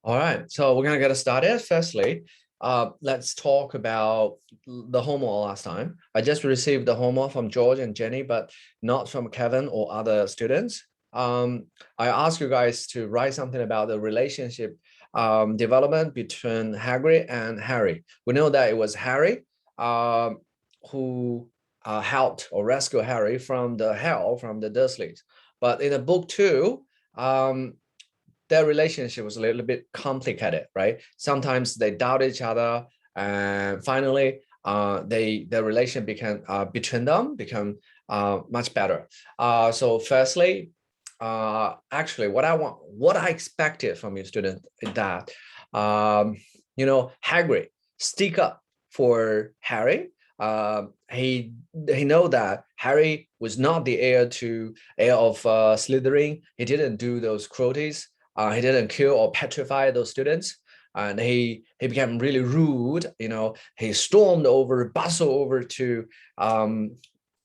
All right, so we're gonna get started. Firstly, let's talk about the homework last time. I just received the homework from George and Jenny, but not from Kevin or other students. I asked you guys to write something about the relationship development between Hagrid and Harry. We know that it was Harry who helped or rescued Harry from the hell from the Dursleys. But in the book two, their relationship was a little bit complicated, right? Sometimes they doubt each other, and finally, their relation became between them become much better. So, firstly, actually, what I expected from your student is that, Hagrid stick up for Harry. He know that Harry was not the heir of Slytherin. He didn't do those cruelties. He didn't kill or petrify those students, and he became really rude. He bustled over to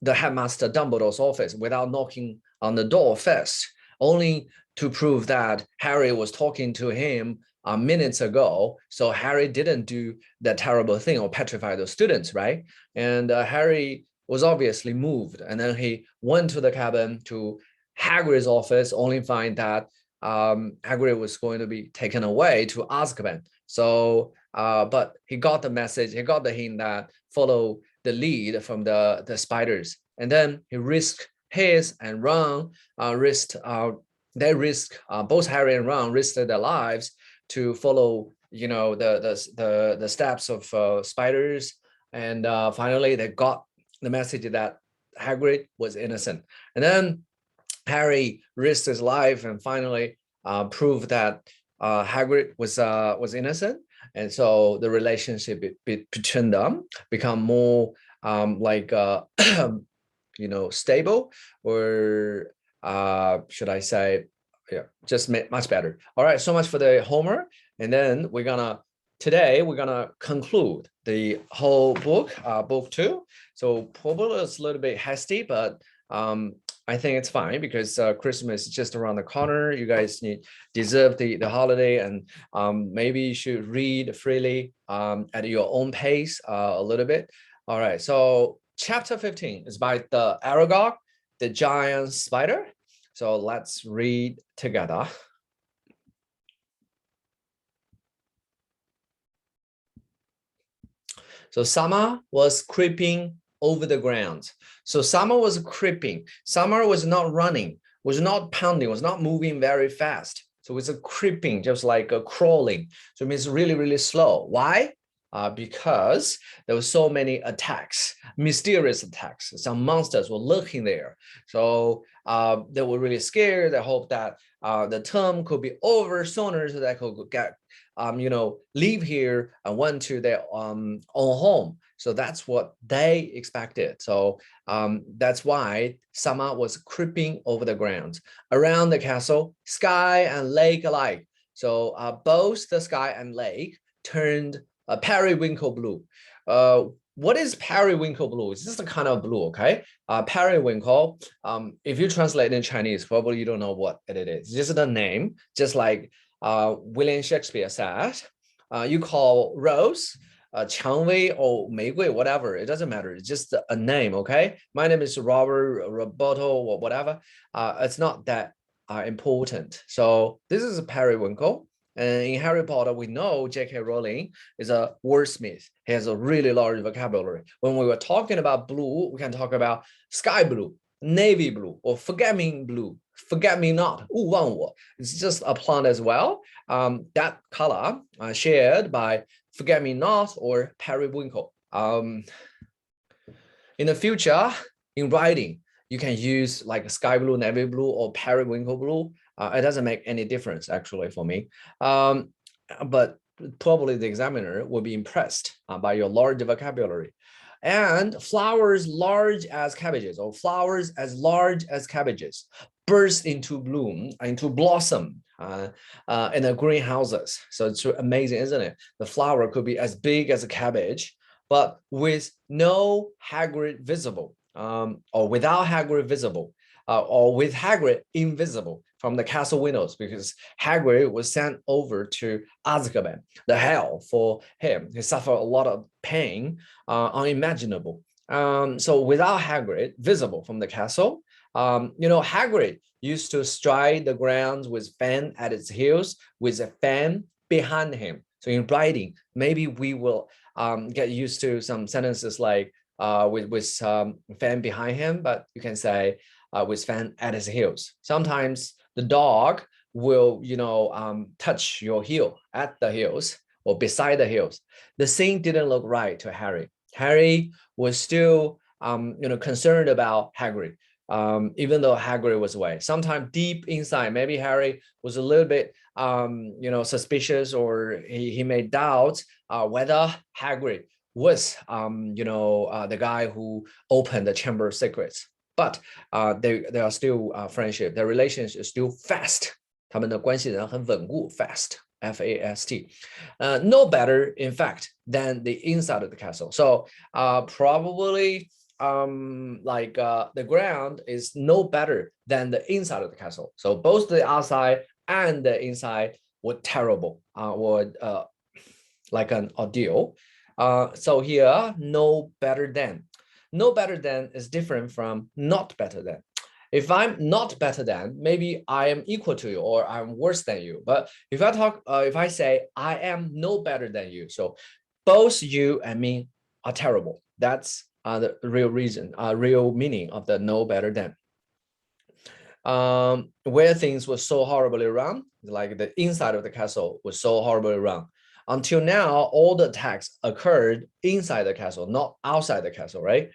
the headmaster Dumbledore's office without knocking on the door first, only to prove that Harry was talking to him minutes ago. So Harry didn't do that terrible thing or petrify those students, right? And Harry was obviously moved, and then he went to the cabin to Hagrid's office, only find that Hagrid was going to be taken away to Azkaban. So, but he got the message, he got the hint that follow the lead from the spiders, and then he risked his and Ron both Harry and Ron risked their lives to follow the steps of spiders, and finally they got the message that Hagrid was innocent, and then Harry risked his life and finally proved that Hagrid was innocent, and so the relationship between them become more stable, or should I say, yeah, just much better. All right, so much for the homework, and then today we're gonna conclude the whole book, book two. So probably it's a little bit hasty, but I think it's fine because Christmas is just around the corner. You guys deserve the holiday, and maybe you should read freely at your own pace a little bit. All right, so chapter 15 is by the Aragog, the giant spider. So let's read together. So Summer was creeping over the ground. So Summer was creeping. Summer was not running, was not pounding, was not moving very fast. So it's a creeping, just like a crawling. So it means really, really slow. Why? Because there were so many attacks, mysterious attacks. Some monsters were lurking there. So they were really scared. They hoped that the term could be over sooner so they could get leave here and went to their own home. So that's what they expected. So that's why Summer was creeping over the ground around the castle, sky and lake alike. So both the sky and lake turned periwinkle blue. What is periwinkle blue? It's just a kind of blue, okay? Periwinkle, if you translate in Chinese, probably you don't know what it is. It's just a name, just like William Shakespeare said, you call rose, 蔷薇 or 玫瑰, whatever, it doesn't matter. It's just a name, okay? My name is Robert, Roberto, or whatever. It's not that important. So this is a periwinkle. And in Harry Potter, we know J.K. Rowling is a wordsmith. He has a really large vocabulary. When we were talking about blue, we can talk about sky blue, navy blue, or forget-me blue, forget-me-not, 勿忘我. It's just a plant as well. That color shared by forget-me-not or periwinkle. In the future, in writing, you can use like sky blue, navy blue, or periwinkle blue. It doesn't make any difference actually for me. But probably the examiner will be impressed by your large vocabulary. And flowers large as cabbages, or flowers as large as cabbages, burst into bloom, into blossom in the greenhouses. So it's amazing, isn't it? The flower could be as big as a cabbage, but with no Hagrid visible, or without Hagrid visible. or with Hagrid invisible from the castle windows, because Hagrid was sent over to Azkaban, the hell for him. He suffered a lot of pain, unimaginable. So without Hagrid visible from the castle, Hagrid used to stride the ground with Fan at its heels, with a fan behind him. So in writing, maybe we will get used to some sentences like with Fan behind him, but you can say with Fan at his heels. Sometimes the dog will, touch your heel at the heels or beside the heels. The scene didn't look right to Harry. Harry was still, concerned about Hagrid, even though Hagrid was away. Sometimes deep inside, maybe Harry was a little bit, suspicious, or he made doubts whether Hagrid was, the guy who opened the Chamber of Secrets. But they are still friendship. Their relationship is still fast. 他们的关系仍然很稳固 ，fast, F-A-S-T. No better, in fact, than the inside of the castle. So probably the ground is no better than the inside of the castle. So both the outside and the inside were terrible, were like an ordeal. So here, no better than. No better than is different from not better than. If I'm not better than, maybe I am equal to you or I'm worse than you. But if I say I am no better than you, so both you and me are terrible. That's the real reason, real meaning of the no better than. Where things were so horribly wrong, like the inside of the castle was so horribly wrong. Until now, all the attacks occurred inside the castle, not outside the castle, right?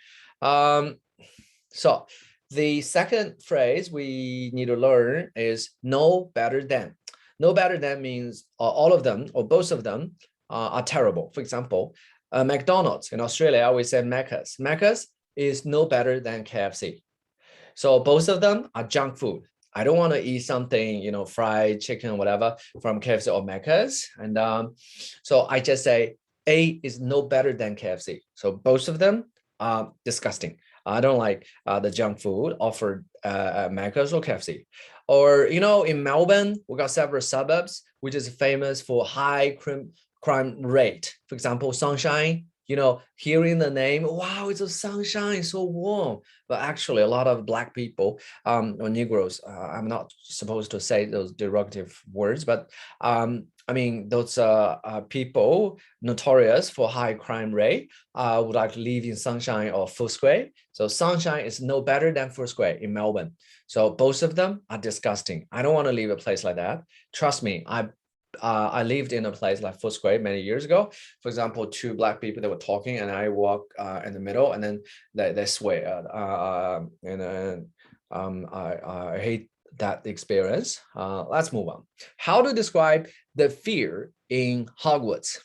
So the second phrase we need to learn is no better than. No better than means all of them or both of them are terrible. For example, McDonald's in Australia, we say Macca's. Macca's is no better than KFC. So both of them are junk food. I don't want to eat something, fried chicken or whatever from KFC or Macca's. And so I just say A is no better than KFC. So both of them are disgusting. I don't like the junk food offered at Macca's or KFC. Or, in Melbourne, we got several suburbs, which is famous for high crime rate. For example, Sunshine, hearing the name, wow, it's a sunshine, so warm. But actually, a lot of Black people or Negroes, I'm not supposed to say those derogative words, but those people notorious for high crime rate would like to live in Sunshine or Footscray. So Sunshine is no better than Footscray in Melbourne. So both of them are disgusting. I don't want to leave a place like that. Trust me, I lived in a place like Footscray many years ago. For example, two Black people that were talking, and I walk in the middle, and then they swear. I hate that experience. Let's move on. How to describe the fear in Hogwarts?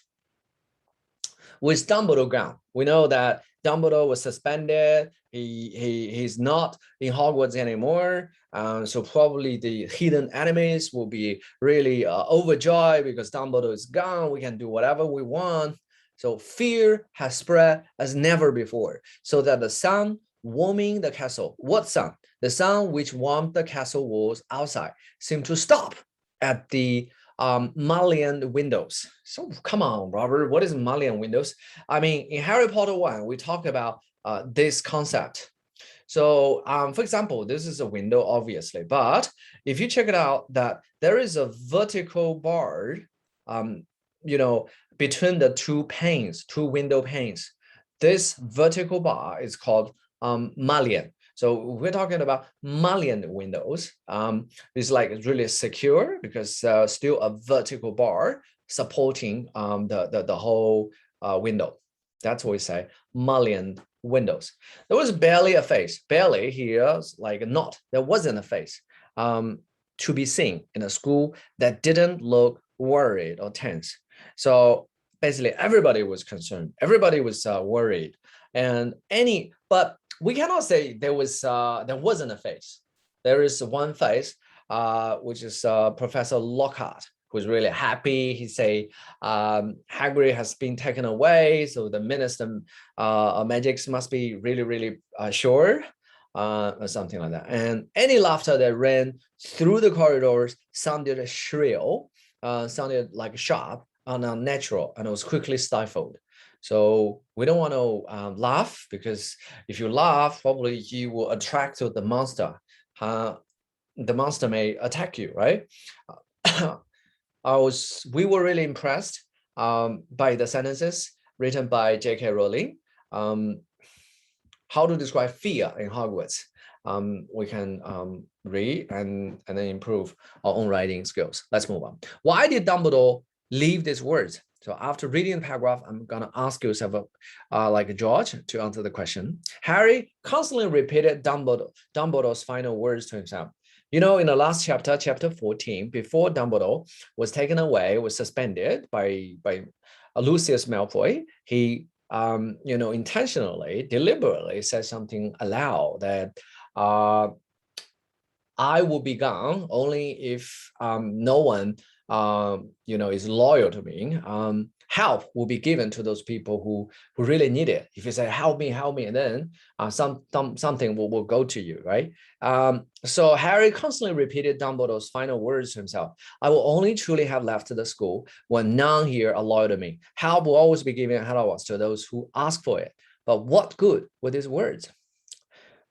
With Dumbledore gone, we know that Dumbledore was suspended. He's not in Hogwarts anymore. So probably the hidden enemies will be really overjoyed because Dumbledore is gone. We can do whatever we want. So fear has spread as never before. So that the sun warming the castle, what sun? The sun which warmed the castle walls outside seemed to stop at the mullioned windows. So come on, Robert, what is mullioned windows? I mean, in Harry Potter 1, we talked about this concept. So for example, this is a window, obviously, but if you check it out, that there is a vertical bar, between the two window panes. This vertical bar is called mullion. So we're talking about mullioned windows. It's like really secure because still a vertical bar supporting the whole window. That's what we say, mullioned windows. There was barely a face. Barely here, like not. There wasn't a face to be seen in a school that didn't look worried or tense. So basically, everybody was concerned. Everybody was worried, but we cannot say there wasn't a face. There is one face, which is Professor Lockhart, who's really happy. He say Hagrid has been taken away, so the Minister of Magic must be really, really sure. or something like that. And any laughter that ran through the corridors sounded shrill, sounded like sharp and unnatural, and it was quickly stifled. So we don't want to laugh, because if you laugh, probably you will attract the monster. The monster may attack you, right? We were really impressed by the sentences written by J.K. Rowling. How to describe fear in Hogwarts. We can read and then improve our own writing skills. Let's move on. Why did Dumbledore leave these words? So after reading the paragraph, I'm gonna ask yourself, like George, to answer the question. Harry constantly repeated Dumbledore's final words to himself. You know, in the last chapter, chapter 14, before Dumbledore was taken away, was suspended by Lucius Malfoy, he intentionally, deliberately said something aloud that I will be gone only if no one is loyal to me. Help will be given to those people who really need it. If you say help me, and then something will go to you, right? So Harry constantly repeated Dumbledore's final words to himself. I will only truly have left the school when none here are loyal to me. Help will always be given at Hogwarts to those who ask for it. But what good were these words?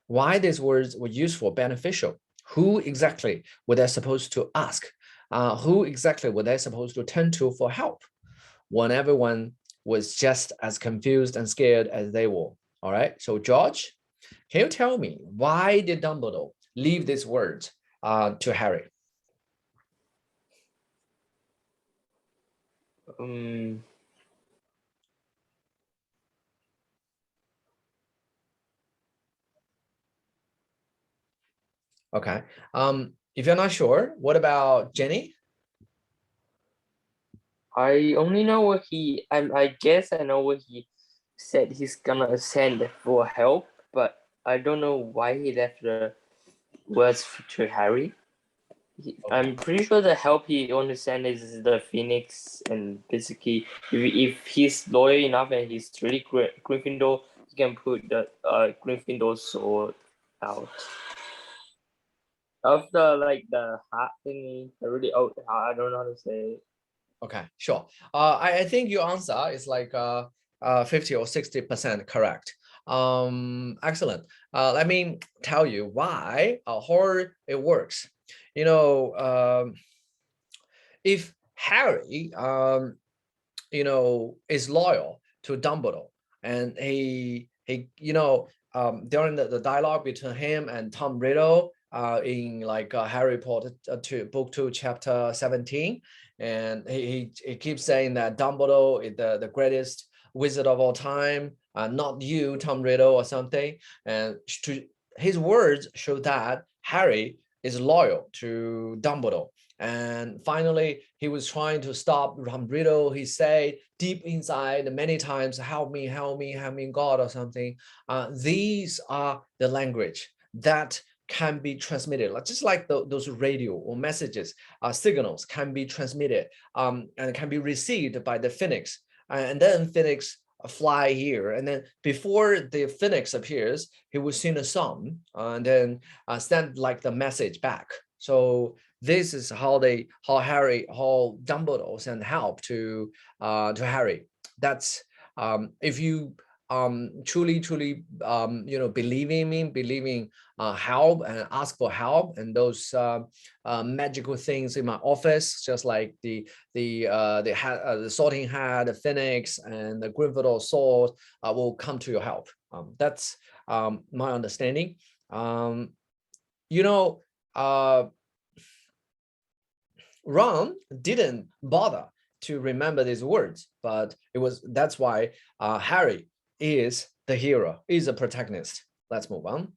Why these words were useful, beneficial? Who exactly were they supposed to ask? Who exactly were they supposed to turn to for help when everyone was just as confused and scared as they were? All right, so George, can you tell me, why did Dumbledore leave these words to Harry? Okay. If you're not sure, what about Jenny? I only know what I guess I know what he said he's gonna send for help, but I don't know why he left the words to Harry. Okay. I'm pretty sure the help he only send is the Phoenix, and basically, if he's loyal enough and he's really Gryffindor, he can put the Gryffindor sword out. Of the hat thingy, the really old hat, I don't know how to say it. Okay, sure. I think your answer is like 50 or 60% correct. Excellent. Let me tell you why how it works. If Harry is loyal to Dumbledore, and during the dialogue between him and Tom Riddle in Harry Potter book 2 chapter 17, and he keeps saying that Dumbledore is the greatest wizard of all time, not you, Tom Riddle, or something. And his words show that Harry is loyal to Dumbledore. And finally, he was trying to stop Tom Riddle. He said deep inside many times, help me, God, or something. These are the language that can be transmitted, just like those radio or messages, signals can be transmitted and can be received by the Phoenix. And then Phoenix fly here, and then before the Phoenix appears, he will sing a song and then send like the message back. So this is how Dumbledore sent help to Harry. That's if you truly believing help and ask for help, and those magical things in my office, just like the sorting hat, the Phoenix, and the Gryffindor sword will come to your help. That's my understanding. Ron didn't bother to remember these words, but that's why Harry is the hero, is a protagonist. Let's move on.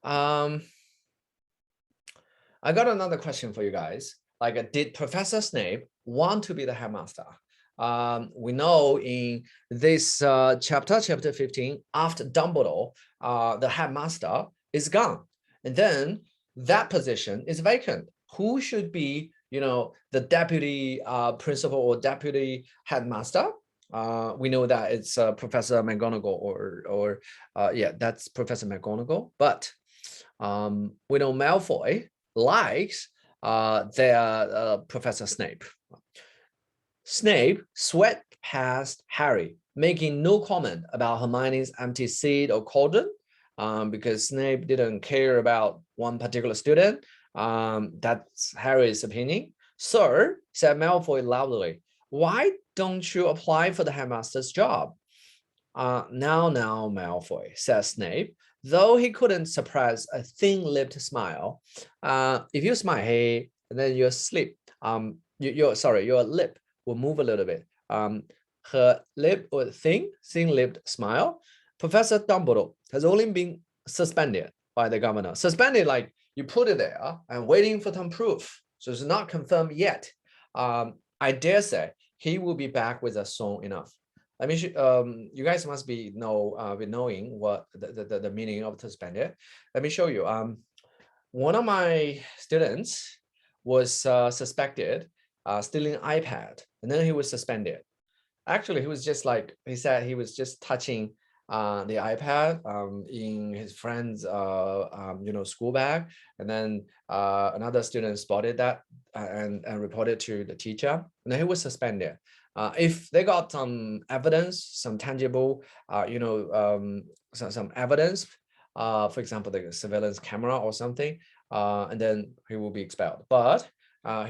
I got another question for you guys. Did Professor Snape want to be the headmaster? We know in this chapter 15, after Dumbledore, the headmaster is gone, and then that position is vacant. Who should be, the deputy principal or deputy headmaster? We know that it's Professor McGonagall or yeah, that's Professor McGonagall. But we know Malfoy likes their Professor Snape. Snape swept past Harry, making no comment about Hermione's empty seat or cauldron, because Snape didn't care about one particular student. That's Harry's opinion. Sir, said Malfoy loudly, why don't you apply for the headmaster's job? Now, Malfoy, said Snape, though he couldn't suppress a thin-lipped smile. If you smile, hey, and then your slip, your lip will move a little bit. Her lip or thin-lipped smile. Professor Dumbledore has only been suspended by the governor. Suspended, like you put it there and waiting for some proof. So it's not confirmed yet. I dare say he will be back with us soon enough. I mean, you guys must be knowing what the meaning of suspended. Let me show you. One of my students was suspected stealing iPad, and then he was suspended. Actually, he was just like, he said he was just touching the iPad in his friend's school bag, and then another student spotted that and reported to the teacher, and then he was suspended. If they got some evidence, some tangible, some evidence, for example, the surveillance camera or something, and then he will be expelled. But and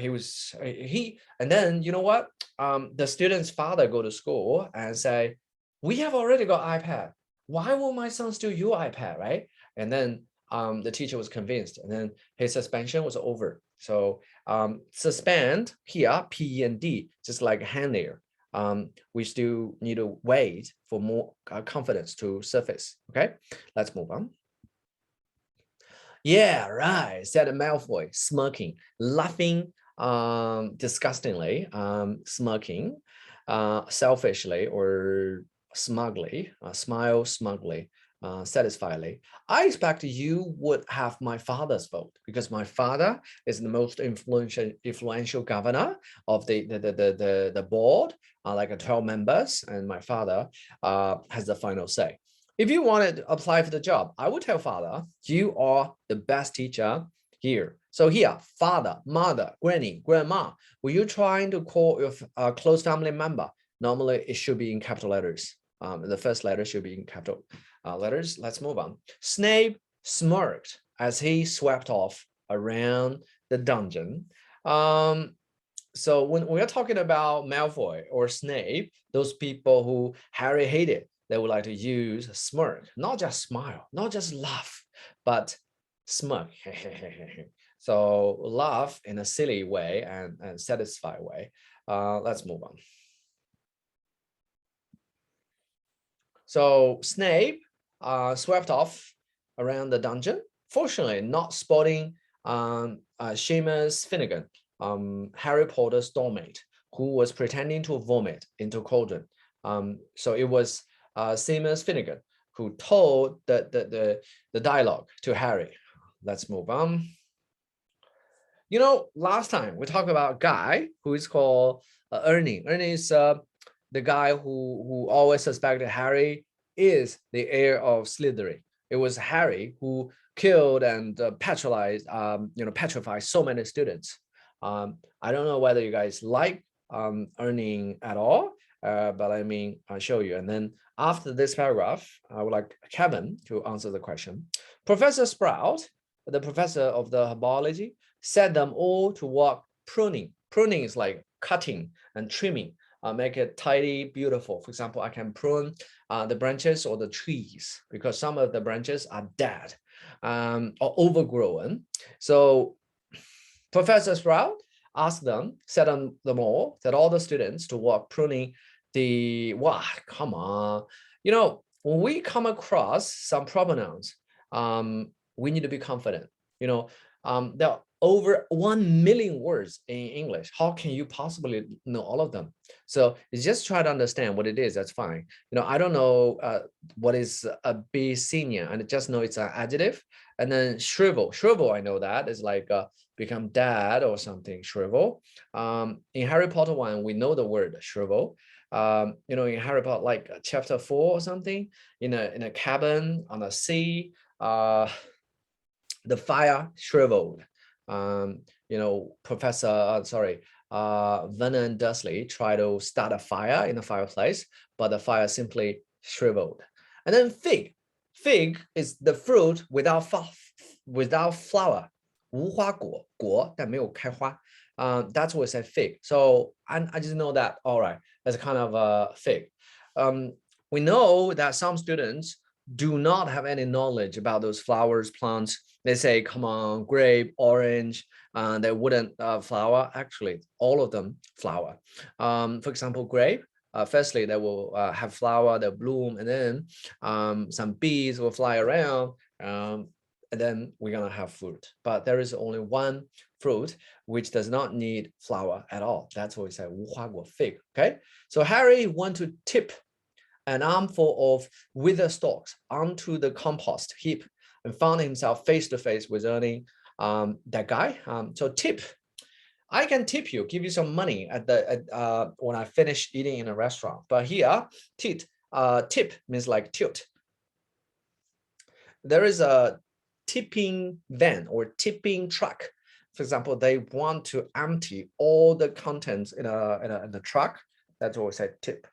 then you know what? The student's father go to school and say, we have already got iPad. Why will my son steal your iPad, right? And then the teacher was convinced, and then his suspension was over. So suspend here, P and D, just like a hand there. We still need to wait for more confidence to surface. Okay, let's move on. Yeah, right, said Malfoy, smirking, laughing disgustingly, smirking, selfishly or smugly, smile smugly, satisfiedly. I expect you would have my father's vote because my father is the most influential governor of the board, like 12 members, and my father has the final say. If you wanted to apply for the job, I would tell father, you are the best teacher here. So here, father, mother, granny, grandma, were you trying to call your close family member? Normally, it should be in capital letters. The first letter should be in capital letters. Let's move on. Snape smirked as he swept off around the dungeon. So when we're talking about Malfoy or Snape, those people who Harry hated, they would like to use smirk, not just smile, not just laugh, but smirk. So laugh in a silly way and satisfied way. Let's move on. So Snape swept off around the dungeon, fortunately not spotting Seamus Finnegan, Harry Potter's doormate, who was pretending to vomit into cauldron. So it was Seamus Finnegan who told the dialogue to Harry. Let's move on. You know, last time we talked about a guy who is called Ernie. Ernie is the guy who always suspected Harry is the heir of Slytherin. It was Harry who killed and petrified so many students. I don't know whether you guys like Ernie at all, but I mean, I'll show you. And then after this paragraph, I would like Kevin to answer the question. Professor Sprout, the professor of the herbology, set them all to work pruning. Pruning is like cutting and trimming, make it tidy, beautiful. For example, I can prune the branches or the trees because some of the branches are dead or overgrown. So Professor Sprout asked them, set them all, set all the students to work pruning the, wow, come on. You know, when we come across some pronouns, we need to be confident. You know, there are over 1 million words in English. How can you possibly know all of them? So just try to understand what it is. That's fine. You know, I don't know what is a be senior, and I just know it's an adjective. And then shrivel. Shrivel, I know that is like become dead or something. Shrivel. In Harry Potter 1, we know the word shrivel. in Harry Potter, like chapter 4 or something, in a cabin on a sea, the fire shriveled. Vernon Dursley tried to start a fire in the fireplace, but the fire simply shriveled. And then fig. Fig is the fruit without flower. 无花果，果但没有开花。That's what we say fig. So I just know that, all right, that's kind of a fig. We know that some students do not have any knowledge about those flowers, plants. They say, come on, grape, orange, they wouldn't flower. Actually, all of them flower. For example, grape, firstly, they will have flower, they'll bloom, and then some bees will fly around, and then we're gonna have fruit. But there is only one fruit which does not need flower at all. That's what we say, 无花果 fig. Okay, so Harry went to tip an armful of withered stalks onto the compost heap and found himself face to face with Ernie, that guy. So tip, I can tip you, give you some money when I finish eating in a restaurant. But here, tip means like tilt. There is a tipping van or tipping truck. For example, they want to empty all the contents in a truck. That's what we say, tip.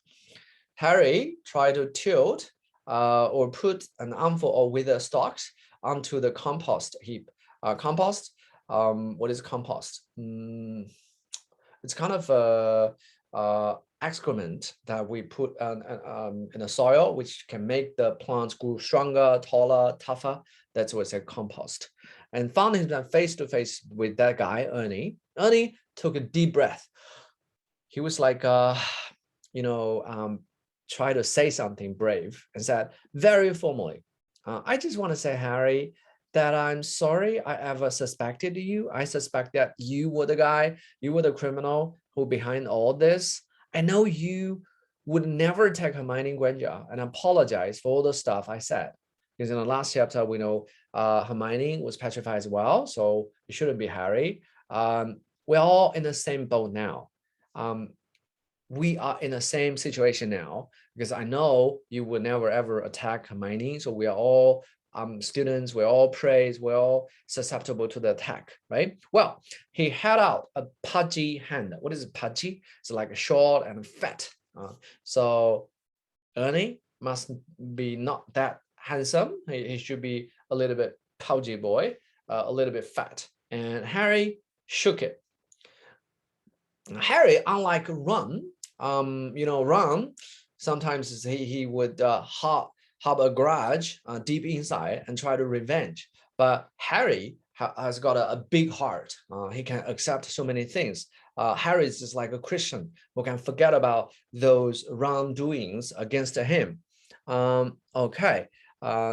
Harry tried to tilt or put an armful of withered stalks onto the compost heap. Compost, what is compost? It's kind of a excrement that we put in the soil, which can make the plants grow stronger, taller, tougher. That's what we say, compost. And found himself face to face with that guy, Ernie. Ernie took a deep breath. He was like, try to say something brave and said very formally, I just want to say, Harry, that I'm sorry I ever suspected you. I suspect that you were the guy, you were the criminal who behind all this. I know you would never take Hermione Granger, and apologize for all the stuff I said. Because in the last chapter, we know Hermione was petrified as well, so it shouldn't be Harry. We're all in the same boat now. We are in the same situation now, because I know you will never ever attack Hermione. So we are all students, we're all praised, we're all susceptible to the attack, right? Well, he held out a pudgy hand. What is pudgy? It's like a short and fat. So Ernie must be not that handsome. He should be a little bit pudgy boy, a little bit fat. And Harry shook it. Harry, unlike Ron, Ron, sometimes he would harbor a grudge deep inside and try to revenge. But Harry has got a big heart. He can accept so many things. Harry is just like a Christian who can forget about those wrongdoings against him. Okay,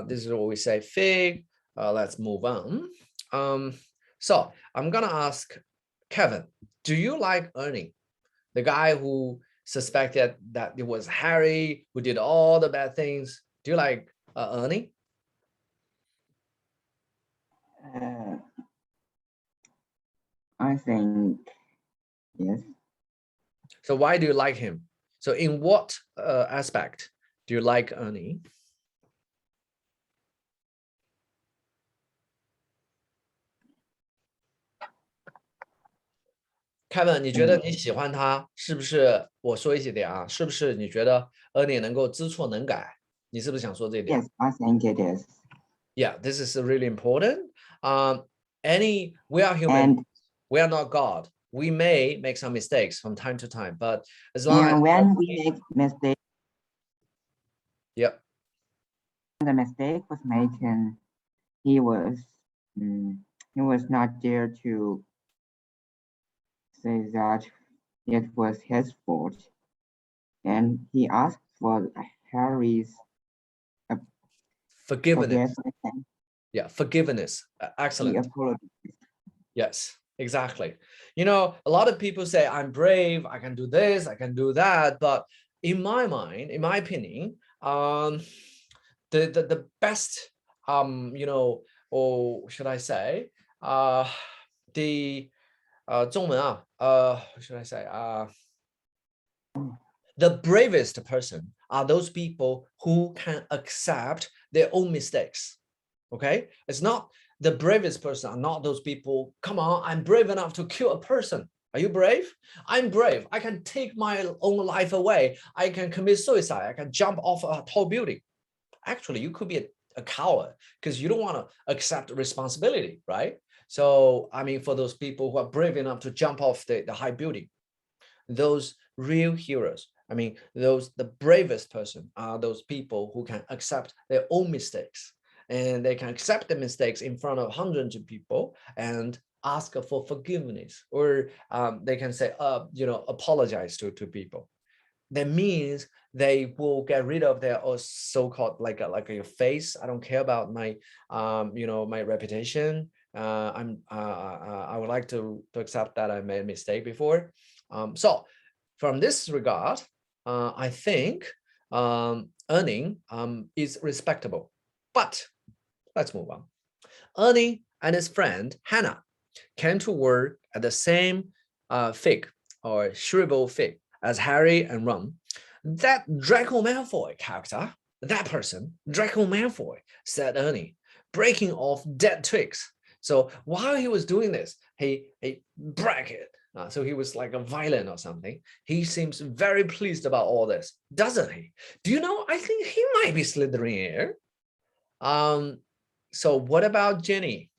this is what we say, fig. Let's move on. So I'm gonna ask Kevin, do you like Ernie, the guy who suspected that it was Harry who did all the bad things? Do you like Ernie? I think yes. So why do you like him? So in what aspect do you like Ernie? Kevin，你觉得你喜欢他，是不是？我说一些点啊，是不是？你觉得Ernie能够知错能改？你是不是想说这一点？ Yes, I think it is. Yeah, this is really important. We are human. We are not God. We may make some mistakes from time to time, but as long as when we make mistakes, yep, the mistake was made, and he was not there to say that it was his fault, and he asked for Harry's forgiveness. forgiveness. Yeah, forgiveness. Excellent. He apologized. Yes, exactly. A lot of people say, I'm brave, I can do this, I can do that. But in my mind, in my opinion, the best, or should I say, the 中文啊, should I say, The bravest person are those people who can accept their own mistakes. Okay, it's not the bravest person are not those people. Come on, I'm brave enough to kill a person. Are you brave? I'm brave. I can take my own life away. I can commit suicide. I can jump off a tall building. Actually, you could be a coward because you don't want to accept responsibility, right? So, I mean, for those people who are brave enough to jump off the high building, those real heroes, I mean, the bravest person are those people who can accept their own mistakes, and they can accept the mistakes in front of hundreds of people and ask for forgiveness, or they can say, apologize to people. That means they will get rid of their so-called like a face. I don't care about my my reputation. I would like to accept that I made a mistake before. So from this regard, I think Ernie is respectable. But let's move on. Ernie and his friend Hannah came to work at the same fig or shrivel fig as Harry and Ron. That Draco Malfoy character, that person, Draco Malfoy, said Ernie, breaking off dead twigs. So while he was doing this, he broke it. So he was like a violin or something. He seems very pleased about all this, doesn't he? Do you know, I think he might be Slytherin here. So what about Jenny?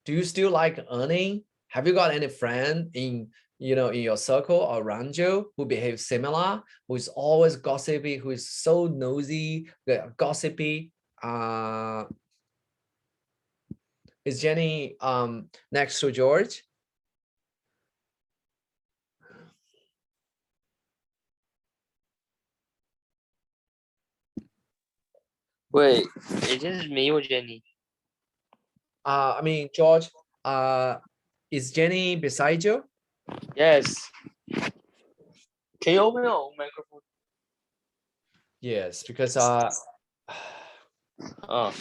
Do you still like Ernie? Have you got any friend in your circle or around you who behaves similar, who is always gossipy, who is so nosy, gossipy? Is Jenny next to George? Wait, is this me or Jenny? I mean, George, is Jenny beside you? Yes. Can you open your own microphone? Yes, because Oh.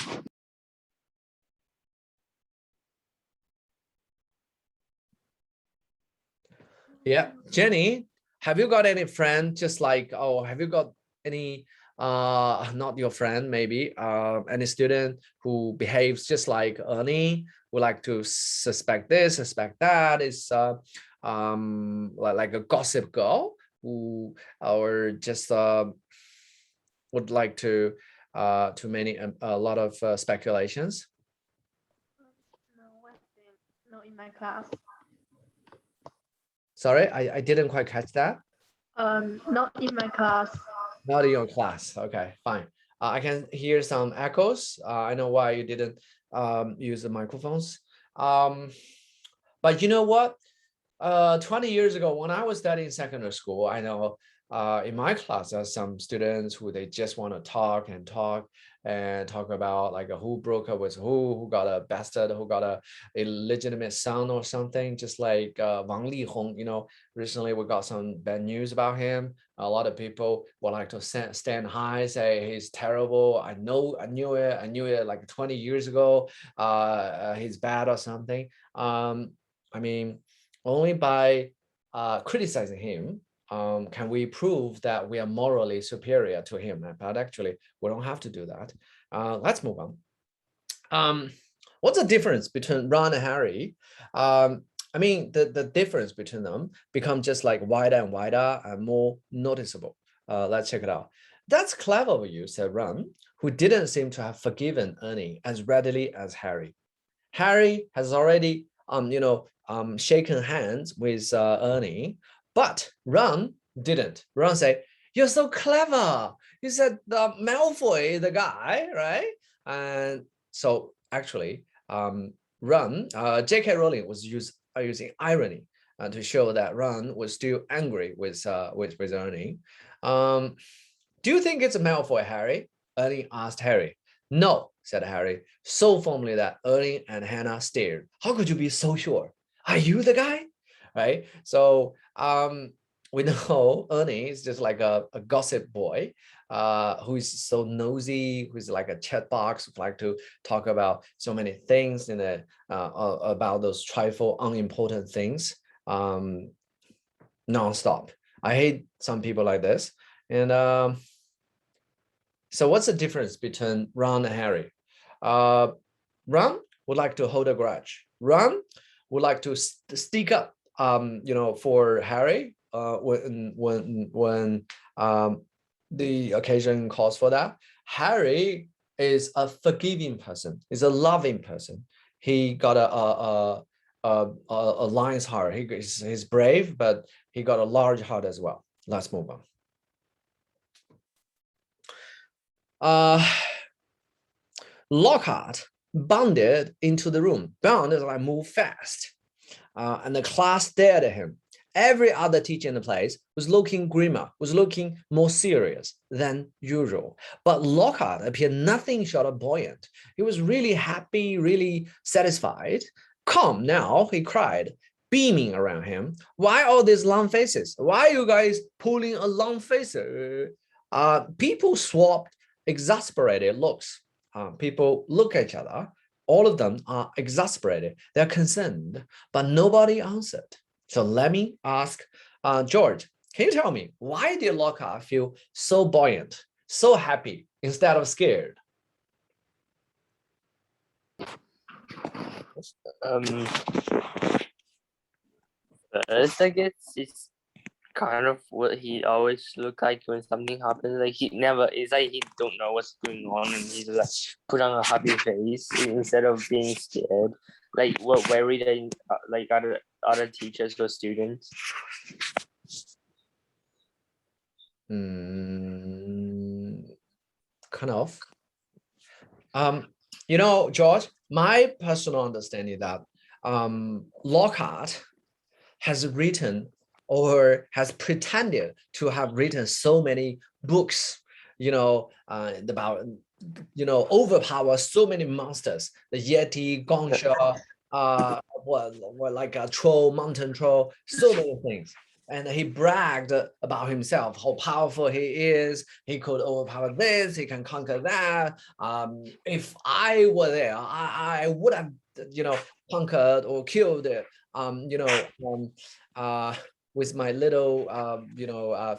yeah, Jenny, have you got any friend just like, oh, have you got any not your friend, maybe any student who behaves just like Ernie, who like to suspect this, suspect that, is like a gossip girl, who or just would like to many a lot of speculations? No, not in my class. Sorry, I didn't quite catch that. Not in my class. Not in your class. Okay, fine. I can hear some echoes. I know why you didn't use the microphones. But you know what? 20 years ago, when I was studying secondary school, I know in my class, there's some students who they just want to talk about like who broke up with who got a bastard, who got a illegitimate son or something, just like Wang Lihong. Recently we got some bad news about him. A lot of people would like to stand high, say he's terrible. I knew it like 20 years ago. He's bad or something. I mean, only by criticizing him can we prove that we are morally superior to him. But actually, we don't have to do that. Let's move on. What's the difference between Ron and Harry? I mean, the difference between them become just like wider and wider and more noticeable. Let's check it out. That's clever of you, said Ron, who didn't seem to have forgiven Ernie as readily as Harry. Harry has already shaken hands with Ernie, but Ron didn't. Ron said, "You're so clever." He said, "The Malfoy, the guy, right?" And so actually, Ron, J.K. Rowling was using irony to show that Ron was still angry with Ernie. Do you think it's a Malfoy, Harry? Ernie asked Harry. No, said Harry, so firmly that Ernie and Hannah stared. How could you be so sure? Are you the guy? Right? So we know Ernie is just like a gossip boy who is so nosy, who's like a chat box, who like to talk about so many things about those trifle unimportant things nonstop. I hate some people like this. And so what's the difference between Ron and Harry? Ron would like to hold a grudge. Ron would like to stick up, for Harry when the occasion calls for that. Harry is a forgiving person, is a loving person. He got a lion's heart. He's brave, but he got a large heart as well. Let's move on. Lockhart bounded into the room. Bound is like move fast. And the class stared at him. Every other teacher in the place was looking grimmer, was looking more serious than usual. But Lockhart appeared nothing short of buoyant. He was really happy, really satisfied. Come now, he cried, beaming around him. Why all these long faces? Why are you guys pulling a long face? People swapped exasperated looks. People look at each other. All of them are exasperated. They're concerned, but nobody answered. So let me ask George, can you tell me, why did Lockhart feel so buoyant, so happy instead of scared? First, I guess it's kind of what he always look like when something happens. Like it's like he don't know what's going on, and he's like put on a happy face instead of being scared. Like what worried like other teachers or students. Kind of. George, my personal understanding that Lockhart has written or has pretended to have written so many books, about, overpower so many monsters, the Yeti, Gongsha, like a troll, mountain troll, so many things. And he bragged about himself, how powerful he is. He could overpower this, he can conquer that. If I were there, I would have, conquered or killed it, with my little,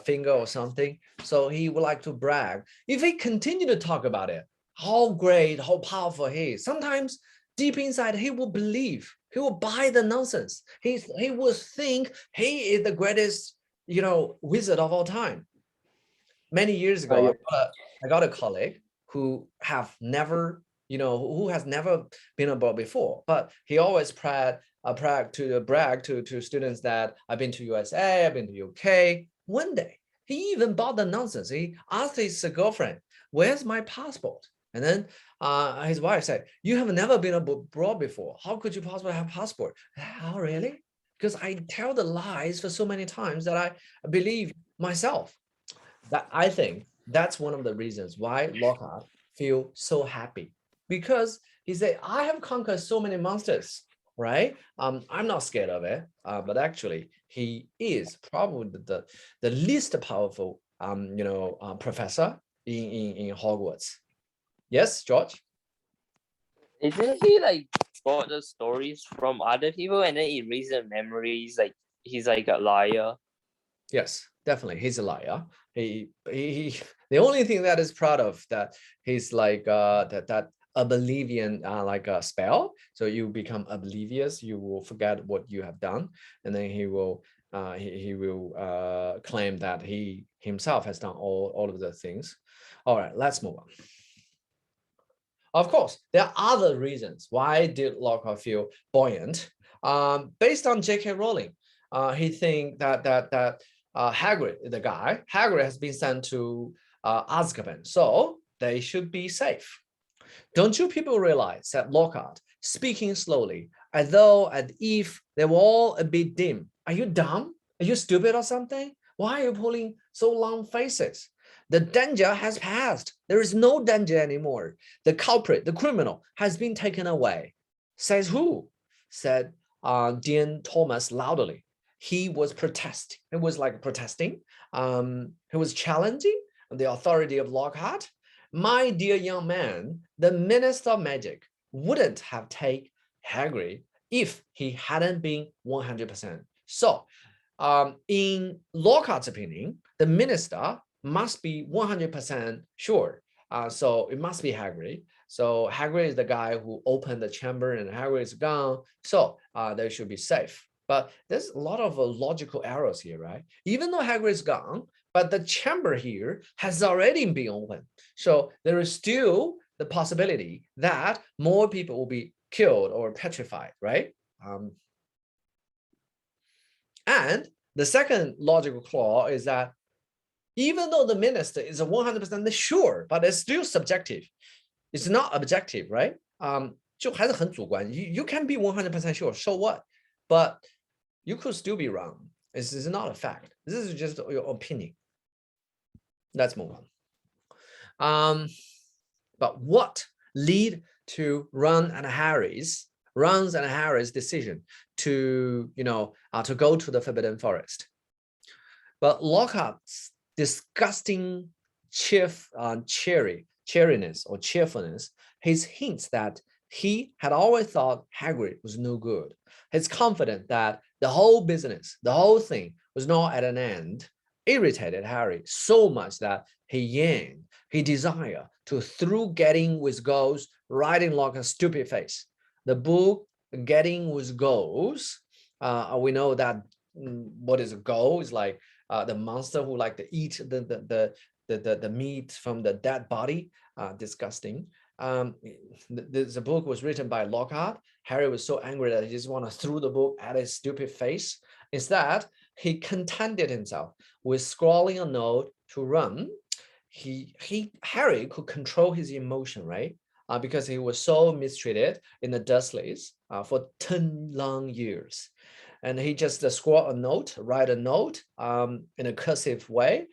finger or something. So he would like to brag. If he continue to talk about it, how great, how powerful he is, sometimes deep inside, he will believe, he will buy the nonsense. He will think he is the greatest, wizard of all time. Many years ago, I got a colleague who has never been abroad before, but he always brag to students that I've been to USA, I've been to UK. One day, he even bought the nonsense. He asked his girlfriend, "Where's my passport?" And then his wife said, "You have never been abroad before. How could you possibly have a passport?" "How, really?" "Because I tell the lies for so many times that I believe myself." That I think that's one of the reasons why Lockhart feel so happy, because he said, "I have conquered so many monsters, right? I'm not scared of it." But actually, he is probably the least powerful professor in Hogwarts. Yes, George? Isn't he like bought the stories from other people and then erase the memories? Like he's like a liar. Yes, definitely. He's a liar. He the only thing that is proud of that he's like that oblivion like a spell. So you become oblivious, you will forget what you have done, and then he will claim that he himself has done all of the things. All right, let's move on. Of course, there are other reasons why did Lockhart feel buoyant. Based on J.K. Rowling, he think that Hagrid, Hagrid has been sent to Azkaban, so they should be safe. Don't you people realize that Lockhart, speaking slowly, as if they were all a bit dim? Are you dumb? Are you stupid or something? Why are you pulling so long faces? The danger has passed. There is no danger anymore. The culprit, the criminal, has been taken away. Says who? Said Dean Thomas loudly. He was protesting. It was like protesting. He was challenging the authority of Lockhart. My dear young man, the Minister of Magic wouldn't have taken Hagrid if he hadn't been 100%. So in Lockhart's opinion, the minister must be 100% sure. So it must be Hagrid. So Hagrid is the guy who opened the chamber and Hagrid is gone. So they should be safe. But there's a lot of logical errors here, right? Even though Hagrid is gone, but the chamber here has already been opened. So there is still the possibility that more people will be killed or petrified, right? And the second logical flaw is that even though the minister is 100% sure, but it's still subjective. It's not objective, right? 就还是很主观. You can be 100% sure, so what? But you could still be wrong. This is not a fact. This is just your opinion. Let's move on. But what lead to Ron and Harry's decision to, to go to the Forbidden Forest? But Lockhart's disgusting cheeriness or cheerfulness, his hints that he had always thought Hagrid was no good. His confidence that the whole business, the whole thing was not at an end, irritated Harry so much that he yearned, he desired to through Getting with Ghosts right in Lockhart's stupid face. The book Getting with Ghosts, we know that what is a ghoul is like the monster who like to eat the meat from the dead body. Disgusting. The book was written by Lockhart. Harry was so angry that he just want to throw the book at his stupid face. Instead, he contented himself with scrawling a note to Ron. Harry could control his emotion, right? Because he was so mistreated in the Dursleys for 10 long years. And he just write a note in a cursive way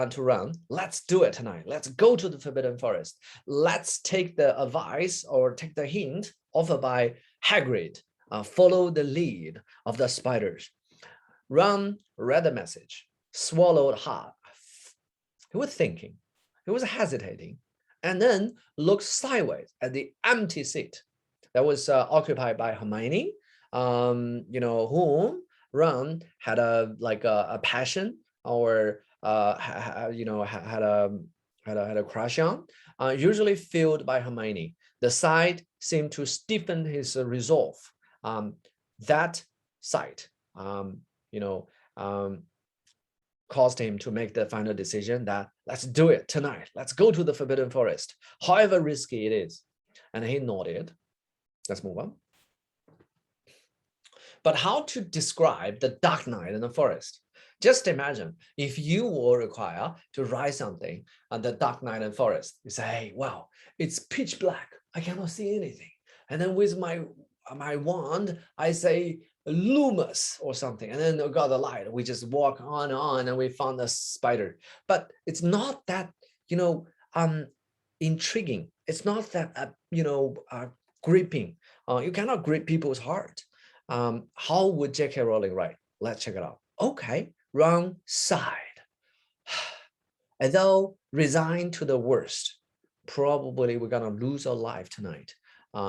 to Ron. Let's do it tonight. Let's go to the Forbidden Forest. Let's take the advice or take the hint offered by Hagrid. Follow the lead of the spiders. Ron read the message, swallowed hard. He was thinking, he was hesitating, and then looked sideways at the empty seat that was occupied by Hermione, whom Ron had a passion or had a crush on, usually filled by Hermione. The sight seemed to stiffen his resolve. That sight, caused him to make the final decision that let's do it tonight. Let's go to the Forbidden Forest, however risky it is. And he nodded. Let's move on. But how to describe the dark night in the forest? Just imagine if you were required to write something on the dark night in the forest. You say, hey, wow, it's pitch black. I cannot see anything. And then with my wand, I say Loomis or something. And then got the light. We just walk on and we found a spider. But it's not that, intriguing. It's not that, gripping. You cannot grip people's heart. How would J.K. Rowling write? Let's check it out. Okay, Ron sighed. As though resigned to the worst. Probably we're gonna lose our life tonight.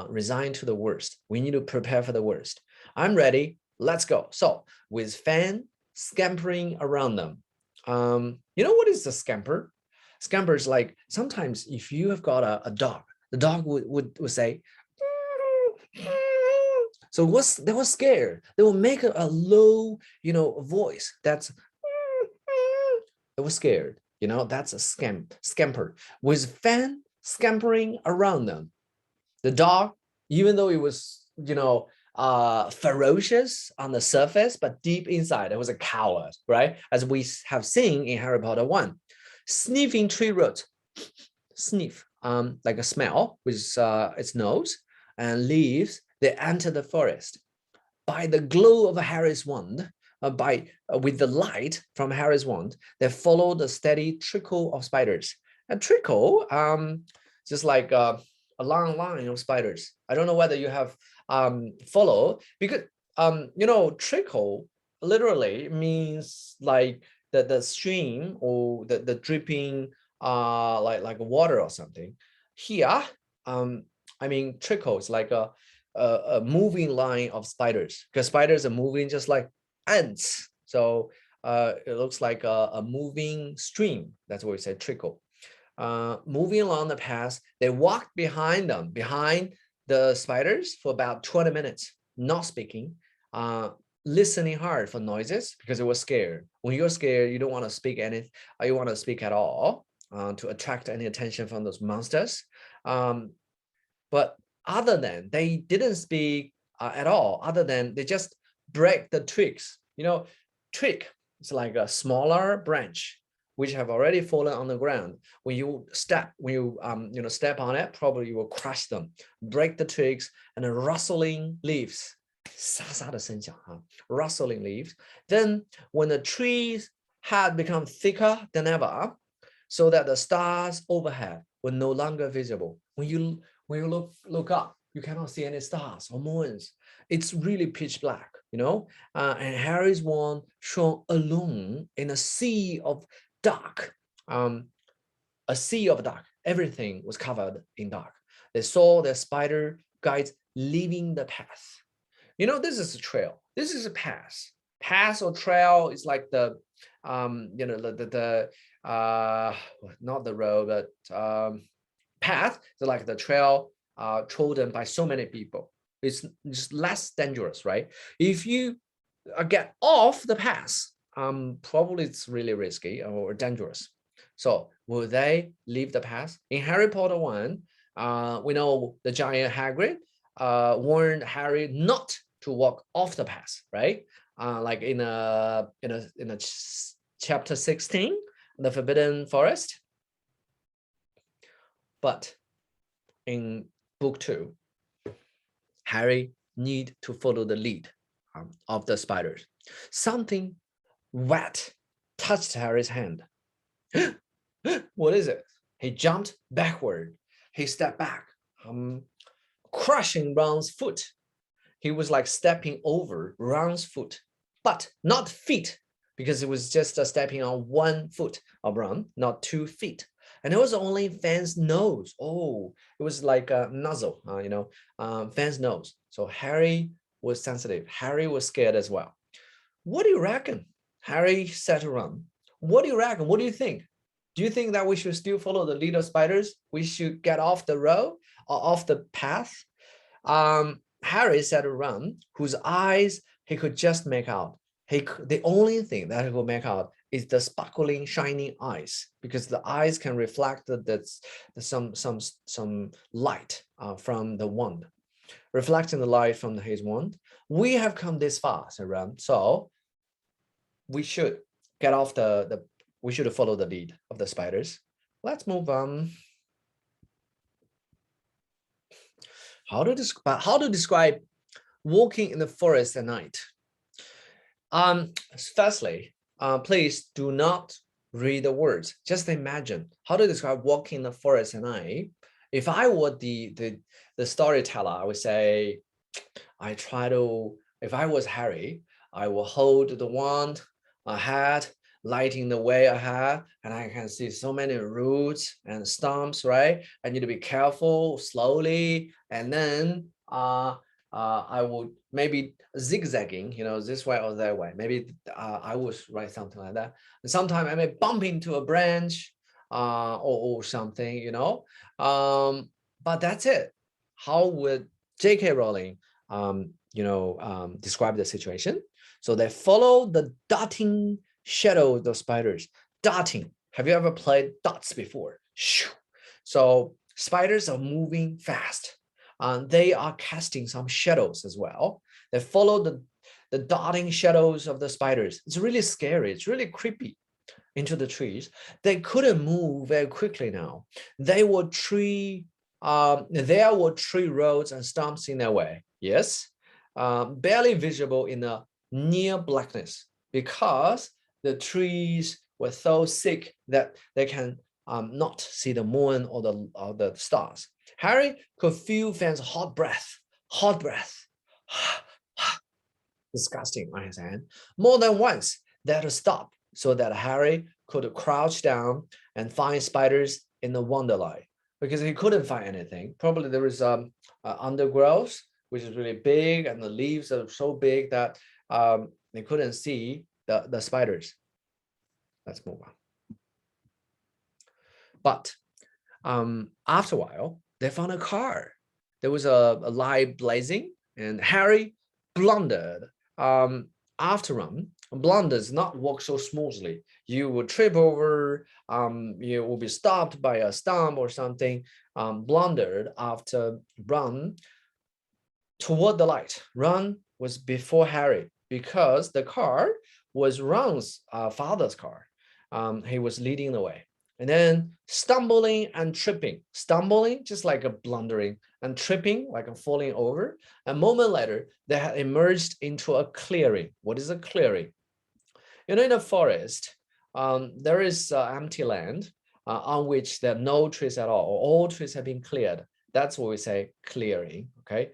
Resigned to the worst. We need to prepare for the worst. I'm ready. Let's go. So with Fan scampering around them. You know what is the scamper? Scamper is like sometimes if you have got a dog, the dog would say. So they were scared. They will make a low, voice. That's they were scared. That's a scamper. With Fan scampering around them, the dog, even though it was, ferocious on the surface, but deep inside, it was a coward, right? As we have seen in Harry Potter 1, sniffing tree roots, sniff, like a smell with its nose and leaves. They enter the forest. By the glow of Harry's wand, with the light from Harry's wand, they follow the steady trickle of spiders. A trickle, just like a long line of spiders. I don't know whether you have followed, because trickle literally means like the stream or the dripping like water or something. Here, trickle is like a moving line of spiders, because spiders are moving just like ants. So it looks like a moving stream. That's what we say, trickle. Moving along the path, they walked behind the spiders for about 20 minutes, not speaking, listening hard for noises because they were scared. When you're scared, you don't want to speak anything, you want to speak at all to attract any attention from those monsters. But other than they didn't speak at all, other than they just break the twigs. You know, twig is like a smaller branch which have already fallen on the ground. When you step on it, probably you will crush them, break the twigs, and the rustling leaves, 沙沙的声响, rustling leaves. Then when the trees had become thicker than ever, so that the stars overhead were no longer visible. When you look up, you cannot see any stars or moons. It's really pitch black, you know. And Harry's wand shone alone in a sea of dark. A sea of dark. Everything was covered in dark. They saw their spider guides leaving the path. You know, this is a trail. This is a path. Path or trail is like the not the road, but path. So like the trail trodden by so many people. It's just less dangerous, right? If you get off the path, probably it's really risky or dangerous. So will they leave the path? In Harry Potter 1, we know the giant Hagrid warned Harry not to walk off the path, right? Like in a chapter 16, the Forbidden Forest. But in book 2, Harry need to follow the lead of the spiders. Something wet touched Harry's hand. What is it? He jumped backward. He stepped back, crushing Ron's foot. He was like stepping over Ron's foot, but not feet, because it was just stepping on 1 foot of Ron, not 2 feet. And it was only Fan's nose. Oh, it was like a nozzle, Fan's nose. So Harry was sensitive. Harry was scared as well. What do you reckon? Harry said to Ron, what do you reckon? What do you think? Do you think that we should still follow the lead of spiders? We should get off the road or off the path? Harry said to Ron, whose eyes he could just make out. The only thing that he could make out is the sparkling, shining eyes, because the eyes can reflect some light from the wand, reflecting the light from his wand. We have come this far, said Ron, so we should get off we should follow the lead of the spiders. Let's move on. How to describe walking in the forest at night? Firstly, please do not read the words. Just imagine how to describe walking in the forest at night. If I were the storyteller, I would say, if I was Harry, I will hold the wand ahead, lighting the way ahead, and I can see so many roots and stumps, right? I need to be careful, slowly, and then I would maybe zigzagging, this way or that way. Maybe I would write something like that. And sometimes I may bump into a branch or something, but that's it. How would J.K. Rowling, describe the situation? So they follow the darting shadow of the spiders. Darting. Have you ever played dots before? So spiders are moving fast. They are casting some shadows as well. They follow the darting shadows of the spiders. It's really scary. It's really creepy into the trees. They couldn't move very quickly now. There were tree roads and stumps in their way. Yes, barely visible in the near blackness because the trees were so thick that they can not see the moon or the stars. Harry could feel Fan's hot breath, disgusting on his hand. More than once, they had to stop so that Harry could crouch down and find spiders in the wonderlight, because he couldn't find anything. Probably there was undergrowth, which is really big, and the leaves are so big that they couldn't see the spiders. Let's move on. But after a while, they found a car. There was a light blazing, and Harry blundered. After run, blunders not walk so smoothly. You will trip over. You will be stopped by a stump or something. Blundered after run toward the light. Ron was before Harry because the car was Ron's father's car. He was leading the way. And then stumbling and tripping. Stumbling, just like a blundering, and tripping, like a falling over. A moment later, they had emerged into a clearing. What is a clearing? You know, in a forest, there is empty land on which there are no trees at all, or all trees have been cleared. That's what we say clearing, okay?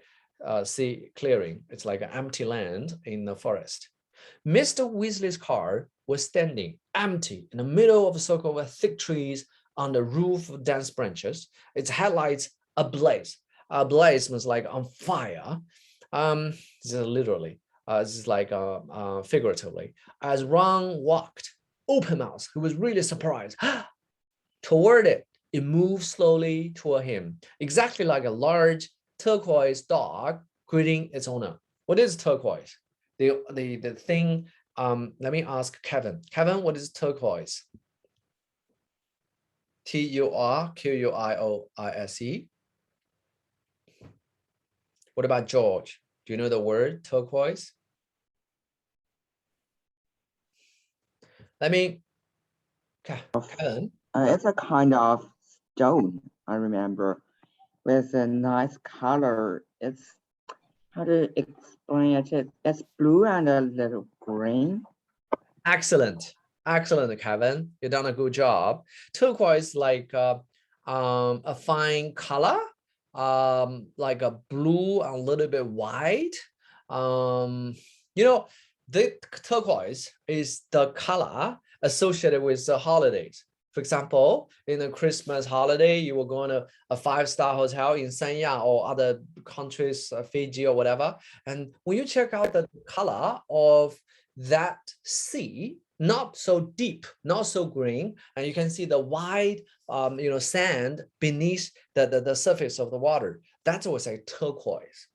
See, clearing, it's like an empty land in the forest. Mr. Weasley's car was standing empty in the middle of a circle of thick trees on the roof of dense branches, its headlights ablaze. Ablaze means like on fire. This is literally, this is like figuratively. As Ron walked, open mouth, he was really surprised. Toward it, it moved slowly toward him, exactly like a large turquoise dog greeting its owner. What is turquoise? The thing, let me ask Kevin. Kevin, what is turquoise? Turquoise. What about George? Do you know the word turquoise? Let me, Kevin. It's a kind of stone, I remember, with a nice color. It's, how to explain it? It's blue and a little green. Excellent. Excellent, Kevin. You've done a good job. Turquoise like a fine color, like a blue and a little bit white. You know, the turquoise is the color associated with the holidays. For example, in a Christmas holiday, you will go on a five-star hotel in Sanya or other countries, Fiji or whatever. And when you check out the color of that sea, not so deep, not so green, and you can see the white, sand beneath the surface of the water. That's what we say turquoise.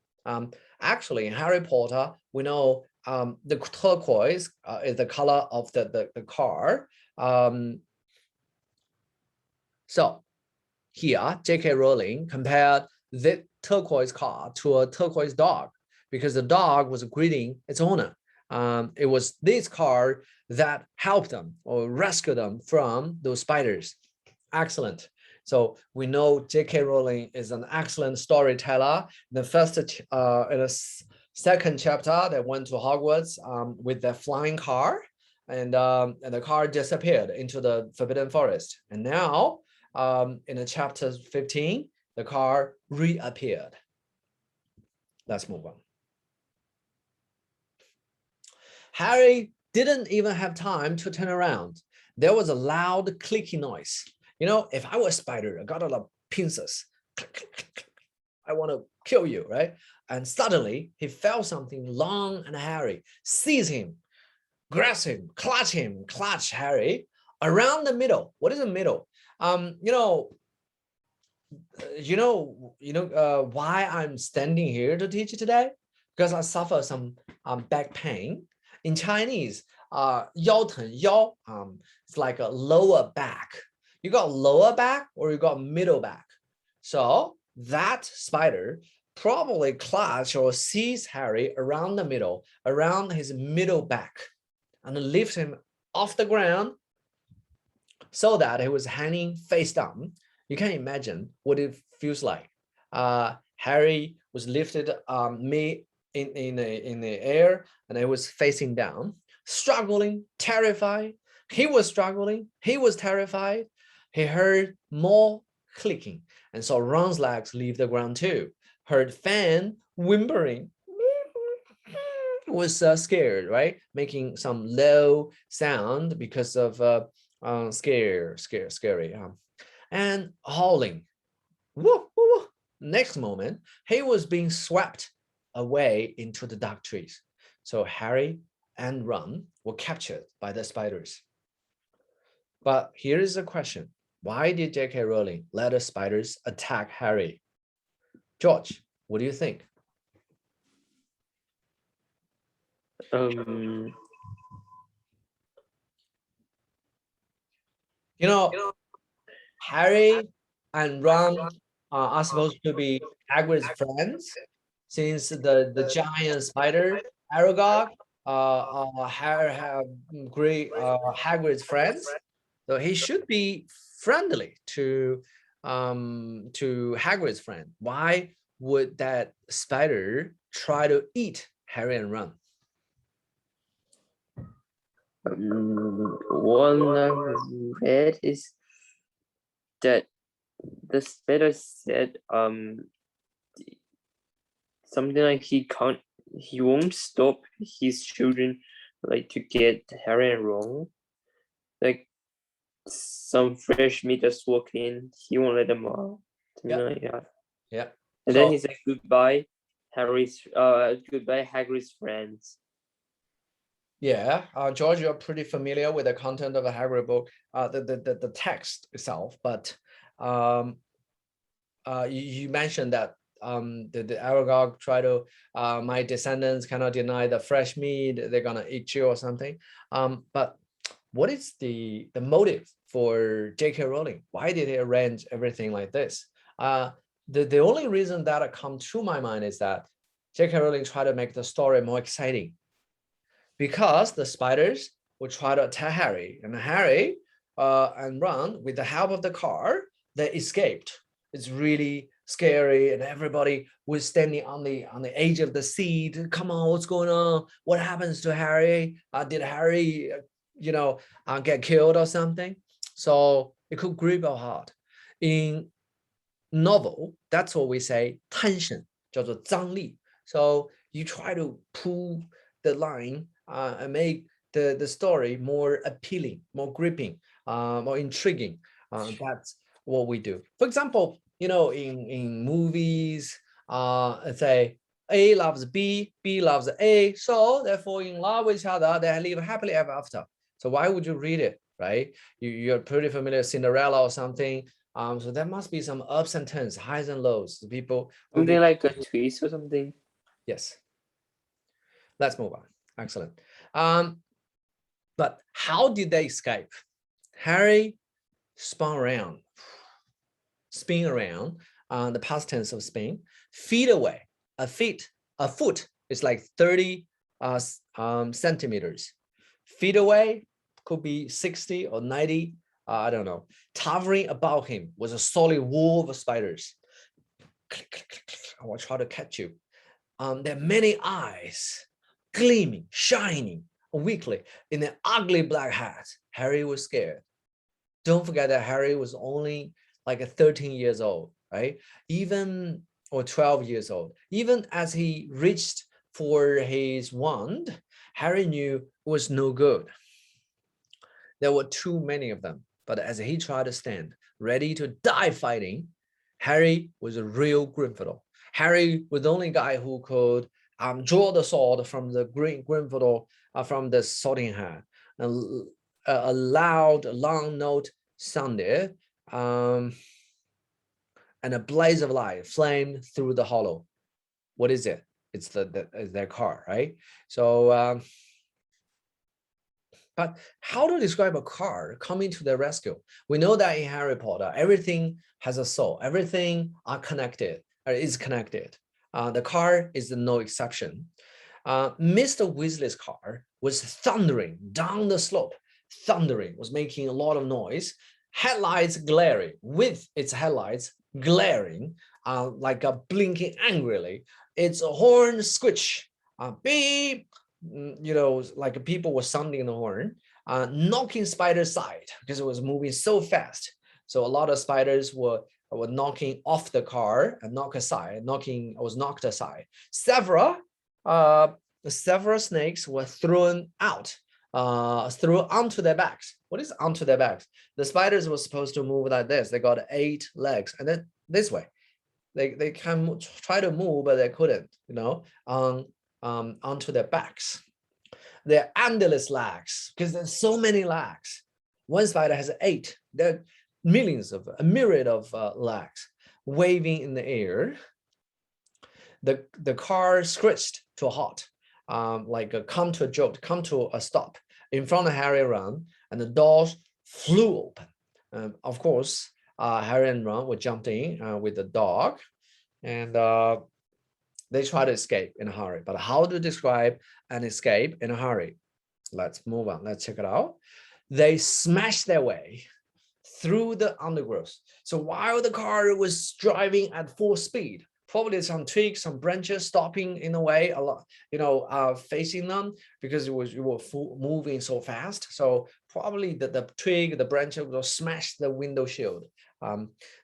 Actually, in Harry Potter, we know the turquoise is the color of the car. So here, J.K. Rowling compared the turquoise car to a turquoise dog because the dog was greeting its owner. It was this car that helped them or rescued them from those spiders. Excellent. So we know J.K. Rowling is an excellent storyteller. In the second chapter, they went to Hogwarts with their flying car, and the car disappeared into the Forbidden Forest. And now, in the chapter 15, the car reappeared. Let's move on. Harry didn't even have time to turn around. There was a loud clicking noise. You know, if I were a spider, I got a lot of pincers. I want to kill you, right? And suddenly he felt something long and hairy. Seize him, grasp him, clutch Harry around the middle. What is the middle? Why I'm standing here to teach you today? Because I suffer some back pain. In Chinese, 腰疼, it's like a lower back. You got lower back or you got middle back. So that spider probably clutched or seized Harry around the middle, around his middle back, and lift him off the ground so that he was hanging face down. You can imagine what it feels like. Harry was lifted in the air, and he was facing down, struggling, terrified. He was struggling. He was terrified. He heard more clicking, and saw Ron's legs leave the ground too. Heard Fan whimpering. Was scared, right? Making some low sound because of scary. And howling. Woo, woo, woo. Next moment, he was being swept away into the dark trees. So Harry and Ron were captured by the spiders. But here is the question. Why did J.K. Rowling let the spiders attack Harry? George, what do you think? You know, Harry and Ron are supposed to be Hagrid's friends, since the giant spider Aragog great Hagrid's friends, so he should be friendly to Hagrid's friend. Why would that spider try to eat Harry and Ron? One I read is that the spider said something like he won't stop his children like to get Harry and Ron. Like some fresh meat just walk in, he won't let them out. Something like that. Yeah. And then he said goodbye, goodbye Hagrid's friends. Yeah, George, you're pretty familiar with the content of a Hagrid book, the text itself, but you mentioned that the Aragog try to my descendants cannot deny the fresh meat, they're gonna eat you or something. But what is the motive for J.K. Rowling? Why did he arrange everything like this? The only reason that come to my mind is that J.K. Rowling tried to make the story more exciting, because the spiders would try to attack Harry, and Harry and Ron, with the help of the car, they escaped. It's really scary, and everybody was standing on the edge of the seat. Come on, what's going on? What happens to Harry? Did Harry, get killed or something? So it could grip our heart. In novel, that's what we say, 探险叫做张力. So you try to pull the line and make the story more appealing, more gripping, more intriguing. That's what we do. For example, in movies, say A loves B, B loves A, so they fall in love with each other, they live happily ever after. So why would you read it, right? You're pretty familiar with Cinderella or something. So there must be some ups and downs, highs and lows. People something like a twist or something. Yes. Let's move on. Excellent. But how did they escape? Harry spin around the past tense of spin, feet away. A foot is like 30 centimeters. Feet away could be 60 or 90, I don't know. Towering above him was a solid wall of spiders. Click, click, click, click. I will try to catch you. There are many eyes, gleaming, shining weakly in an ugly black hat. Harry was scared. Don't forget that Harry was only like 13 years old, right? Or 12 years old. Even as he reached for his wand, Harry knew it was no good. There were too many of them. But as he tried to stand, ready to die fighting, Harry was a real Gryffindor. Harry was the only guy who could draw the sword from the Gryffindor, from the Sorting Hat. A loud, long note sounded, and a blaze of light flamed through the hollow. What is it? It's their car, right? So, but how to describe a car coming to their rescue? We know that in Harry Potter, everything has a soul. Everything is connected. The car is no exception. Mr. Weasley's car was thundering down the slope. Thundering, was making a lot of noise. Headlights glaring, with its headlights glaring, like a blinking angrily. Its horn screech, beep, like people were sounding the horn, knocking spiders aside because it was moving so fast. So a lot of spiders were knocking off the car and knocked aside. Knocked aside. Several snakes were thrown out, thrown onto their backs. What is onto their backs? The spiders were supposed to move like this. They got 8 legs, and then this way. They can try to move, but they couldn't. Onto their backs. They're endless legs because there's so many legs. One spider has 8. There are millions of, a myriad of legs waving in the air. The car screeched to a halt, come to a jolt, come to a stop in front of Harry and Ron, and the doors flew open. Of course, Harry and Ron were jumped in with the dog, and they try to escape in a hurry. But how to describe an escape in a hurry? Let's move on. Let's check it out. They smashed their way through the undergrowth. So while the car was driving at full speed, probably some twigs, some branches stopping in a way, a lot, facing them because you were moving so fast. So probably the twig, the branch will smash the window shield.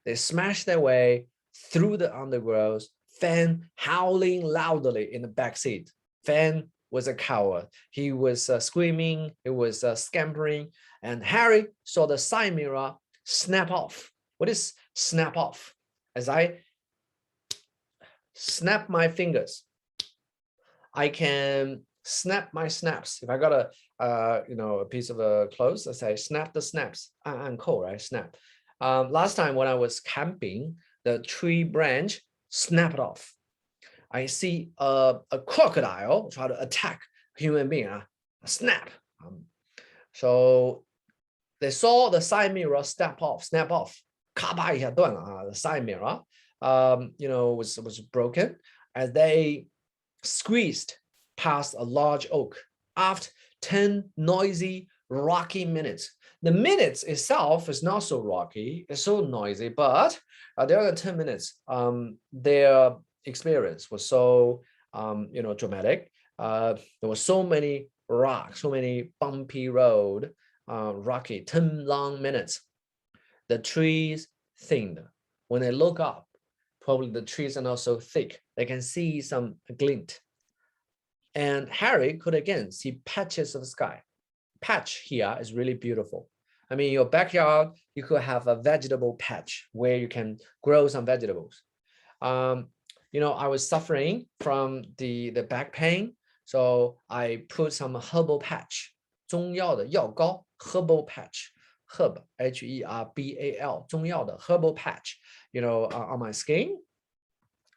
They smashed their way through the undergrowth. Fan howling loudly in the back seat. Fan was a coward. He was screaming. He was scampering. And Harry saw the side mirror snap off. What is snap off? As I snap my fingers, I can snap my snaps. If I got a piece of clothes, I say snap the snaps. Cool, right? Snap. Last time when I was camping, the tree branch snapped off. I see a crocodile try to attack a human being. A snap. So they saw the side mirror snap off. 咔吧一下断了啊 the side mirror was broken as they squeezed past a large oak. After 10 noisy, rocky minutes. The minutes itself is not so rocky, it's so noisy, but the other 10 minutes, their experience was so dramatic. There were so many rocks, so many bumpy road, rocky, 10 long minutes. The trees thinned. When they look up, probably the trees are not so thick. They can see some glint. And Harry could again see patches of sky. Patch here is really beautiful. I mean, your backyard, you could have a vegetable patch where you can grow some vegetables. I was suffering from the back pain, so I put some herbal patch, 中药的药膏 herbal patch, herb Herbal 中药的 herbal patch, on my skin.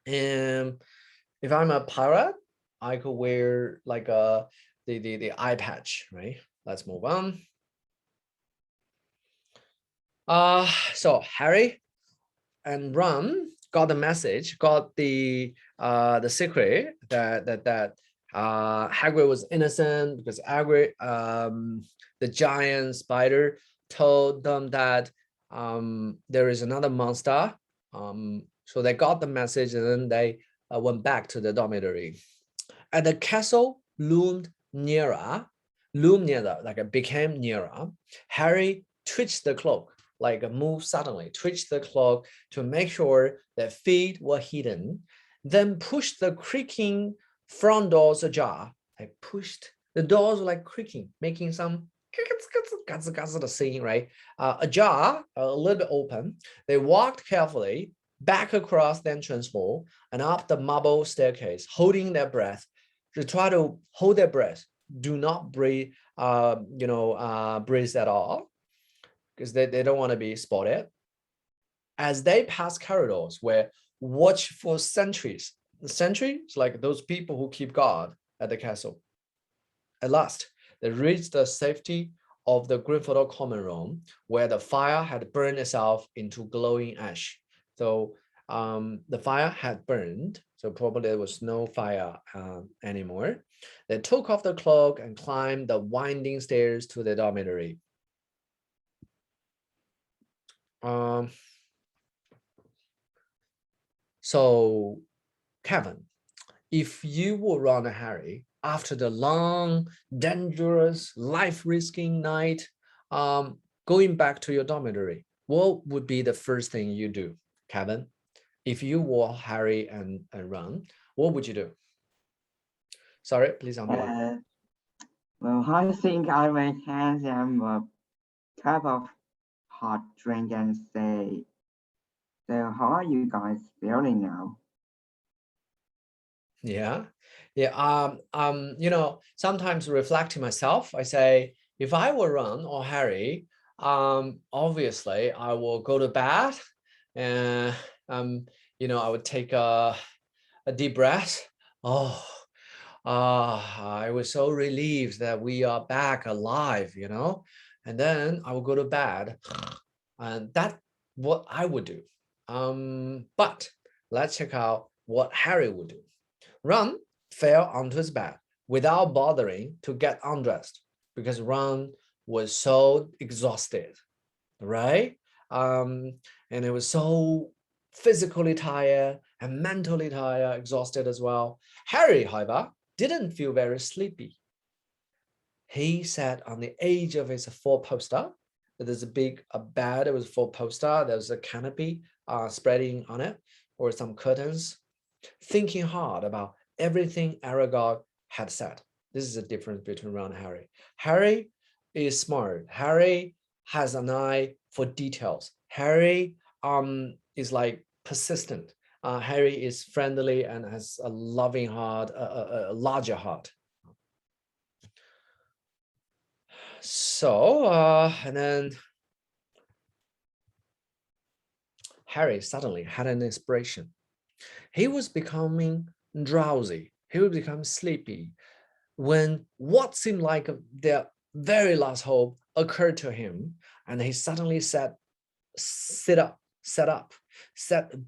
And if I'm a pirate, I could wear like the eye patch, right? Let's move on. So Harry and Ron got the message, got the secret that Hagrid was innocent because Hagrid, the giant spider, told them that there is another monster. So they got the message and then they went back to the dormitory. And the castle loomed nearer, like it became nearer. Harry twitched the cloak, like a move suddenly, twitched the cloak to make sure their feet were hidden, then pushed the creaking front doors ajar. I pushed the doors like creaking, making some scene, right? Ajar, a little bit open. They walked carefully back across the entrance hall and up the marble staircase, holding their breath. To try to hold their breath, do not breathe, breathe at all, because they don't want to be spotted. As they pass corridors where watch for sentries. The sentries, like those people who keep guard at the castle. At last, they reached the safety of the Gryffindor common room, where the fire had burned itself into glowing ash. So the fire had burned, so probably there was no fire anymore. They took off the cloak and climbed the winding stairs to the dormitory. So, Kevin, if you were Ron and Harry after the long, dangerous, life-risking night, going back to your dormitory, what would be the first thing you do, Kevin? If you were Harry and Ron, what would you do? Sorry, please unmute. Well, I think I will hand them a cup of hot drink and say, so how are you guys feeling now? Yeah. Yeah. You know, sometimes reflecting myself, I say, if I were Ron or Harry, obviously I will go to bed and you know, I would take a deep breath. Oh, I was so relieved that we are back alive, you know, and then I will go to bed, and that's what I would do. But let's check out what Harry would do. Ron fell onto his bed without bothering to get undressed because Ron was so exhausted, right? And it was so physically tired and mentally tired, exhausted as well. Harry, however, didn't feel very sleepy. He sat on the edge of his four-poster. There's a big bed. It was four-poster. There's a canopy spreading on it, or some curtains, thinking hard about everything Aragog had said. This is the difference between Ron and Harry. Harry is smart. Harry has an eye for details. Harry is like persistent. Harry is friendly and has a loving heart, a larger heart. So, and then Harry suddenly had an inspiration. He was becoming drowsy. He would become sleepy when what seemed like the very last hope occurred to him, and he suddenly sat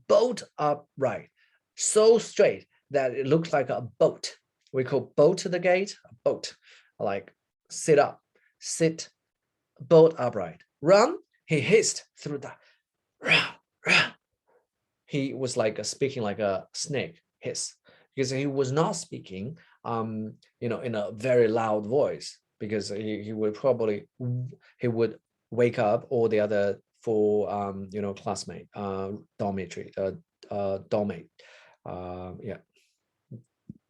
bolt upright, so straight that it looked like a boat. We call boat to the gate, a boat, like sit bolt upright. Run, he hissed through the, he was like speaking like a snake hiss, because he was not speaking you know, in a very loud voice, because he would probably, he would wake up all the other four you know, classmate dormitory dormmate yeah,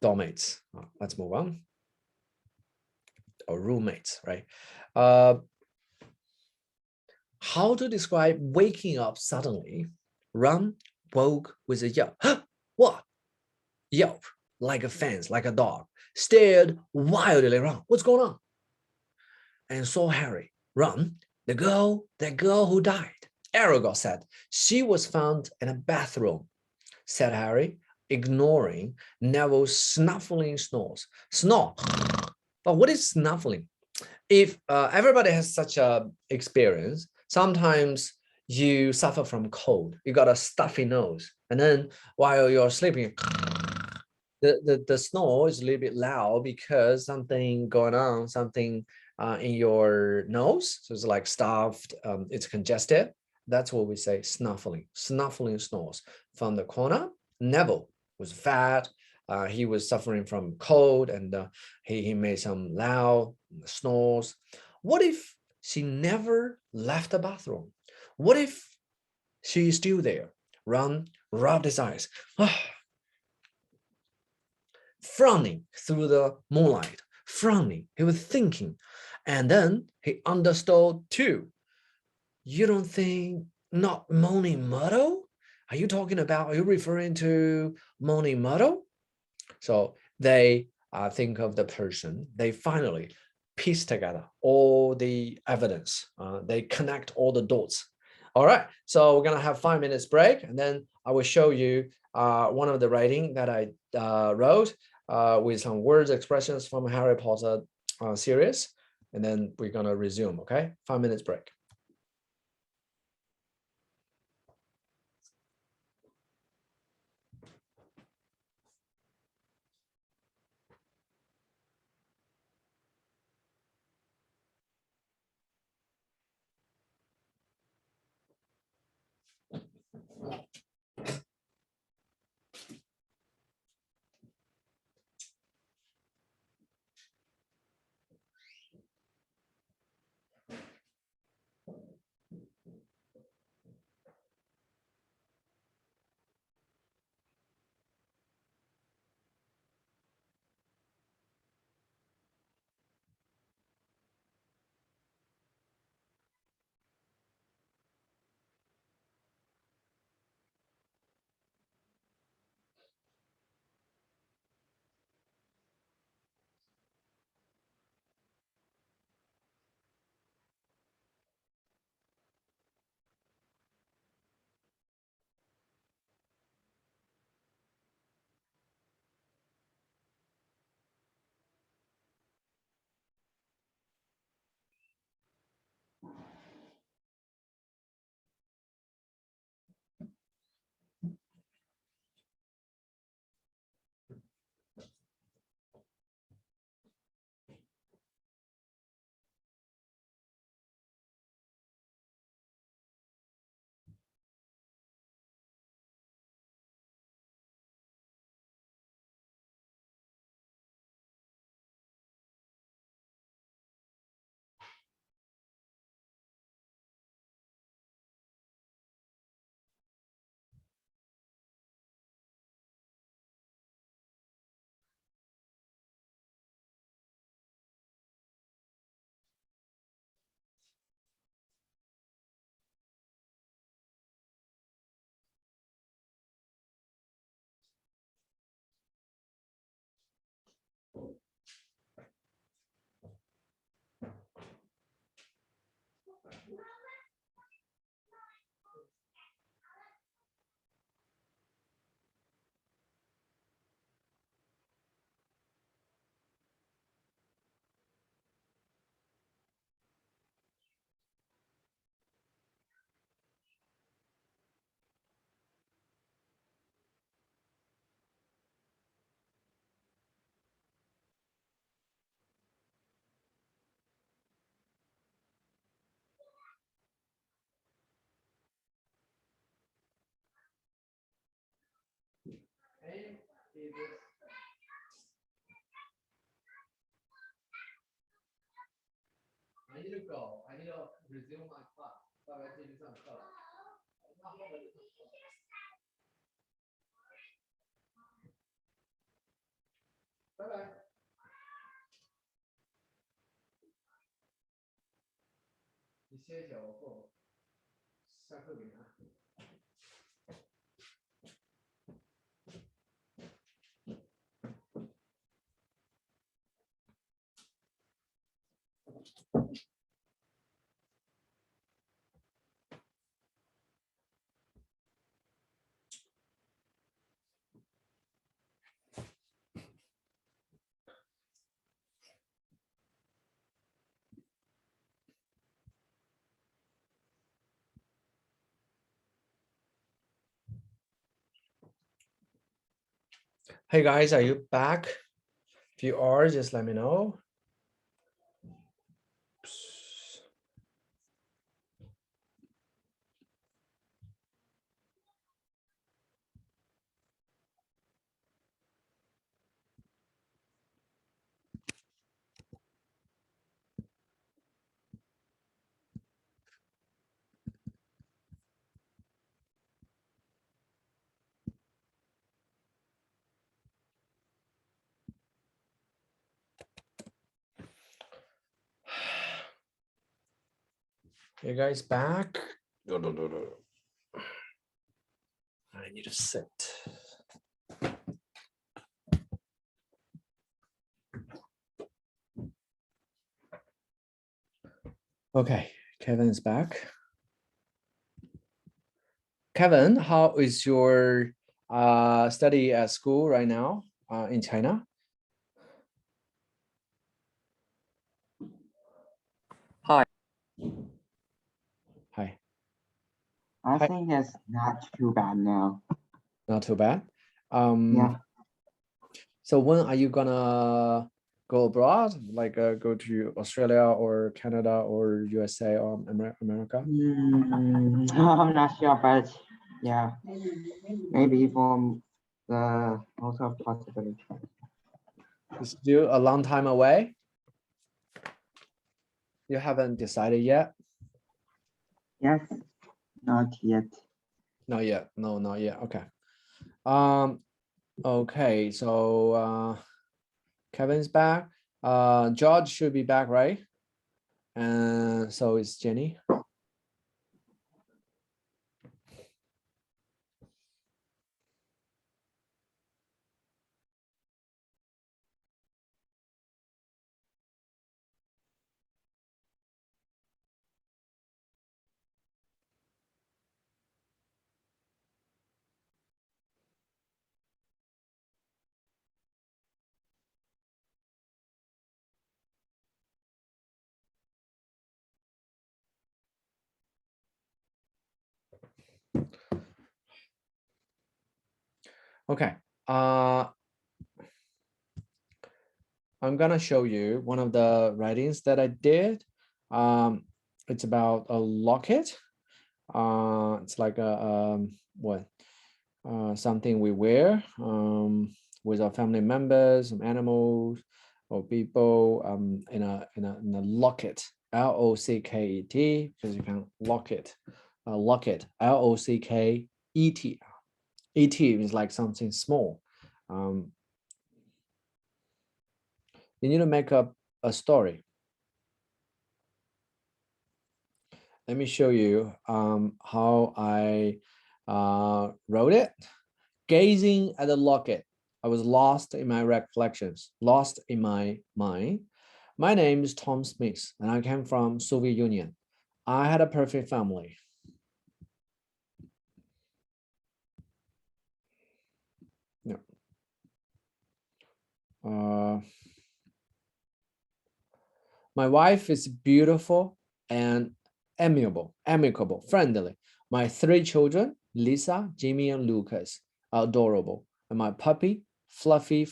dormmates. Let's move on. Or roommates, right? How to describe waking up suddenly? Ron woke with a yelp. What? Yelp, like a fence, like a dog, stared wildly around. What's going on? And saw Harry. Ron, that girl who died. Aragog said, she was found in a bathroom, said Harry, ignoring Neville's snuffling snores. Snore. But what is snuffling? If everybody has such a experience, sometimes you suffer from cold, you got a stuffy nose, and then while you're sleeping, the snore is a little bit loud because something going on, something in your nose, so it's like stuffed, it's congested. That's what we say snuffling snores. From the corner, Neville was fat, he was suffering from cold, and he made some loud snores. What if she never left the bathroom? What if she's still there? Ron rubbed his eyes, frowning through the moonlight, frowning. He was thinking, and then he understood too. You don't think not Moni Myrtle? Are you talking about, are you referring to Moni Myrtle? So they think of the person, they finally piece together all the evidence. They connect all the dots. All right, so we're gonna have 5 minutes break, and then I will show you one of the writing that I wrote with some words, expressions from Harry Potter series, and then we're gonna resume, okay? 5 minutes break. I need to go. I need to resume my class. 大概继续上课了。拜拜。你歇一下，我过下课给你看。Hey guys, are you back? If you are, just let me know. You guys back? I need to sit. Okay, Kevin is back. Kevin, how is your study at school right now in China? Hi. Hi. I Hi. think it's not too bad now. Not too bad. Yeah. So when are you gonna go abroad? Like go to Australia or Canada or USA or America? I'm not sure, but yeah, maybe from the also possibility. It's still a long time away. You haven't decided yet? Yes, not yet. Not yet. No, not yet. Okay. Okay, so Kevin's back. George should be back, right? And so is Jenny. Okay. I'm gonna show you one of the writings that I did. It's about a locket. It's like a something we wear with our family members, some animals, or people in a locket. L-O-C-K-E-T, because you can lock it. Locket. L-O-C-K-E-T. E-T is like something small. You need to make up a story. Let me show you how I wrote it. Gazing at the locket, I was lost in my recollections, lost in my mind. My name is Tom Smith, and I came from Soviet Union. I had a perfect family. No. My wife is beautiful and amicable, friendly. My 3 children, Lisa, Jimmy, and Lucas, are adorable. And my puppy, Fluffy.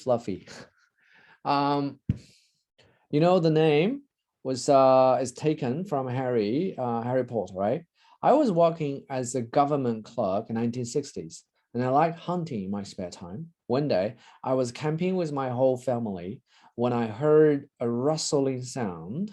You know, the name was is taken from Harry Potter, right? I was working as a government clerk in 1960s, and I like hunting in my spare time. One day, I was camping with my whole family when I heard a rustling sound.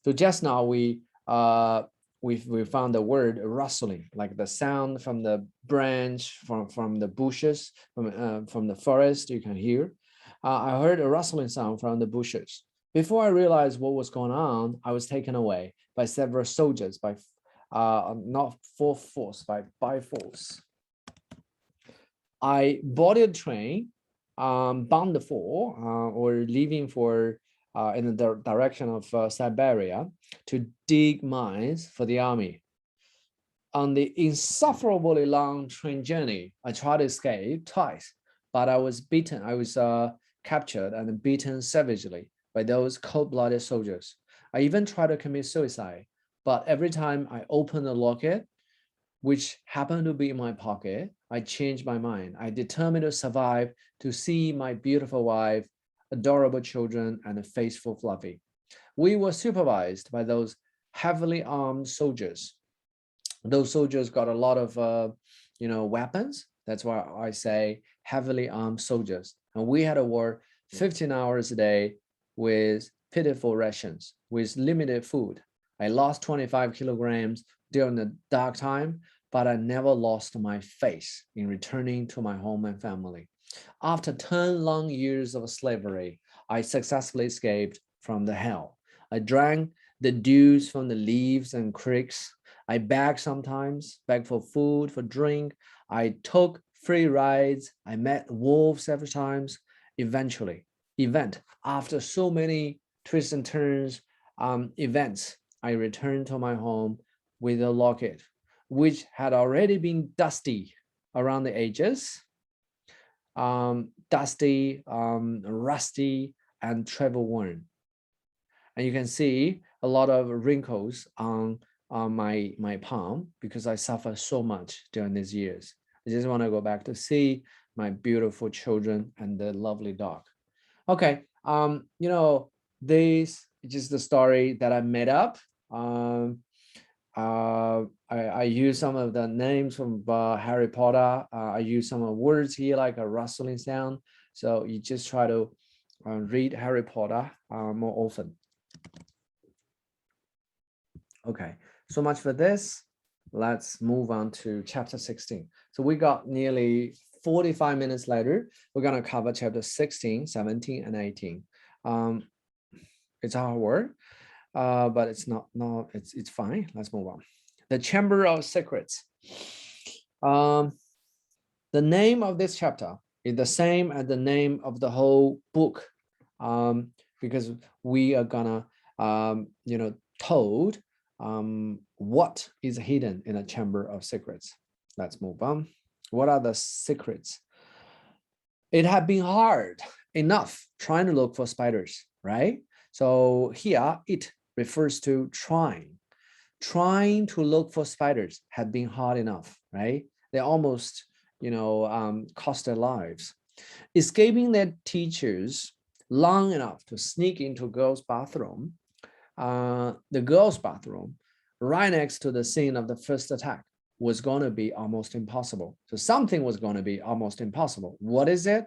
So just now we found the word rustling, like the sound from the branch, from the bushes, from the forest. You can hear. I heard a rustling sound from the bushes. Before I realized what was going on, I was taken away by several soldiers by not for force, by force. I boarded a train, bound for or leaving for in the direction of Siberia to dig mines for the army. On the insufferably long train journey, I tried to escape twice, but I was beaten. I was captured and beaten savagely by those cold-blooded soldiers. I even tried to commit suicide, but every time I opened the locket, which happened to be in my pocket, I changed my mind. I determined to survive, to see my beautiful wife, adorable children, and a faithful Fluffy. We were supervised by those heavily armed soldiers. Those soldiers got a lot of, weapons. That's why I say heavily armed soldiers. And we had to work 15 hours a day with pitiful rations, with limited food. I lost 25 kilograms during the dark time, but I never lost my faith in returning to my home and family. After 10 long years of slavery, I successfully escaped from the hell. I drank the dews from the leaves and creeks. I begged sometimes, begged for food, for drink. I took free rides. I met wolves several times. Eventually, after so many twists and turns, events, I returned to my home with a locket, which had already been dusty around the edges, rusty, and travel worn. And you can see a lot of wrinkles on my palm because I suffered so much during these years. I just want to go back to see my beautiful children and the lovely dog. Okay, this is just the story that I made up. I use some of the names from Harry Potter. I use some of the words here like a rustling sound. So you just try to read Harry Potter more often. Okay, so much for this. Let's move on to chapter 16. So we got nearly 45 minutes later. We're going to cover chapter 16, 17, and 18. It's hard work, but it's it's fine. Let's move on. The Chamber of Secrets. The name of this chapter is the same as the name of the whole book, because we are gonna, told what is hidden in a Chamber of Secrets. Let's move on. What are the secrets? It had been hard enough trying to look for spiders, right? So here it refers to trying to look for spiders had been hard enough, right? They almost, cost their lives. Escaping their teachers long enough to sneak into a girls' bathroom, the girls' bathroom, right next to the scene of the first attack, was going to be almost impossible. So something was going to be almost impossible. What is it?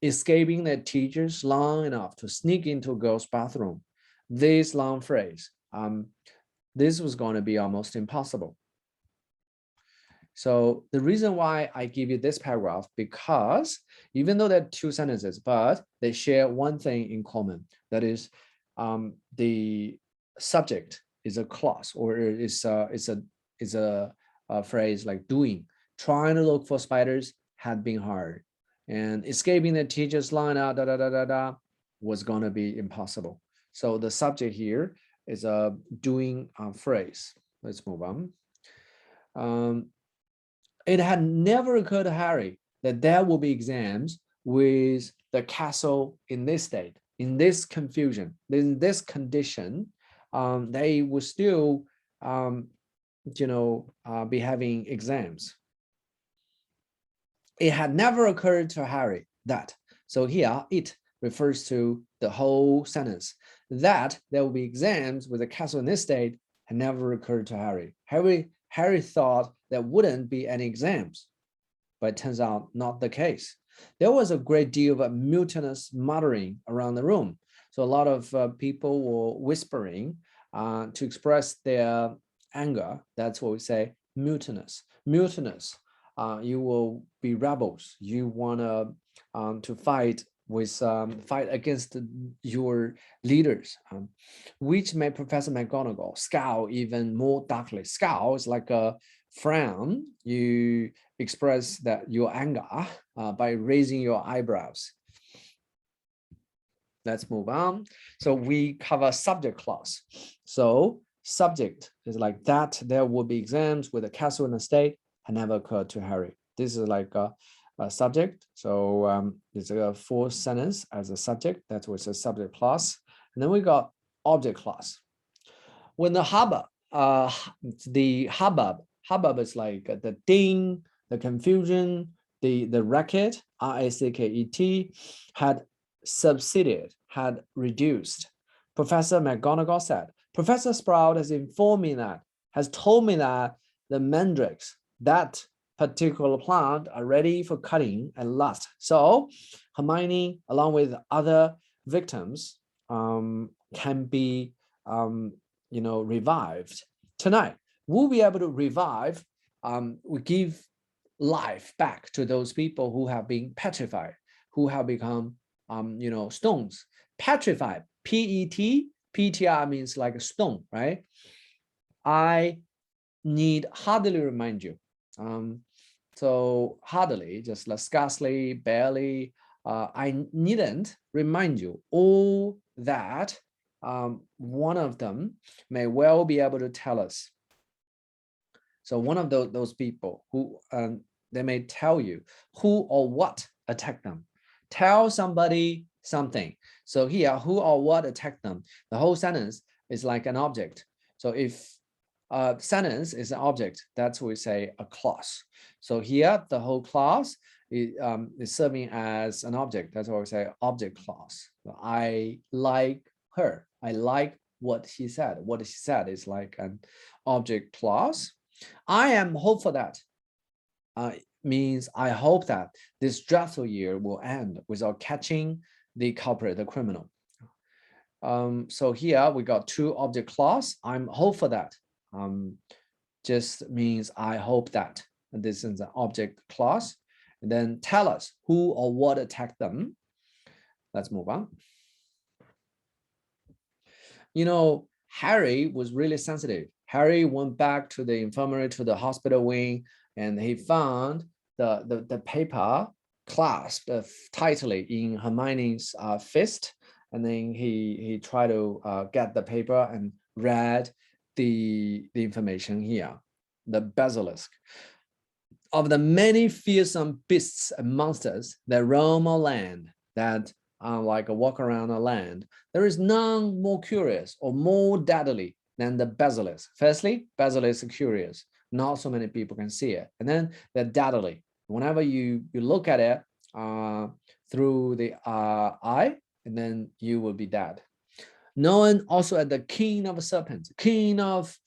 Escaping their teachers long enough to sneak into a girls' bathroom. This long phrase, this was going to be almost impossible. So the reason why I give you this paragraph, because even though they're two sentences, but they share one thing in common. That is, the subject is a clause, or is a phrase like doing. Trying to look for spiders had been hard, and escaping the teacher's line out was going to be impossible. So the subject here is a doing phrase. Let's move on. It had never occurred to Harry that there will be exams with the castle in this state, in this confusion, in this condition. They will still, be having exams. It had never occurred to Harry that. So here, it refers to the whole sentence. That there will be exams with the castle in this state had never occurred to Harry. Harry thought there wouldn't be any exams, but it turns out not the case. There was a great deal of mutinous muttering around the room. So a lot of people were whispering to express their anger. That's what we say, mutinous. Mutinous. You will be rebels. You want to fight fight against your leaders, which made Professor McGonagall scowl even more darkly. Scowl is like a frown. You express that your anger by raising your eyebrows. Let's move on. So we cover subject clause. So subject is like that there will be exams with a castle and a state had never occurred to Harry. This is like a subject. So it's a full sentence as a subject. That was a subject clause. And then we got object clause. When the hubbub is like the ding, the confusion, the racket, R-A-C-K-E-T, had subsided, had reduced. Professor McGonagall said, Professor Sprout has informed me that, has told me that the mandrakes, that particular plant, are ready for cutting at last. So Hermione, along with other victims, can be revived. Tonight, we'll be able to revive, we give life back to those people who have been petrified, who have become stones. Petrified, P-E-T-R means like a stone, right? I need hardly remind you. So hardly, just like scarcely, barely, I needn't remind you all that one of them may well be able to tell us. So one of those people who they may tell you who or what attacked them. Tell somebody something. So here, who or what attacked them? The whole sentence is like an object. So if sentence is an object, that's what we say a clause. So here, the whole clause is serving as an object. That's what we say object clause. So I like her. I like what she said. What she said is like an object clause. I am hopeful that means I hope that this dreadful year will end without catching the culprit, the criminal. So here we got two object clause. I'm hopeful that just means I hope that. And this is an object clause. And then tell us who or what attacked them. Let's move on. Harry was really sensitive. Harry went back to the infirmary, to the hospital wing, and he found the paper clasped tightly in Hermione's fist. And then he tried to get the paper and read the information here. The basilisk. Of the many fearsome beasts and monsters that roam our land, that like a walk around our land, there is none more curious or more deadly than the basilisk. Firstly, basilisk is curious. Not so many people can see it. And then they're deadly. Whenever you look at it through the eye, and then you will be dead. Known also as the king of serpents, king of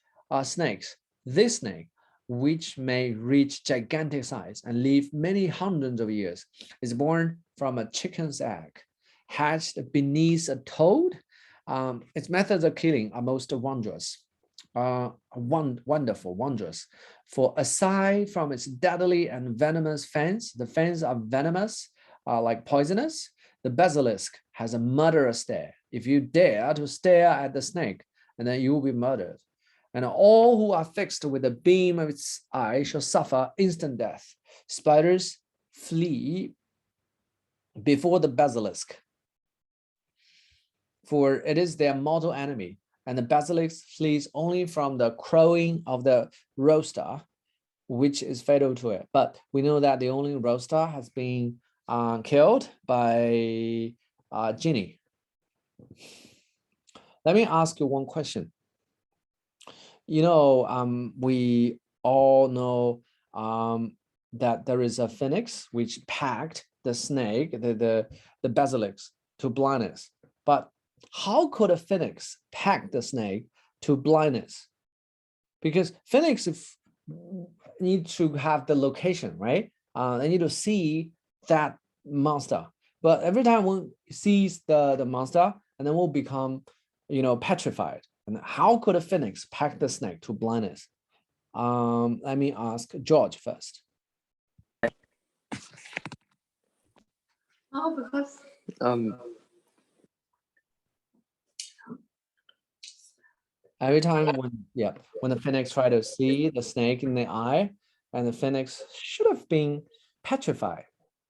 snakes. This snake, which may reach gigantic size and live many hundreds of years, is born from a chicken's egg, hatched beneath a toad. Its methods of killing are most wondrous, wondrous. For aside from its deadly and venomous fangs, the fangs are venomous, like poisonous. The basilisk has a murderous stare. If you dare to stare at the snake, and then you will be murdered. And all who are fixed with the beam of its eye shall suffer instant death. Spiders flee before the basilisk, for it is their mortal enemy. And the basilisk flees only from the crowing of the rooster, which is fatal to it. But we know that the only rooster has been killed by Ginny. Let me ask you one question. We all know that there is a phoenix which packed the snake, the basilisk, to blindness. But how could a phoenix pack the snake to blindness? Because phoenix need to have the location, right? they need to see that monster. But every time one sees the monster, and then will become, petrified. And how could a phoenix pack the snake to blindness? Let me ask George first. Oh, because Every time when the phoenix try to see the snake in the eye, and the phoenix should have been petrified.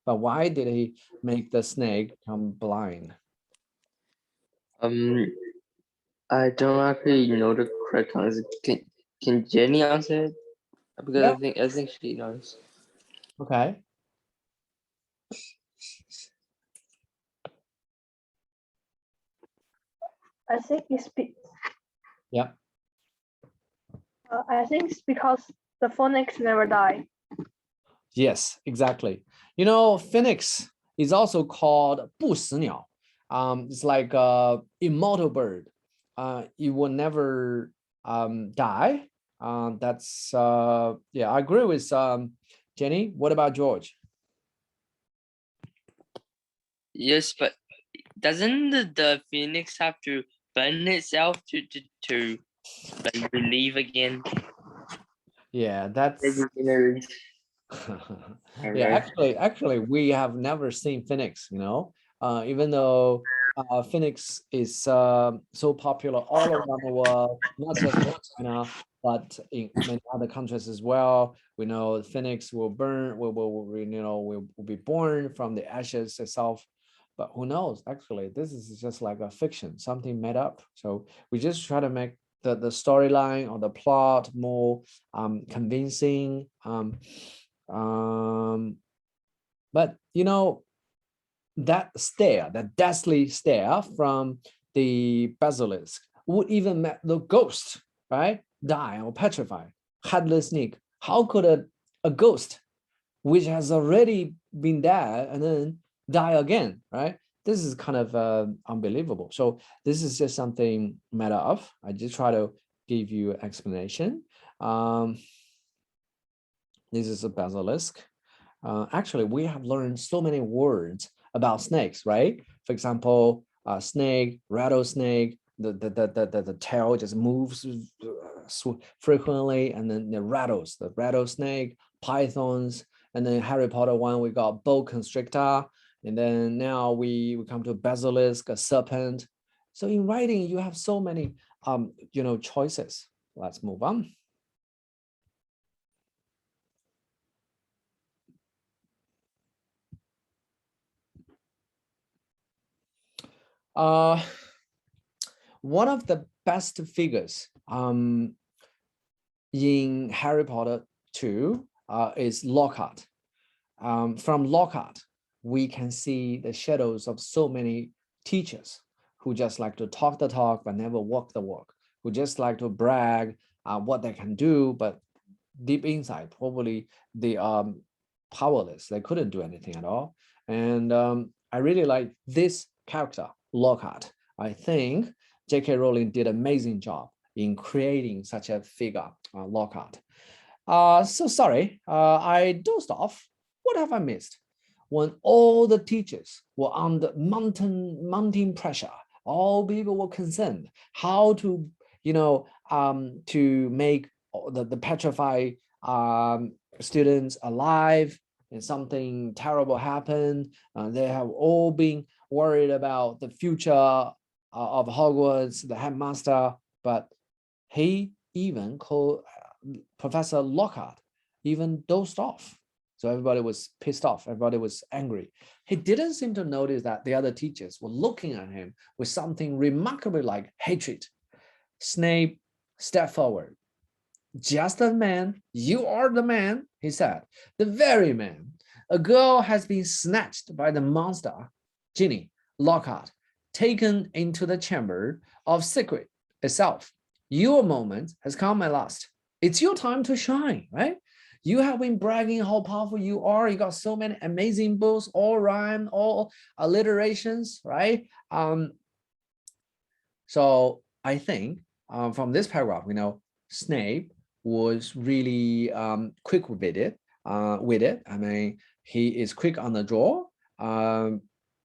But why did he make the snake become blind? I don't actually know the correct answer. Can Jenny answer it? Because Yeah. I think she knows. Okay. I think it's Yeah. I think it's because the phoenix never die. Yes, exactly. Phoenix is also called 不死鸟. It's like a immortal bird. It will never die. That's yeah, I agree with Jenny. What about George? Yes, but doesn't the phoenix have to burn itself to like believe again? Yeah, that's Yeah, yeah, actually we have never seen phoenix, even though phoenix is so popular all around the world, not just in China, but in many other countries as well. We know phoenix will burn, will be born from the ashes itself. But who knows? Actually, this is just like a fiction, something made up. So we just try to make the storyline or the plot more convincing. But that stare, that deathly stare from the basilisk would even make the ghost, right, die or petrify. Headless Nick. How could a ghost, which has already been there and then die again, right? This is kind of unbelievable. So this is just something made up. I just try to give you an explanation. This is a basilisk. Actually, we have learned so many words about snakes, right? For example, snake, rattlesnake, the tail just moves frequently, and then the rattlesnake, pythons, and then Harry Potter one, we got boa constrictor, and then now we come to basilisk, a serpent. So in writing, you have so many choices. Let's move on. One of the best figures in Harry Potter 2 is Lockhart. From Lockhart, we can see the shadows of so many teachers who just like to talk the talk but never walk the walk, who just like to brag what they can do, but deep inside, probably they are powerless. They couldn't do anything at all. And I really like this character, Lockhart. I think J.K. Rowling did an amazing job in creating such a figure, Lockhart. So sorry, I dozed off. What have I missed? When all the teachers were under mounting pressure, all people were concerned how to, to make the petrified students alive, and something terrible happened. They have all been worried about the future of Hogwarts, the headmaster, but he even called Professor Lockhart even dozed off. So everybody was pissed off. Everybody was angry. He didn't seem to notice that the other teachers were looking at him with something remarkably like hatred. Snape stepped forward. Just a man, you are the man, he said. The very man. A girl has been snatched by the monster, Ginny, Lockhart, taken into the chamber of secret itself. Your moment has come at last. It's your time to shine, right? You have been bragging how powerful you are. You got so many amazing books, all rhyme, all alliterations, right? So I think from this paragraph, Snape was really quick-witted. with it. I mean, he is quick on the draw.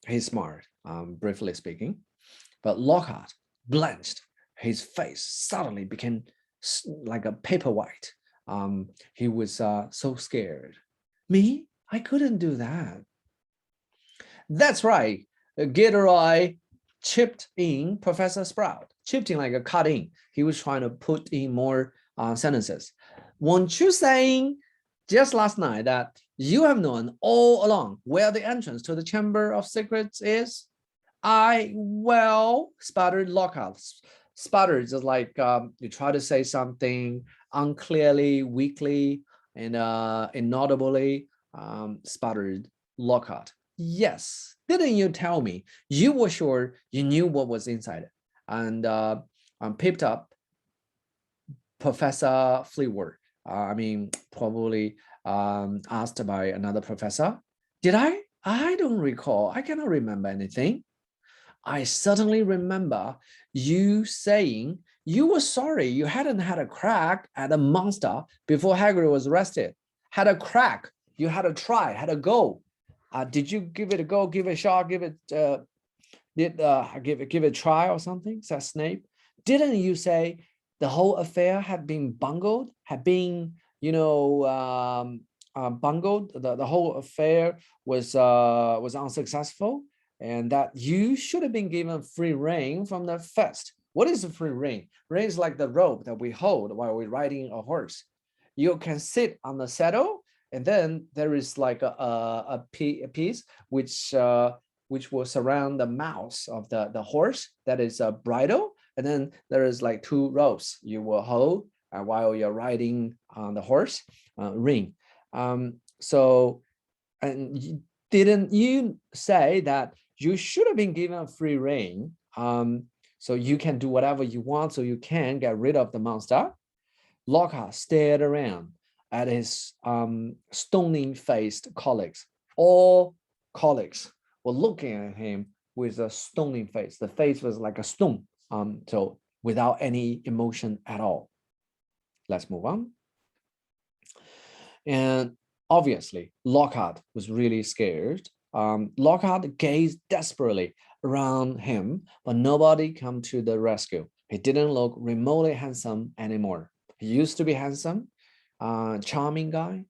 He's smart, briefly speaking. But Lockhart blanched. His face suddenly became like a paper white. He was so scared. Me? I couldn't do that. That's right. Gilderoy chipped in Professor Sprout. Chipped in like a cut in. He was trying to put in more sentences. Weren't you saying just last night that you have known all along where the entrance to the Chamber of Secrets is? Well, sputtered Lockhart. Sputtered just like you try to say something unclearly, weakly, and inaudibly. Sputtered Lockhart. Yes, didn't you tell me you were sure you knew what was inside it? And picked up Professor Fleetwood. I mean, probably asked by another professor. Did I? I don't recall. I cannot remember anything. I certainly remember you saying you were sorry you hadn't had a crack at a monster before Hagrid was arrested. Had a crack. You had a try, had a go. Did you give it a go, give it a shot, give it give it a try or something? Said Snape. Didn't you say the whole affair had been bungled, had been, bungled? The whole affair was unsuccessful, and that you should have been given free rein from the first. What is a free rein? Rein is like the rope that we hold while we're riding a horse. You can sit on the saddle, and then there is like a piece which will surround the mouth of the horse. That is a bridle, and then there is like two ropes you will hold while you're riding on the horse, ring. So, and didn't you say that you should have been given a free rein, so you can do whatever you want, so you can get rid of the monster? Lockhart stared around at his stony-faced colleagues. All colleagues were looking at him with a stony face. The face was like a stone, so without any emotion at all. Let's move on. And obviously, Lockhart was really scared. Lockhart gazed desperately around him, but nobody came to the rescue. He didn't look remotely handsome anymore. He used to be handsome, charming guy.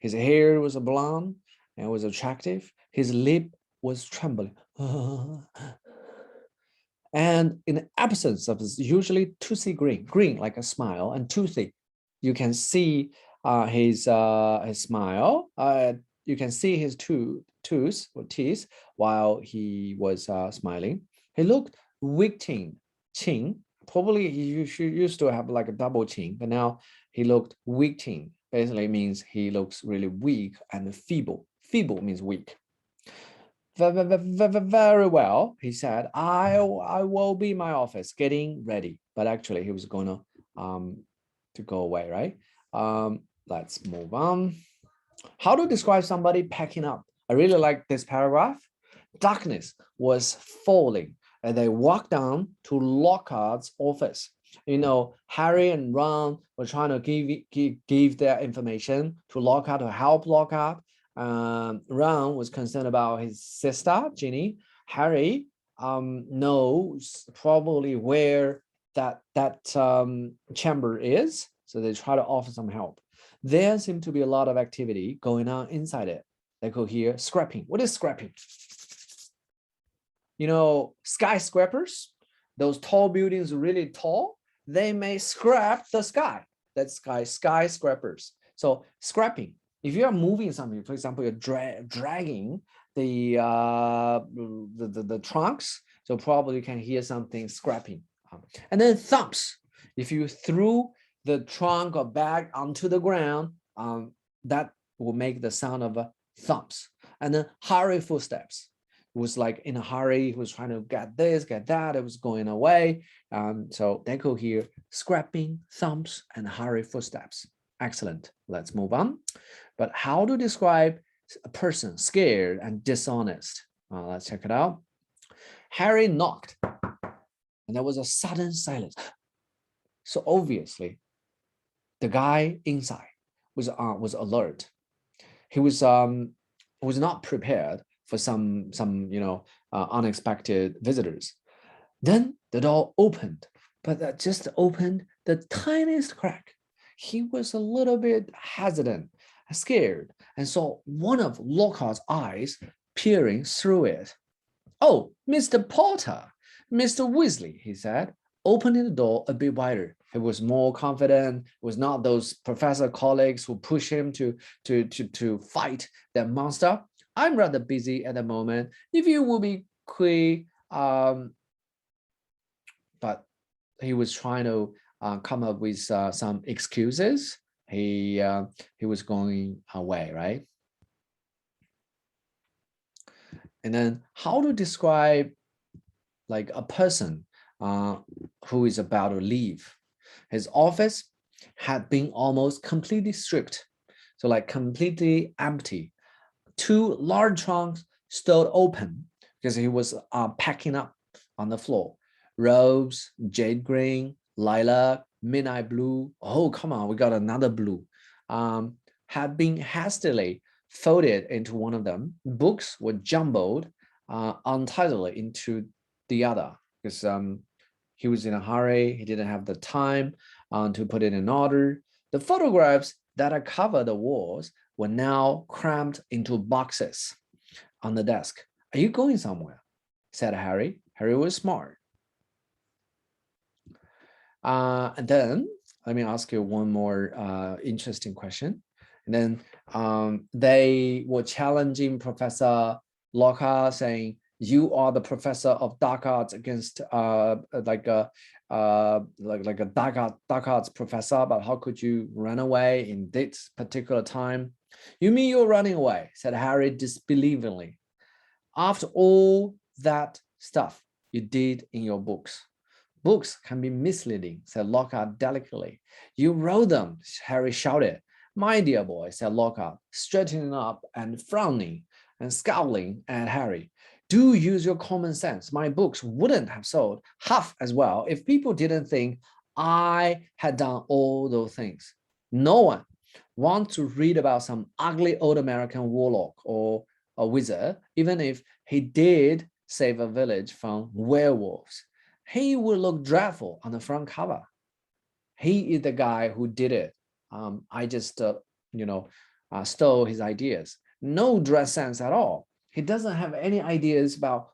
His hair was blonde and was attractive. His lip was trembling. And in the absence of his usually toothy green like a smile, and toothy, you can see his smile. You can see his tooth or teeth while he was smiling. He looked weak-chin. Probably he used to have like a double chin, but now he looked weak-chin. Basically means he looks really weak and feeble. Feeble means weak. Very well, he said. I will be in my office getting ready. But actually, he was gonna to go away, right? Let's move on. How to describe somebody packing up? I really like this paragraph. Darkness was falling, and they walked down to Lockhart's office. Harry and Ron were trying to give their information to Lockhart to help Lockhart. Ron was concerned about his sister, Ginny. Harry knows probably where that chamber is, so they try to offer some help. There seemed to be a lot of activity going on inside it. They could hear scrapping. What is scrapping? Skyscrapers, those tall buildings, really tall, they may scrap the sky. That's skyscrapers. So scrapping. If you are moving something, for example, you're dragging the trunks, so probably you can hear something scrapping. And then thumps. If you threw the trunk or bag onto the ground, that will make the sound of thumps. And then hurry footsteps. It was like in a hurry, he was trying to get this, get that, it was going away. So they could hear scrapping, thumps, and hurry footsteps. Excellent. Let's move on. But how to describe a person scared and dishonest? Let's check it out. Harry knocked, and there was a sudden silence. So obviously, the guy inside was alert. He was not prepared for some unexpected visitors. Then the door opened, but that just opened the tiniest crack. He was a little bit hesitant, scared, and saw one of Lockhart's eyes peering through it. "Oh, Mr. Potter, Mr. Weasley," he said, opening the door a bit wider. He was more confident. It was not those professor colleagues who push him to fight that monster. "I'm rather busy at the moment. If you will be quick," but he was trying to come up with some excuses. He was going away, right? And then how to describe like a person who is about to leave. His office had been almost completely stripped, so like completely empty. 2 large trunks stood open because he was packing up on the floor. Rose, jade green, lilac, midnight blue. Oh, come on, we got another blue. Had been hastily folded into one of them. Books were jumbled untidily into the other because he was in a hurry. He didn't have the time to put it in order. The photographs that had covered the walls were now crammed into boxes on the desk. "Are you going somewhere?" said Harry. Harry was smart. And then let me ask you one more interesting question. And then they were challenging Professor Lockhart, saying, "You are the professor of dark arts against like a dark arts professor, but how could you run away in this particular time?" "You mean you're running away?" said Harry disbelievingly. "After all that stuff you did in your books." "Books can be misleading," said Lockhart delicately. "You wrote them," Harry shouted. "My dear boy," said Lockhart, straightening up and frowning and scowling at Harry. "Do use your common sense. My books wouldn't have sold half as well if people didn't think I had done all those things. No one wants to read about some ugly old American warlock or a wizard, even if he did save a village from werewolves. He would look dreadful on the front cover. He is the guy who did it. I just, stole his ideas. No dress sense at all. He doesn't have any ideas about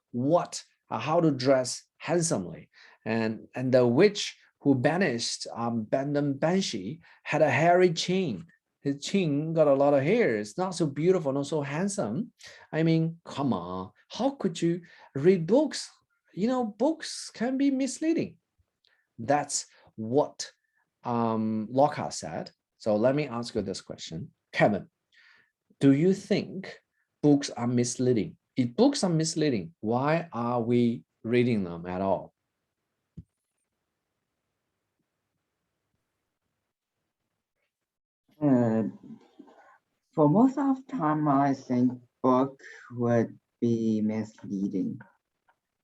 how to dress handsomely. And the witch who banished Bandam Banshee had a hairy chin. His chin got a lot of hair. It's not so beautiful, not so handsome. I mean, come on. How could you read books? Books can be misleading." That's what Lockhart said. So let me ask you this question. Kevin, do you think books are misleading? If books are misleading, why are we reading them at all? For most of the time, I think book would be misleading.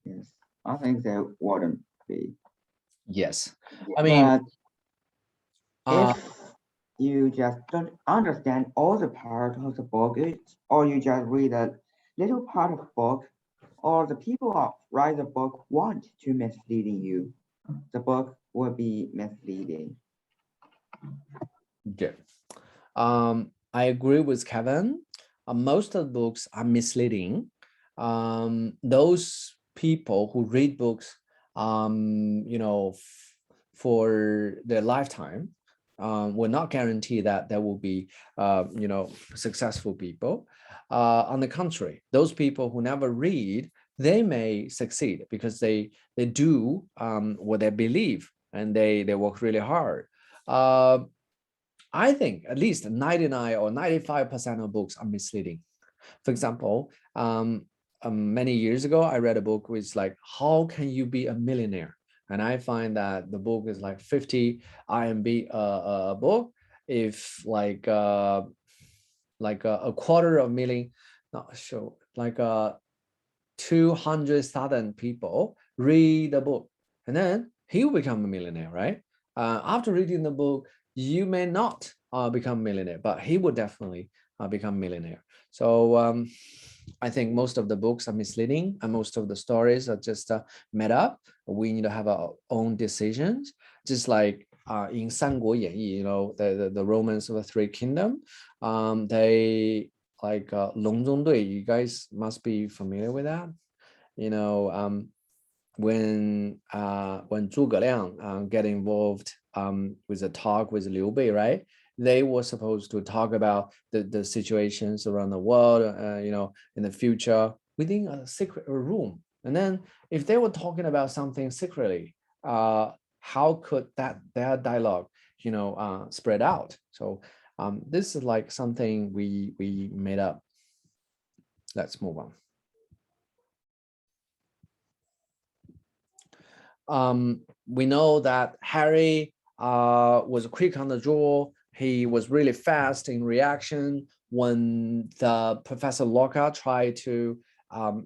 Yes, I think they wouldn't be. Yes, I mean, but if you just don't understand all the part of the book, or you just read a little part of the book, or the people who write the book want to misleading you, the book will be misleading. good. I agree with Kevin. Most of the books are misleading. Those people who read books, for their lifetime, will not guarantee that there will be, successful people. On the contrary, those people who never read, they may succeed because they do what they believe and they work really hard. I think at least 99 or 95% of books are misleading. For example, many years ago, I read a book with like, "How can you be a millionaire?" And I find that the book is like 50 RMB a book. If like a 250,000, not sure, like 200,000 people read the book, and then he will become a millionaire, right? After reading the book, you may not become millionaire, but he would definitely become millionaire. So I think most of the books are misleading and most of the stories are just made up. We need to have our own decisions, just like in 三国演义, you know, the Romans of the Three Kingdom, they like 隆中对, you guys must be familiar with that. You know, when Zhuge Liang get involved with a talk with Liu Bei, right? They were supposed to talk about the situations around the world, you know, in the future within a secret room. And then if they were talking about something secretly, how could their dialogue, you know, spread out? So this is like something we made up. Let's move on. We know that Harry was quick on the draw. He was really fast in reaction when the Professor Lockhart tried to,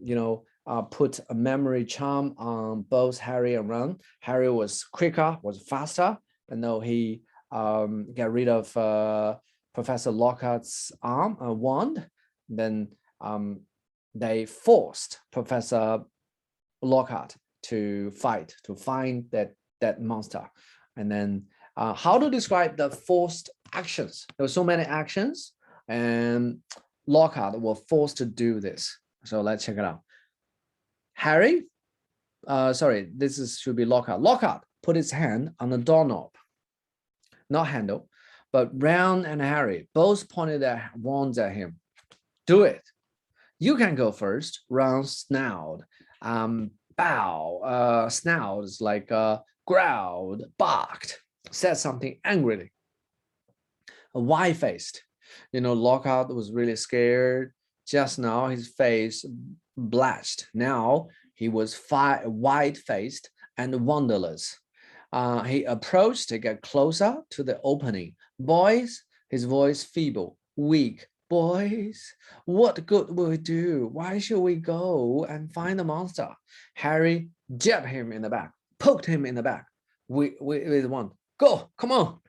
you know, put a memory charm on both Harry and Ron. Harry was quicker, was faster, and though he got rid of Professor Lockhart's wand, then they forced Professor Lockhart to fight, to find that monster. And then how to describe the forced actions? There were so many actions and Lockhart was forced to do this. So let's check it out. Harry, sorry, should be Lockhart. Lockhart put his hand on the doorknob, not handle, but Ron and Harry both pointed their wands at him. Do it. You can go first. Ron snarled. Bow, snarled like growled, barked, said something angrily. White-faced, you know, Lockhart was really scared. Just now, his face blushed. Now he was white-faced and wonderless. He approached to get closer to the opening. Boys, his voice feeble, weak. Boys, what good will it do? Why should we go and find the monster? Harry jabbed him in the back, poked him in the back with one. Go, come on.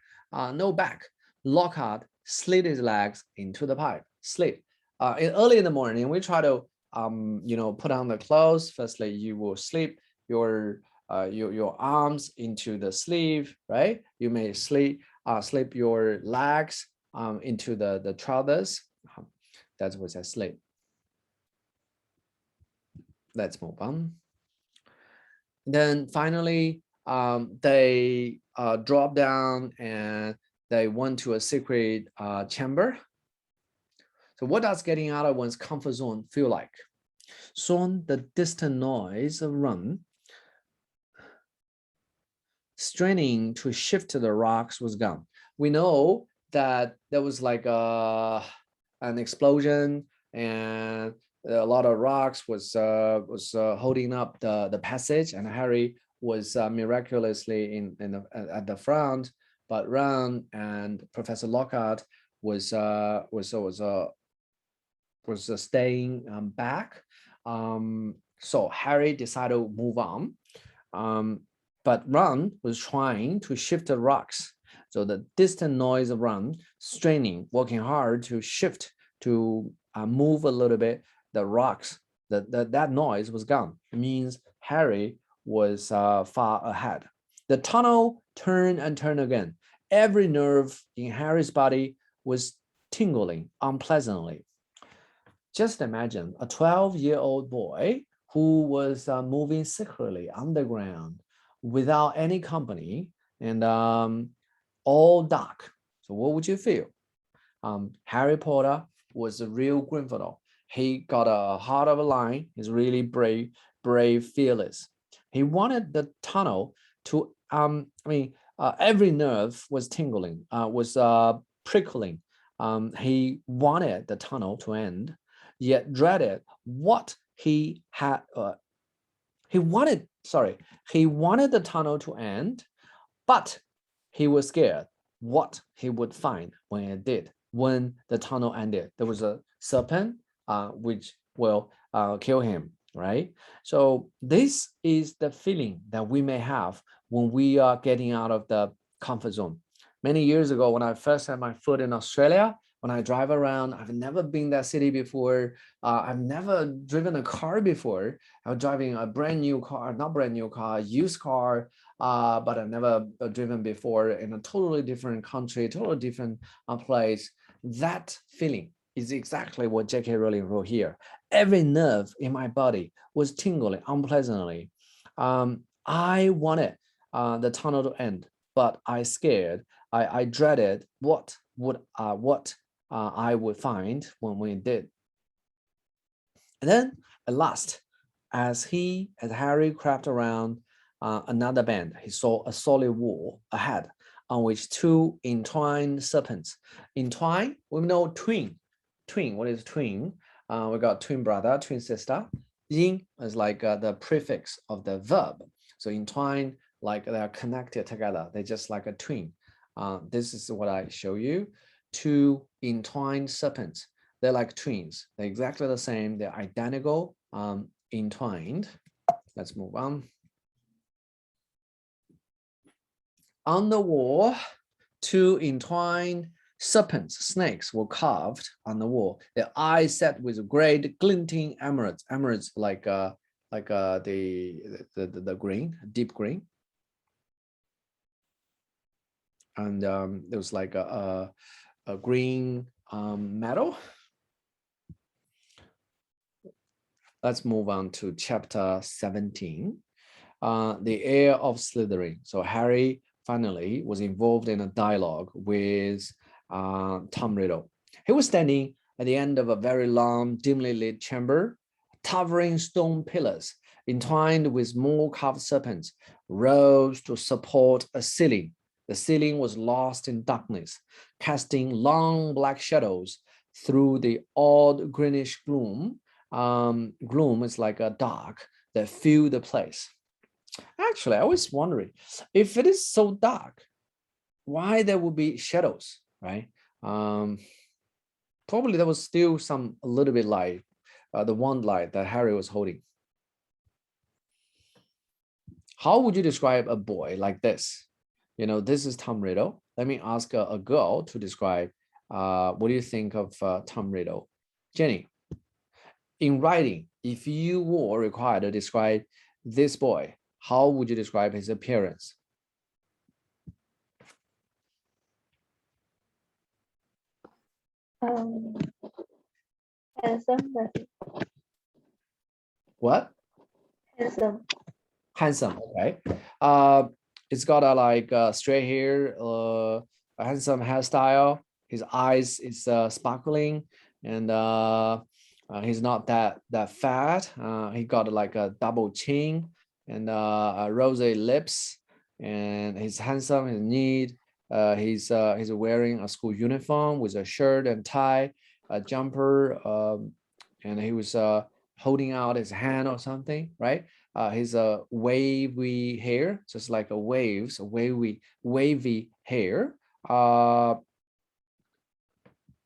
No back. Lockhart slid his legs into the pipe. Slid. Early in the morning, we try to you know, put on the clothes. Firstly, you will slip your arms into the sleeve, right? You may slip your legs into the trousers. That's what I slip. Let's move on. Then finally, they drop down and they went to a secret chamber. So what does getting out of one's comfort zone feel like? Soon the distant noise of Ron straining to shift the rocks was gone. We know that there was like an explosion and a lot of rocks was holding up the passage, and Harry was miraculously at the front, but Ron and Professor Lockhart was staying back. So Harry decided to move on, but Ron was trying to shift the rocks. So the distant noise of Ron straining, working hard to shift, to move a little bit the rocks, that noise was gone. It means Harry was far ahead. The tunnel turned and turned again. Every nerve in Harry's body was tingling unpleasantly. Just imagine a 12-year-old boy who was moving secretly underground without any company and all dark. So what would you feel? Harry Potter was a real Gryffindor. He got a heart of a lion. He's really brave, fearless. He wanted the tunnel to, every nerve was tingling, was prickling. He wanted the tunnel to end, yet dreaded what he had. He wanted the tunnel to end, but he was scared what he would find when it did. When the tunnel ended, there was a serpent which will kill him, right? So this is the feeling that we may have when we are getting out of the comfort zone. Many years ago, when I first had my foot in Australia, when I drive around, I've never been that city before. I've never driven a car before. I was driving a brand new car, not brand new car, used car, but I've never driven before in a totally different country, totally different place. That feeling is exactly what J.K. Rowling wrote here. Every nerve in my body was tingling unpleasantly. I wanted the tunnel to end, but I scared. I dreaded what I would find when we did. And then at last, as Harry crept around another bend, he saw a solid wall ahead on which two entwined serpents. Entwine, we know twin. Twin, what is twin? We got twin brother, twin sister. Yin is like the prefix of the verb. So entwine, like they are connected together. They're just like a twin. This is what I show you. Two entwined serpents. They're like twins. They're exactly the same. They're identical, entwined. Let's move on. On the wall, two entwined serpents, snakes, were carved on the wall. Their eyes set with great glinting emeralds. Emeralds like the green, deep green. And there was like a green metal. Let's move on to chapter 17. The heir of Slytherin. So Harry finally was involved in a dialogue with Tom Riddle. He was standing at the end of a very long, dimly lit chamber. Towering stone pillars, entwined with more carved serpents, rose to support a ceiling. The ceiling was lost in darkness, casting long black shadows through the odd greenish gloom. Gloom is like a dark that filled the place. Actually, I was wondering, if it is so dark, why there would be shadows, right? Probably there was still a little bit light, the one light that Harry was holding. How would you describe a boy like this? You know, this is Tom Riddle. Let me ask a girl to describe. What do you think of Tom Riddle? Jenny, in writing, if you were required to describe this boy, how would you describe his appearance? Handsome. What? Handsome. Handsome. Okay. It's got a straight hair, a handsome hairstyle. His eyes is sparkling, and he's not that fat. He got like a double chin and rosy lips, and he's handsome. He's neat. He's wearing a school uniform with a shirt and tie, a jumper, and he was holding out his hand or something, right? His wavy hair, just like a waves, wavy hair.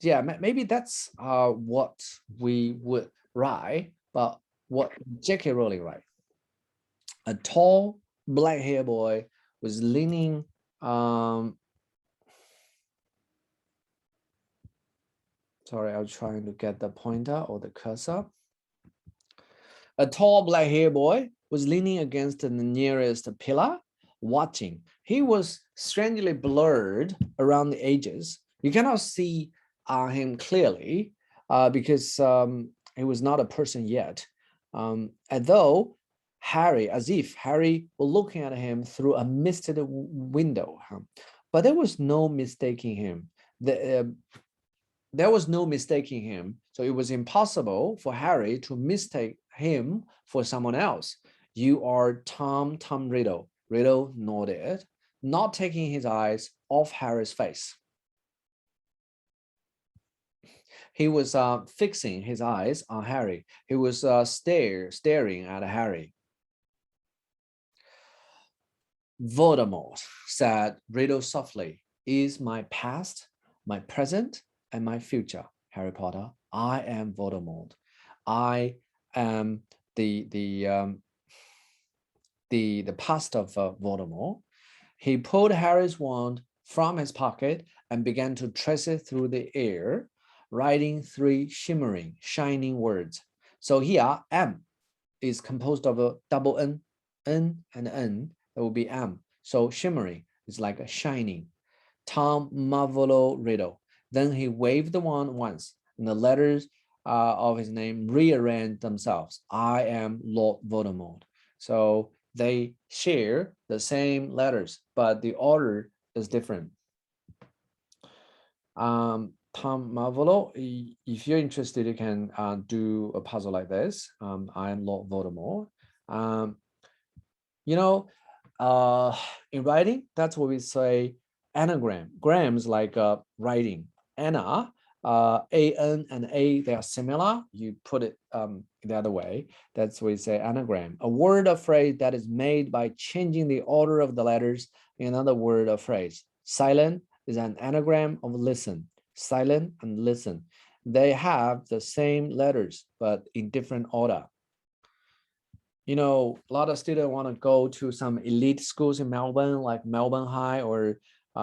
Yeah, maybe that's what we would write, but what J.K. Rowling write. A tall black hair boy was leaning. Sorry, I was trying to get the pointer or the cursor. A tall black hair boy was leaning against the nearest pillar, watching. He was strangely blurred around the edges. You cannot see him clearly because he was not a person yet. As if Harry was looking at him through a misted window. But there was no mistaking him. There was no mistaking him. So it was impossible for Harry to mistake him for someone else. You are Tom Riddle. Riddle nodded, not taking his eyes off Harry's face. He was fixing his eyes on Harry. He was staring at Harry. Voldemort, said Riddle softly, is my past, my present, and my future, Harry Potter. I am Voldemort. I am the past of Voldemort. He pulled Harry's wand from his pocket and began to trace it through the air, writing 3 shimmering, shining words. So here, M is composed of a double N, and N, that will be M. So shimmering is like a shining. Tom Marvolo Riddle. Then he waved the wand once, and the letters of his name rearranged themselves. I am Lord Voldemort. So they share the same letters, but the order is different. Tom Marvolo, if you're interested, you can do a puzzle like this. I am Lord Voldemort. You know, in writing, that's what we say anagram. Grams like writing. Anna, A-N and A, they are similar. You put it the other way. That's what we say anagram. A word or phrase that is made by changing the order of the letters in another word or phrase. Silent is an anagram of listen. Silent and listen. They have the same letters, but in different order. You know, a lot of students want to go to some elite schools in Melbourne, like Melbourne High or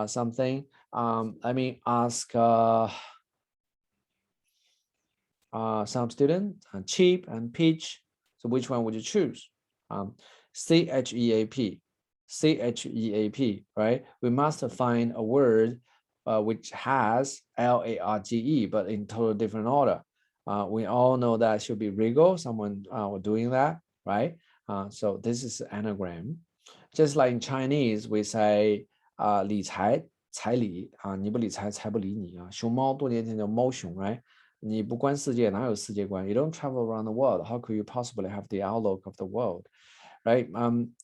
something. Let me ask some students, Cheap and Peach. So which one would you choose? CHEAP, CHEAP, right? We must find a word which has LARGE, but in total different order. We all know that should be regal, someone doing that, right? So this is anagram. Just like in Chinese, we say 理财财理你不理财财不理你熊猫多年前叫猫熊 right 你不观世界哪有世界观 you don't travel around the world how could you possibly have the outlook of the world right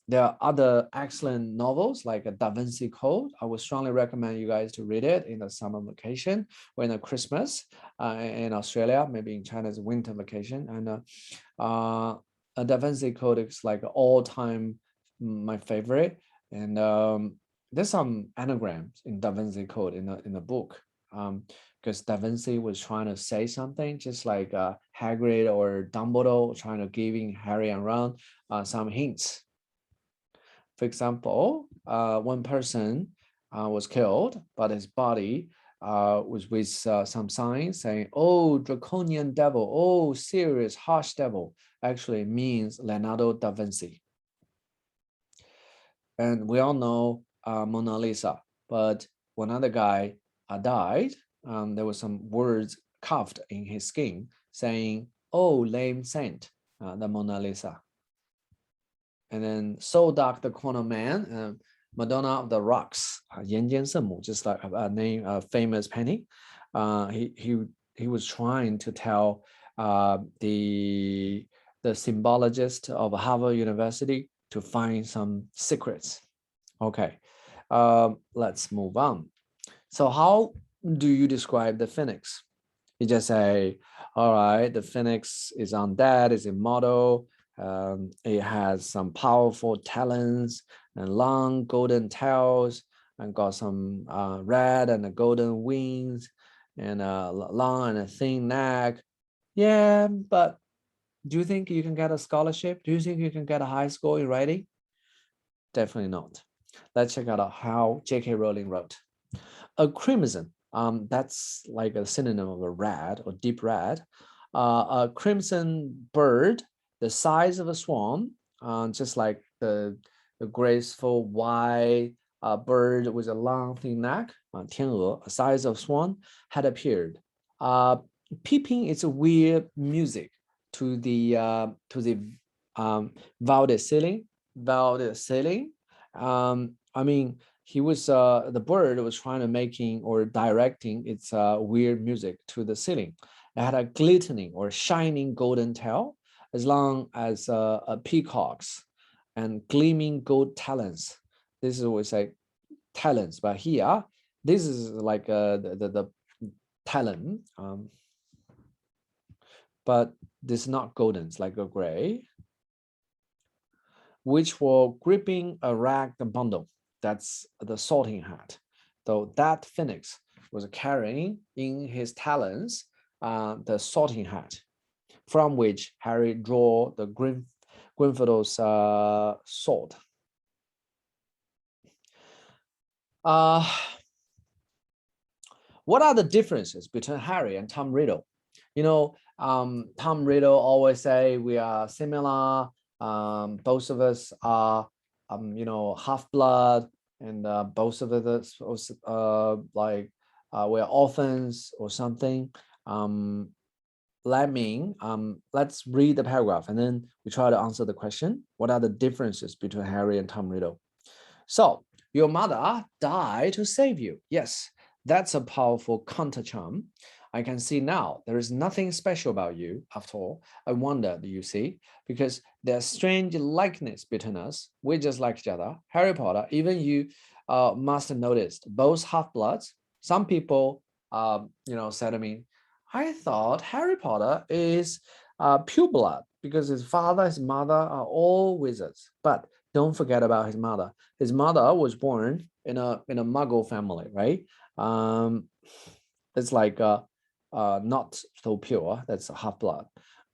there are other excellent novels like Da Vinci Code. I would strongly recommend you guys to read it in the summer vacation or in the Christmas in Australia, maybe in China's winter vacation. And Da Vinci Code is like all time my favorite. And there's some anagrams in Da Vinci Code in the book because Da Vinci was trying to say something, just like Hagrid or Dumbledore trying to giving Harry and Ron some hints. For example, one person was killed, but his body was with some signs saying, "Oh, draconian devil! Oh, serious, harsh devil!" Actually means Leonardo da Vinci. And we all know Mona Lisa, but when another guy died, there were some words carved in his skin saying, "Oh, lame saint," the Mona Lisa. And then So Dark the Corner Man, Madonna of the Rocks, 岩间圣母, just like a name, a famous painting. He was trying to tell the symbologist of Harvard University to find some secrets. Okay, let's move on. So how do you describe the phoenix? You just say, all right, the phoenix is undead, is immortal. It has some powerful talons and long golden tails and got some red and golden wings and a long and a thin neck. Yeah, but do you think you can get a scholarship? Do you think you can get a high score in writing? Definitely not. Let's check out how J.K. Rowling wrote. A crimson, that's like a synonym of a red or deep red. A crimson bird, the size of a swan, just like the graceful white bird with a long thin neck, 天鹅, a size of swan, had appeared. Peeping is a weird music to the vaulted ceiling. I mean, he was the bird was trying to making or directing its weird music to the ceiling. It had a glittering or shining golden tail, as long as a peacock's and gleaming gold talons. This is what we say talons, but here this is like the talon, but this is not golden. It's like a gray, which were gripping a ragged bundle. That's the Sorting Hat. So that phoenix was carrying in his talons the Sorting Hat, from which Harry drew the Gryffindor's sword. What are the differences between Harry and Tom Riddle? You know, Tom Riddle always say we are similar. Both of us are, you know, half blood, and both of us, we're orphans or something. Let's read the paragraph and then we try to answer the question. What are the differences between Harry and Tom Riddle? So, your mother died to save you. Yes, that's a powerful counter charm. I can see now there is nothing special about you after all. I wonder, do you see? Because there's strange likeness between us. We just like each other. Harry Potter, even you must have noticed, both half-bloods. Some people, you know, said to me, I thought Harry Potter is pure blood because his father, his mother are all wizards. But don't forget about his mother. His mother was born in a Muggle family, right? It's like not so pure. That's half blood.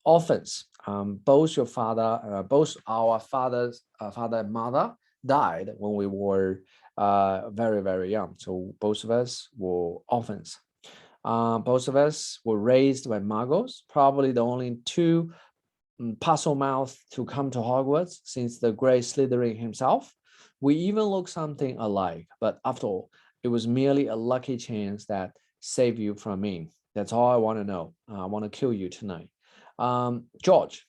Orphans. Both your father, both our fathers, father and mother died when we were very very young. So both of us were orphans. Both of us were raised by Muggles. Probably the only two puzzle mouth to come to Hogwarts since the great Slytherin himself. We even look something alike, but after all, it was merely a lucky chance that saved you from me. That's all I want to know. I want to kill you tonight. George,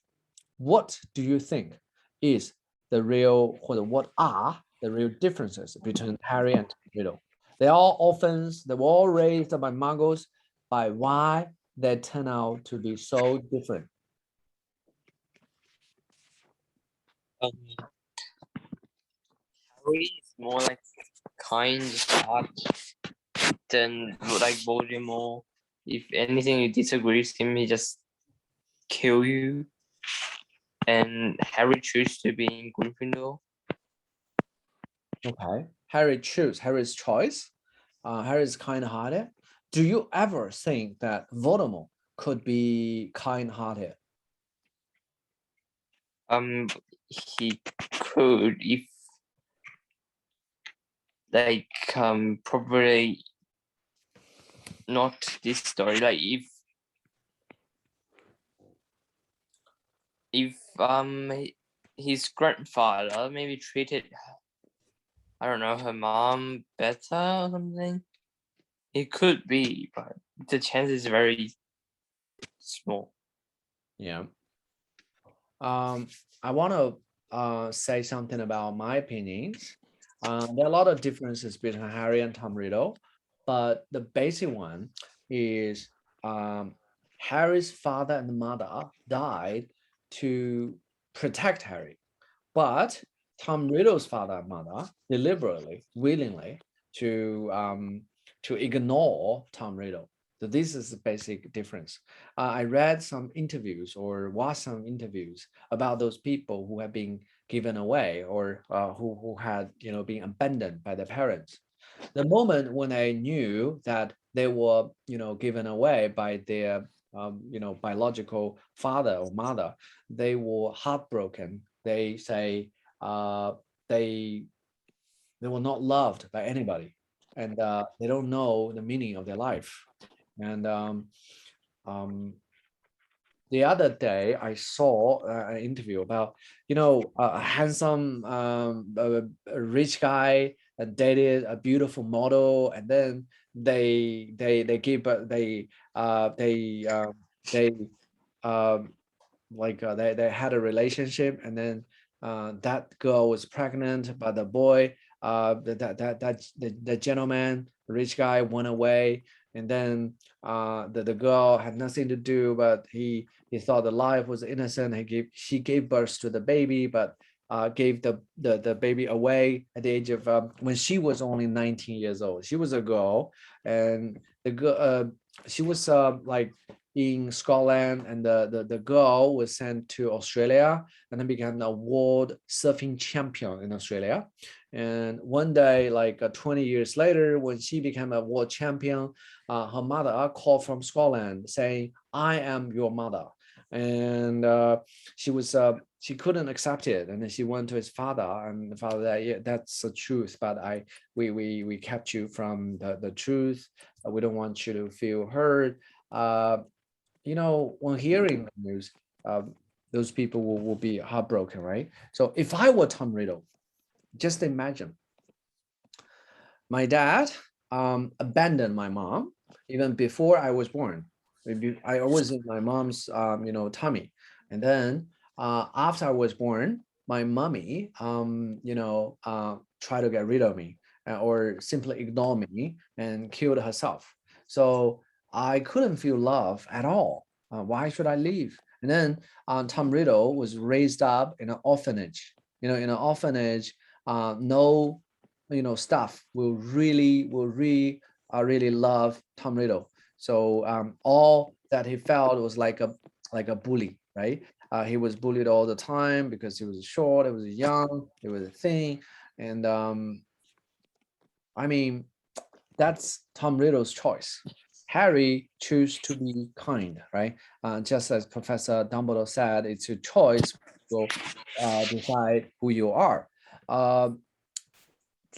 what do you think is the real, or what are the real differences between Harry and Riddle? They're all orphans, they were all raised by Muggles, by why they turn out to be so different. Harry is more like kind heart than like Voldemort. If anything you disagree with him, he just kill you. And Harry chooses to be in Gryffindor. Okay, Harry's choice. Harry's kind-hearted. Do you ever think that Voldemort could be kind-hearted? He could if like probably not this story. Like if his grandfather maybe treated, I don't know, her mom better or something. It could be, but the chance is very small. Yeah. I want to say something about my opinions. There are a lot of differences between Harry and Tom Riddle, but the basic one is Harry's father and mother died to protect Harry, but Tom Riddle's father and mother deliberately, willingly to ignore Tom Riddle. So this is the basic difference. I read some interviews or watched some interviews about those people who have been given away or who had been abandoned by their parents. The moment when I knew that they were given away by their biological father or mother, they were heartbroken. They say they were not loved by anybody, and they don't know the meaning of their life. And the other day I saw an interview about a handsome a rich guy that dated a beautiful model, and then they give they had a relationship, and then that girl was pregnant, but the boy the gentleman, the rich guy, went away, and then the girl had nothing to do, but he thought the life was innocent. She gave birth to the baby, but gave the baby away at the age of when she was only 19 years old. She was a girl, and the girl she was like in Scotland, and the girl was sent to Australia and then became a world surfing champion in Australia. And one day, like 20 years later, when she became a world champion, her mother called from Scotland saying, "I am your mother." And she was she couldn't accept it, and then she went to his father, and the father said, yeah, that's the truth, but we kept you from the truth. We don't want you to feel hurt. You know, when hearing the news, those people will be heartbroken, right? So if I were Tom Riddle, just imagine my dad abandoned my mom even before I was born. I was in my mom's you know, tummy, and then after I was born, my mommy you know, tried to get rid of me, or simply ignore me and killed herself. So I couldn't feel love at all. Why should I leave? And then Tom Riddle was raised up in an orphanage. You know, in an orphanage, no, you know, staff will really love Tom Riddle. So all that he felt was like a bully, right? He was bullied all the time because he was short, he was young, he was thin, and I mean, that's Tom Riddle's choice. Harry chose to be kind, right? Just as Professor Dumbledore said, it's your choice will decide who you are.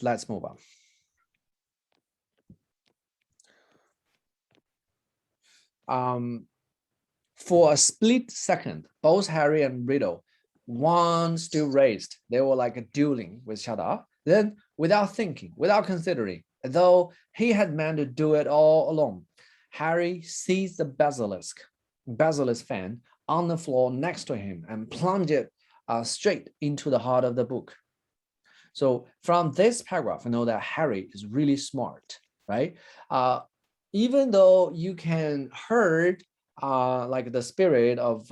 Let's move on. For a split second, both Harry and Riddle, one still raised. They were like dueling with each other. Then, without thinking, without considering, though he had meant to do it all alone, Harry seized the basilisk fan on the floor next to him and plunged it straight into the heart of the book. So from this paragraph, I know that Harry is really smart, right? Even though you can hurt like the spirit of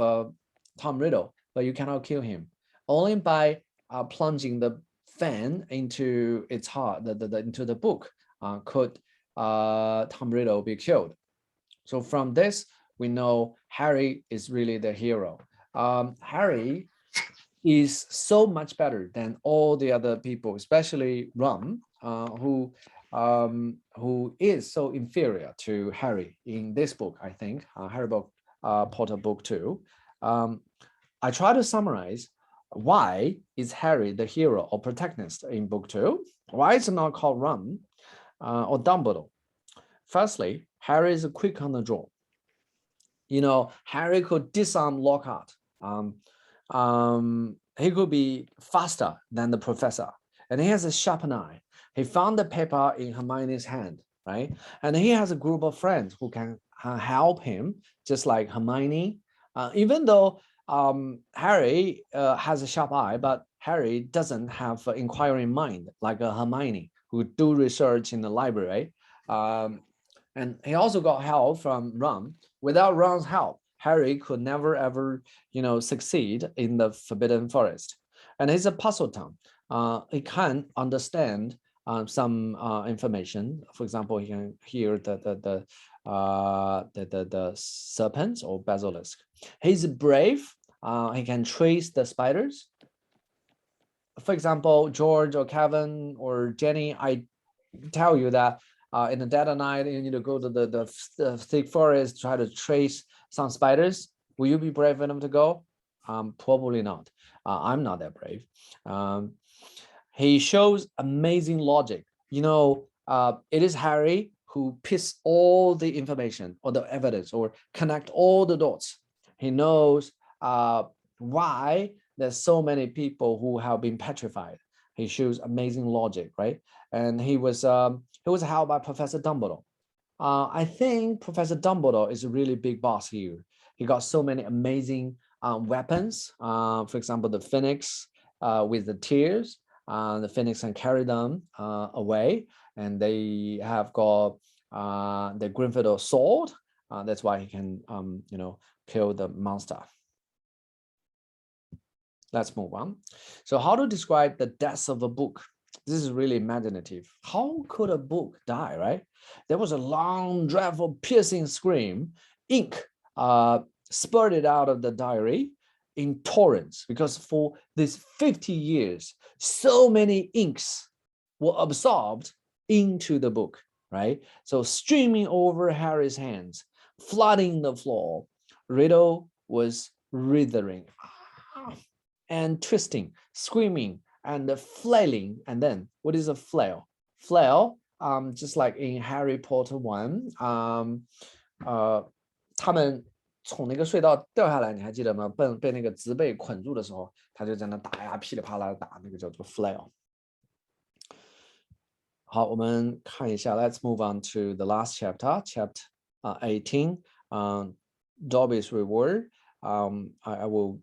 Tom Riddle, but you cannot kill him. Only by plunging the fan into its heart, into the book, could Tom Riddle be killed. So from this, we know Harry is really the hero. Harry is so much better than all the other people, especially Ron, who is so inferior to Harry in this book, I think, Harry Potter book 2. I try to summarize why is Harry the hero or protagonist in book 2? Why is it not called Ron or Dumbledore? Firstly, Harry is quick on the draw. You know, Harry could disarm Lockhart. He could be faster than the professor, and he has a sharp eye. He found the paper in Hermione's hand, right? And he has a group of friends who can help him, just like Hermione. Even though Harry has a sharp eye, but Harry doesn't have an inquiring mind like a Hermione, who do research in the library. And he also got help from Ron. Without Ron's help, Harry could never ever, you know, succeed in the Forbidden Forest. And he's a puzzleton. He can understand some information. For example, he can hear the serpents or basilisk. He's brave. He can trace the spiders. For example, George or Kevin or Jenny, I tell you that in the dead of night, you need to go to the thick forest, try to trace some spiders. Will you be brave enough to go? Probably not. I'm not that brave. He shows amazing logic. You know, it is Harry who puts all the information or the evidence or connect all the dots. He knows why there's so many people who have been petrified. He shows amazing logic, right? And he was helped by Professor Dumbledore. I think Professor Dumbledore is a really big boss here. He got so many amazing weapons. For example, the Phoenix with the tears. The Phoenix can carry them away, and they have got the Gryffindor sword. That's why he can, you know, kill the monster. Let's move on. So how to describe the death of a book? This is really imaginative. How could a book die, right? There was a long, dreadful, piercing scream. Ink spurted out of the diary in torrents, because for these 50 years, so many inks were absorbed into the book, right? So streaming over Harry's hands, flooding the floor, Riddle was writhing. and twisting, screaming, and flailing. And then what is a flail? Flail, just like in Harry Potter 1, 他们从那个隧道掉下来，你还记得吗？被那个植被捆住的时候，他就在那打呀，噼里啪啦打，那个叫做 flail。好，我们看一下 ，Let's move on to the last chapter, chapter 18, Dobby's reward. I will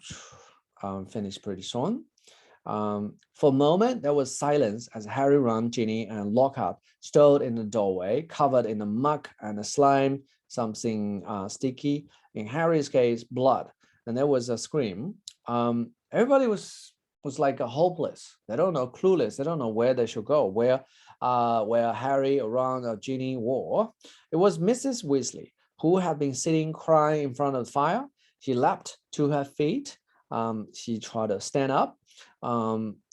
finish pretty soon. For a moment, there was silence as Harry, Ron, Ginny, and Lockhart stood in the doorway, covered in the muck and the slime, something sticky. In Harry's case, blood. And there was a scream. Everybody was like hopeless. They don't know, clueless. They don't know where they should go, where Harry, Ron, or Ginny were. It was Mrs. Weasley, who had been sitting crying in front of the fire. She leapt to her feet. She tried to stand up,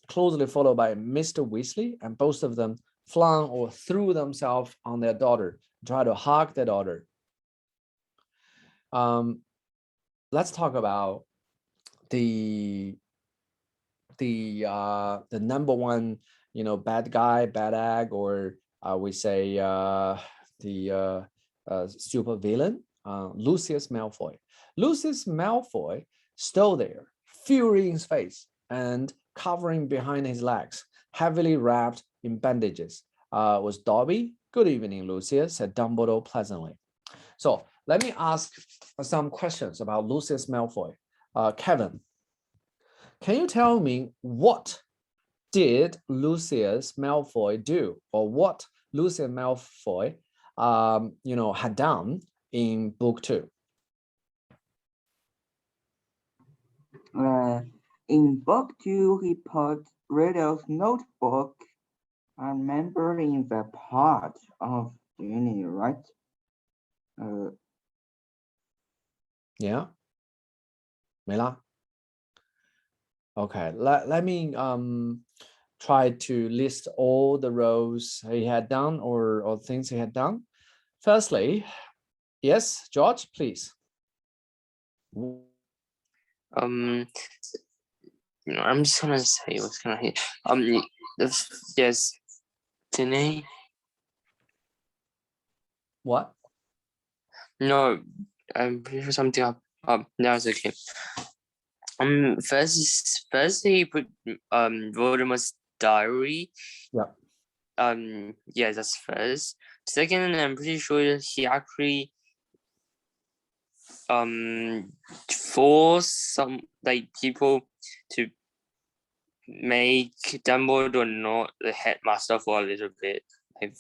closely followed by Mr. Weasley, and both of them flung or threw themselves on their daughter, tried to hug their daughter. Let's talk about the number one, bad guy, bad egg, or we say the super villain, Lucius Malfoy. Lucius Malfoy stood there, fury in his face and covering behind his legs, heavily wrapped in bandages. Was Dobby? Good evening, Lucius, said Dumbledore pleasantly. So let me ask some questions about Lucius Malfoy. Kevin, can you tell me what did Lucius Malfoy do, or what Lucius Malfoy, had done in book 2? In book 2, he put Riddle's notebook and remember in the part of Ginny, right? Yeah. Mela? Okay, let me try to list all the roles he had done or things he had done. Firstly, yes, George, please. I'm just gonna say what's gonna hit. Yes, Ginny. What? No, I'm pretty sure something up. No, it's okay. First he put Voldemort's diary. Yeah. Yeah, that's first. Second, I'm pretty sure he actually forced some people to make Dumbledore not the headmaster for a little bit,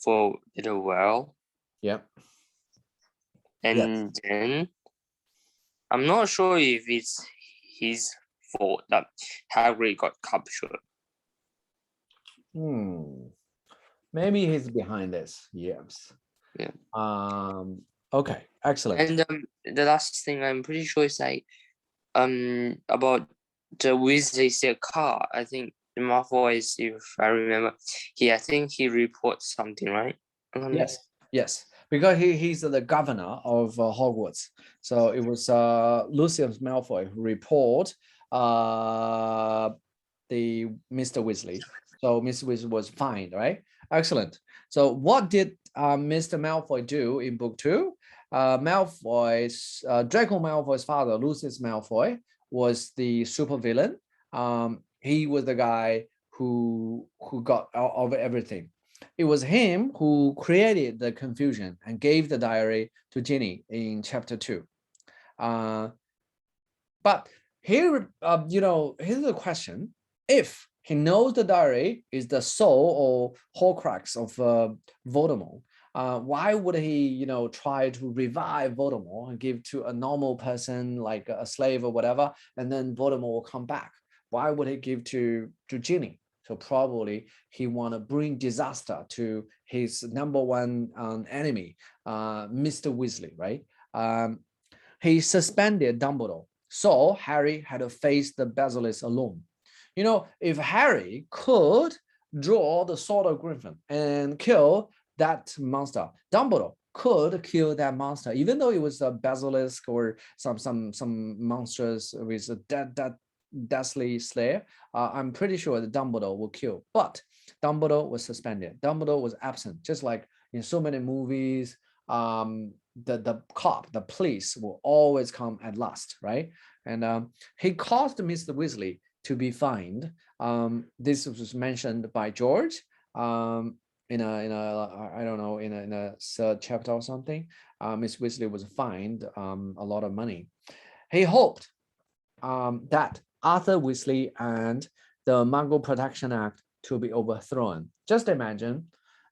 for a little while. Yeah. And then I'm not sure if it's his fault that Hagrid got captured. Maybe he's behind this. Yes. Yeah. Okay. Excellent. And the last thing I'm pretty sure is about the Weasley car. I think Malfoy is, if I remember, I think he reports something, right? Yes. Because he's the governor of Hogwarts. So it was Lucius Malfoy who report the Mr. Weasley. So Mr. Weasley was fined, right? Excellent. So what did Mr. Malfoy do in book 2? Draco Malfoy's father, Lucius Malfoy, was the supervillain. He was the guy who got out of everything. It was him who created the confusion and gave the diary to Ginny in chapter 2. But here, here's the question. If he knows the diary is the soul or Horcrux of Voldemort, why would he, try to revive Voldemort and give to a normal person like a slave or whatever, and then Voldemort will come back? Why would he give to Ginny? So probably he want to bring disaster to his number one enemy, Mr. Weasley, right? He suspended Dumbledore, so Harry had to face the basilisk alone. If Harry could draw the sword of Griffin and kill that monster, Dumbledore could kill that monster, even though it was a basilisk or some monsters with that Deathly Slayer, I'm pretty sure that Dumbledore will kill, but Dumbledore was suspended. Dumbledore was absent, just like in so many movies. The cop, the police will always come at last, right? And he caused Mr. Weasley to be fined. This was mentioned by George in a I don't know, in a third chapter or something. Miss Weasley was fined a lot of money. He hoped that Arthur Weasley and the Muggle Protection Act to be overthrown. Just imagine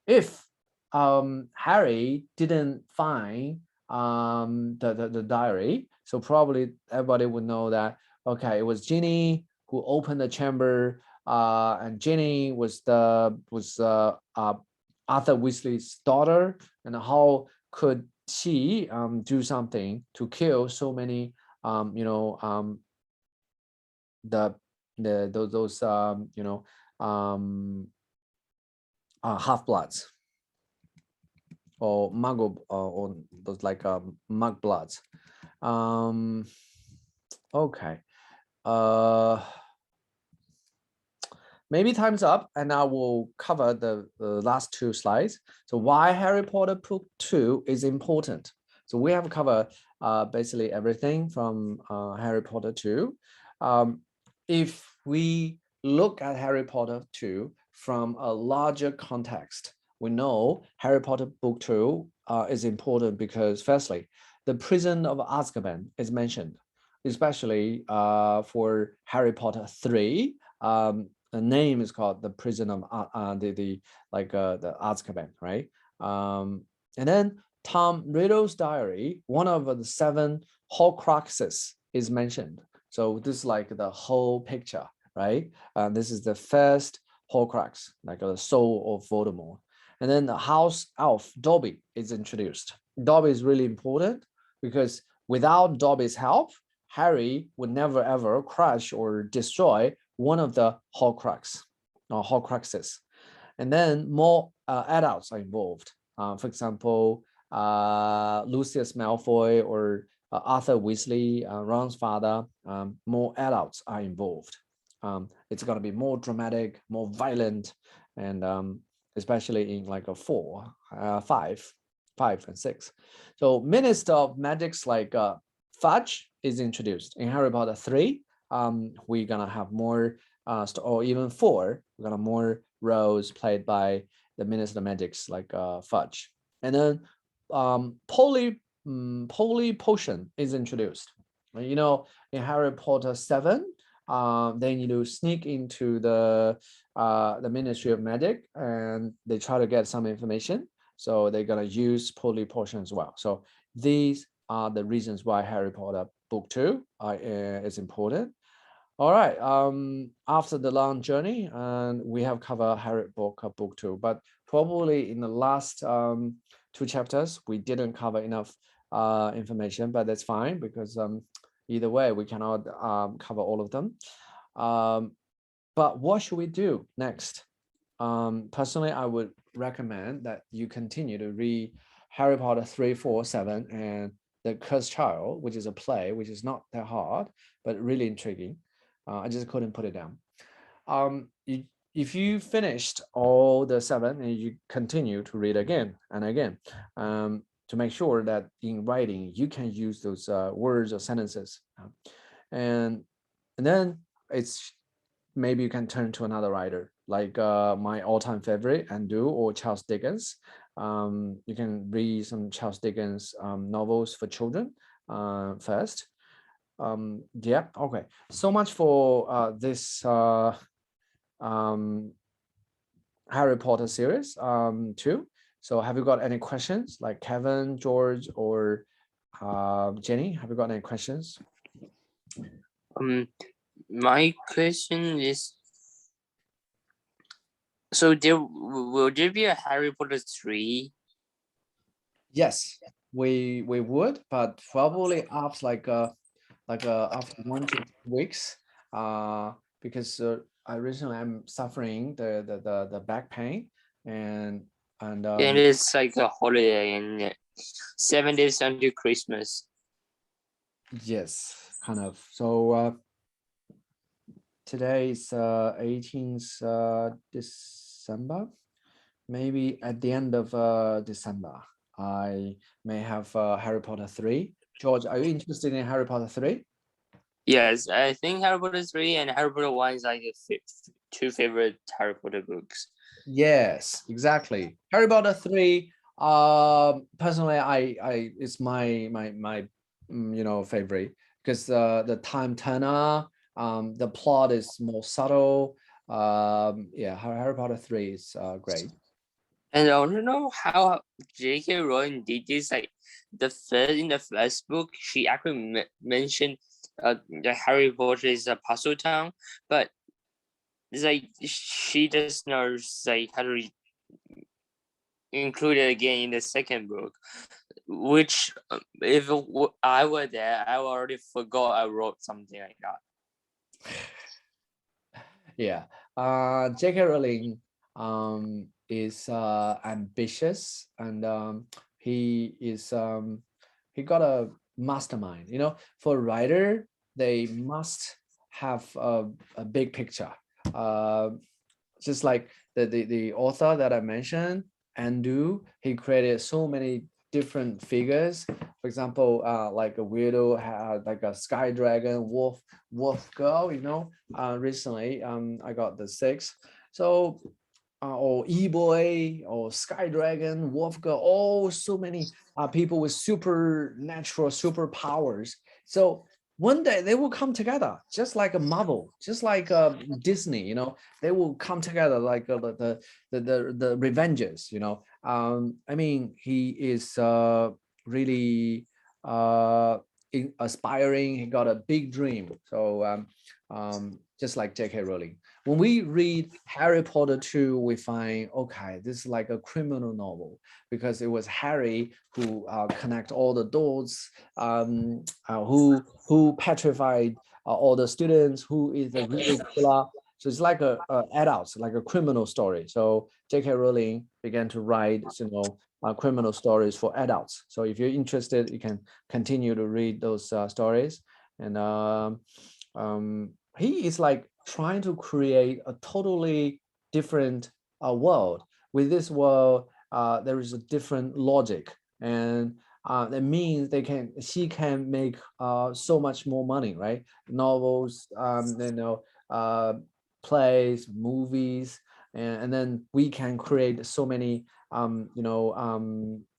if Harry didn't find the diary, so probably everybody would know that, okay, it was Ginny who opened the chamber, and Ginny was Arthur Weasley's daughter, and how could she do something to kill so many those half-bloods or Muggle or those like mug bloods. Okay. Maybe time's up, and I will cover the last two slides. So why Harry Potter Book 2 is important. So we have covered basically everything from Harry Potter 2. If we look at Harry Potter 2 from a larger context, we know Harry Potter Book 2 is important because, firstly, the prison of Azkaban is mentioned, especially for Harry Potter 3. The name is called the prison of the Azkaban, right? And then Tom Riddle's diary, one of the 7 Horcruxes is mentioned. So this is like the whole picture, right? This is the first Horcrux, like the soul of Voldemort. And then the house elf Dobby is introduced. Dobby is really important because without Dobby's help, Harry would never ever crush or destroy one of the Horcruxes. And then more adults are involved. For example, Lucius Malfoy or Arthur Weasley, Ron's father. More adults are involved. It's going to be more dramatic, more violent, and especially in like a 4, 5, and 6. So Minister of Magics like Fudge is introduced in Harry Potter 3. We're gonna have more, or even 4. We're gonna more roles played by the Minister of Magics like Fudge, and then Poly Potion is introduced. You know, in Harry Potter 7. They need to sneak into the Ministry of Magic, and they try to get some information. So they're gonna use Poly Potion as well. So these are the reasons why Harry Potter Book 2 is important. All right. After the long journey, and we have covered Harry Potter Book 2, but probably in the last 2 chapters we didn't cover enough information, but that's fine because either way we cannot cover all of them. But what should we do next? Personally, I would recommend that you continue to read Harry Potter 3, 4, 7, and The Cursed Child, which is a play, which is not that hard, but really intriguing. I just couldn't put it down. If you finished all the 7 and you continue to read again and again, to make sure that in writing you can use those words or sentences, and then it's maybe you can turn to another writer like my all-time favorite, Andrew or Charles Dickens. You can read some Charles Dickens novels for children first. Yeah, okay. So much for this Harry Potter series 2. So have you got any questions, like Kevin, George, or Jenny? Have you got any questions? My question is, so will there be a Harry Potter 3? Yes, we would, but probably after after 1 to 2 weeks, because I recently am suffering the back pain, and it's like a holiday and 7 days until Christmas. yes, kind of. So today is 18th December. Maybe at the end of December, I may have Harry Potter 3. George, are you interested in Harry Potter 3? Yes, I think Harry Potter 3 and Harry Potter 1 is like the two favorite Harry Potter books. Yes, exactly. Harry Potter 3. Personally, I it's my favorite because the time turner, the plot is more subtle. Yeah, Harry Potter 3 is great. And I don't know how J.K. Rowling did this. Like in the first book, she actually mentioned the Harry Potter is a puzzle town, but it's like she just knows like how to include it again in the second book, which if I were there, I already forgot I wrote something like that. Yeah, J.K. Rowling is ambitious, and he got a mastermind. You know, for a writer, they must have a big picture. Just like the author that I mentioned, Andu, he created so many different figures. For example, like a weirdo had like a sky dragon, wolf girl. You know, recently I got the 6. So or E-boy or Sky Dragon, Wolf Girl, all so many people with supernatural superpowers. So one day they will come together, just like a Marvel, just like Disney. You know, they will come together like the Revengers. You know, I mean, he is really aspiring. He got a big dream. So just like J.K. Rowling. When we read Harry Potter 2, we find, okay, this is like a criminal novel because it was Harry who connect all the doors, who petrified all the students, who is the real killer. So it's like a adults, like a criminal story. So J.K. Rowling began to write, criminal stories for adults. So if you're interested, you can continue to read those stories. And he is like trying to create a totally different world. With this world, there is a different logic, and that means she can make so much more money, right? Novels, plays, movies, and then we can create so many,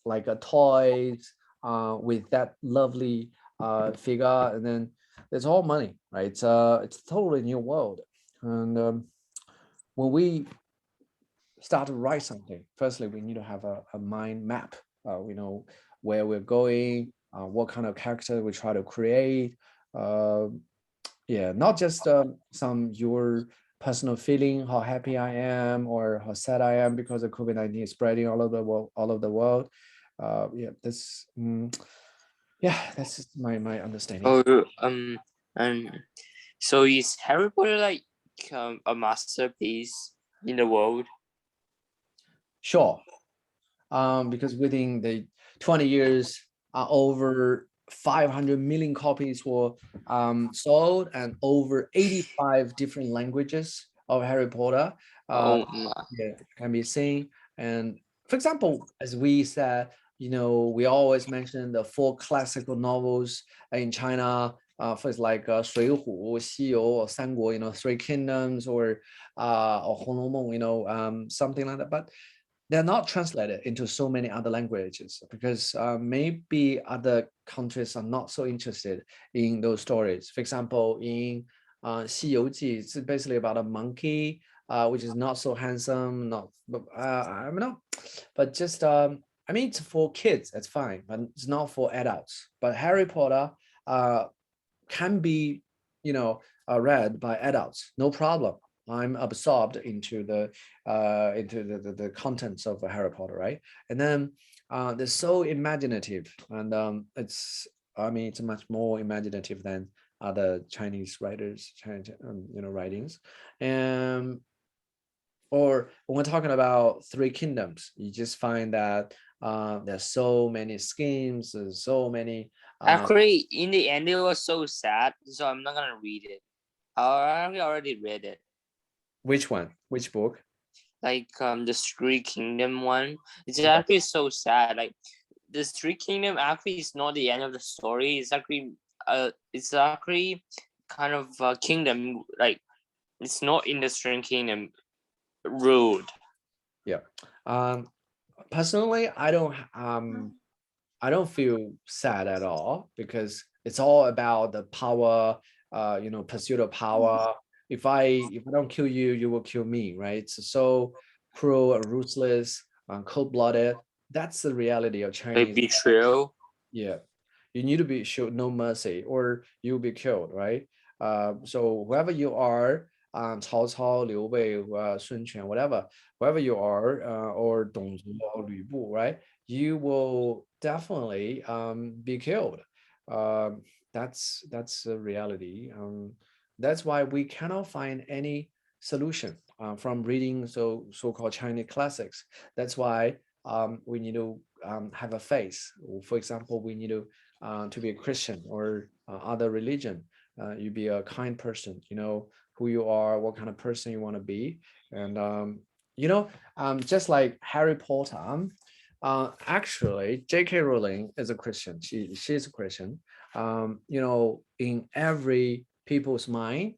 like toys with that lovely figure, and then it's all money, right? It's a totally new world. And when we start to write something, firstly, we need to have a mind map. We know where we're going, what kind of character we try to create. Yeah, not just some your personal feeling, how happy I am or how sad I am because of COVID-19 is spreading all over the world. Yeah, that's my understanding. Oh, and so is Harry Potter like a masterpiece in the world? Sure. Because within the 20 years, over 500 million copies were sold, and over 85 different languages of Harry Potter can be seen. And for example, as we said, we always mention the 4 classical novels in China. First, like 水浒、西游, or 三国, 3 Kingdoms, or 红楼梦, something like that. But they're not translated into so many other languages because maybe other countries are not so interested in those stories. For example, in 西游记, it's basically about a monkey which is not so handsome, but just I mean, it's for kids, that's fine, but it's not for adults. But Harry Potter can be, read by adults, no problem. I'm absorbed into the contents of Harry Potter, right? And then they're so imaginative, and it's much more imaginative than other Chinese writers, writings. And or when we're talking about 3 Kingdoms, you just find that there's so many schemes, there's so many. Actually, in the end, it was so sad, so I'm not gonna read it. I already read it. Which one? Which book? Like the Street Kingdom one. It's actually so sad. Like the Street Kingdom actually is not the end of the story. It's actually kind of a kingdom. Like it's not in the Street Kingdom ruled. Yeah. Personally, I don't feel sad at all because it's all about the power, pursuit of power. If I don't kill you, you will kill me, right? It's so cruel and ruthless, cold-blooded. That's the reality of Like Chinese. betrayal. Yeah, you need to be showed no mercy, or you'll be killed, right? So whoever you are, Cao Cao, Liu Bei, Sun Quan, whatever, whoever you are, or Dong Zhuo or Lu Bu, right? You will definitely be killed. That's the reality. That's why we cannot find any solution from reading so-called Chinese classics. That's why we need to have a faith. For example, we need to be a Christian or other religion. You be a kind person. You know who you are, what kind of person you want to be, and just like Harry Potter. Actually, J.K. Rowling is a Christian. She's a Christian. In every people's mind,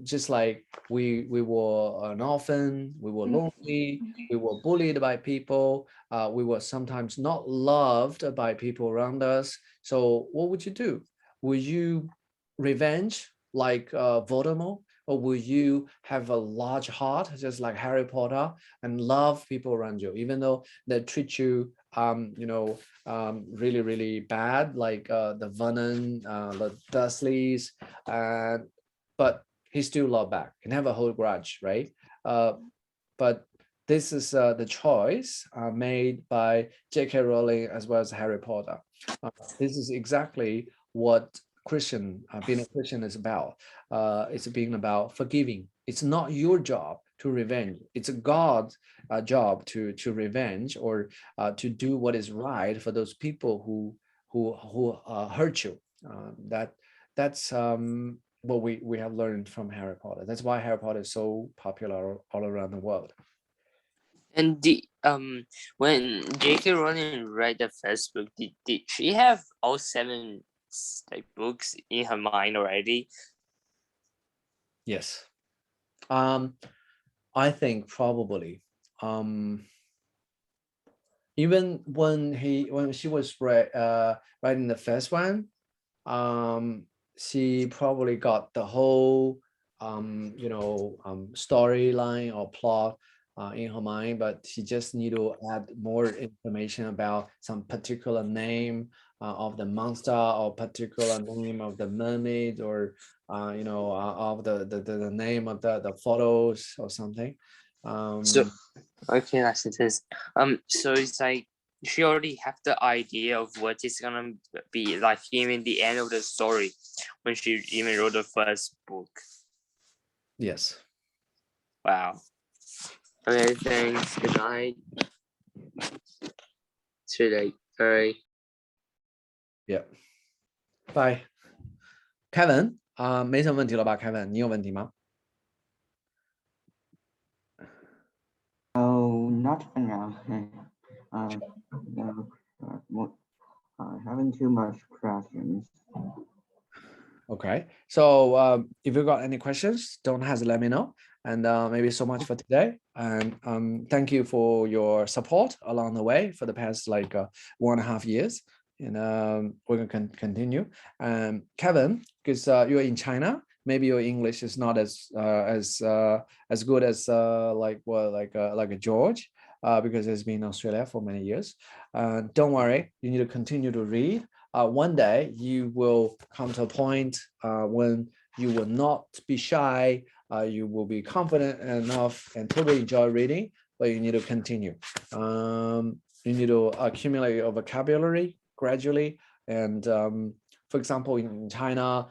just like we were an orphan, we were lonely, we were bullied by people, we were sometimes not loved by people around us. So what would you do? Would you revenge like Voldemort? Or will you have a large heart, just like Harry Potter, and love people around you, even though they treat you, really, really bad, like the Vernon, the Dursleys, but he still love back. Can have a whole grudge, right? But this is the choice made by J.K. Rowling as well as Harry Potter. This is exactly what being a Christian is about. It's being about forgiving. It's not your job to revenge. It's God's job to revenge or to do what is right for those people who hurt you. That's what we have learned from Harry Potter. That's why Harry Potter is so popular all around the world. And when J.K. Rowling read the first book, did she have all 7 like books in her mind already? Yes. I think probably. Even when she was writing the first one, she probably got the whole storyline or plot in her mind, but she just need to add more information about some particular name of the monster or particular name of the mermaid, or of the name of the photos or something. So okay, that's it. So it's like she already have the idea of what it's gonna be like even the end of the story when she even wrote the first book. Yes. Wow. Okay, thanks. Good night. Too late. Bye. Yeah. Bye. Kevin 没什么问题了吧 Kevin 你有问题吗？ Oh, not for now. Haven't too much questions. Okay, so if you got any questions, don't hesitate to let me know. And maybe so much for today. And thank you for your support along the way for the past 1.5 years. And we're gonna continue. Kevin, because you're in China, maybe your English is not as good as like a George, because it's been in Australia for many years. Don't worry, you need to continue to read. One day you will come to a point when you will not be shy, you will be confident enough and totally enjoy reading, but you need to continue. You need to accumulate your vocabulary gradually. And for example, in China,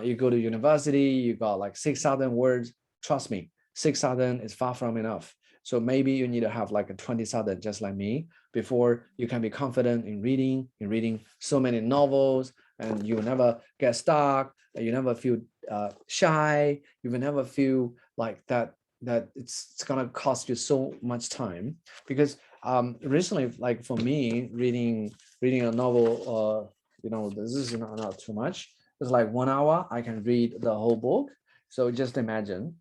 you go to university, you got like 6,000 words. Trust me, 6,000 is far from enough. So maybe you need to have like a 20,000, just like me, before you can be confident in reading so many novels, and you never get stuck. You never feel shy, you will never feel like that it's gonna cost you so much time. Because recently, like for me, reading a novel, this is not too much. It's like 1 hour I can read the whole book. So just imagine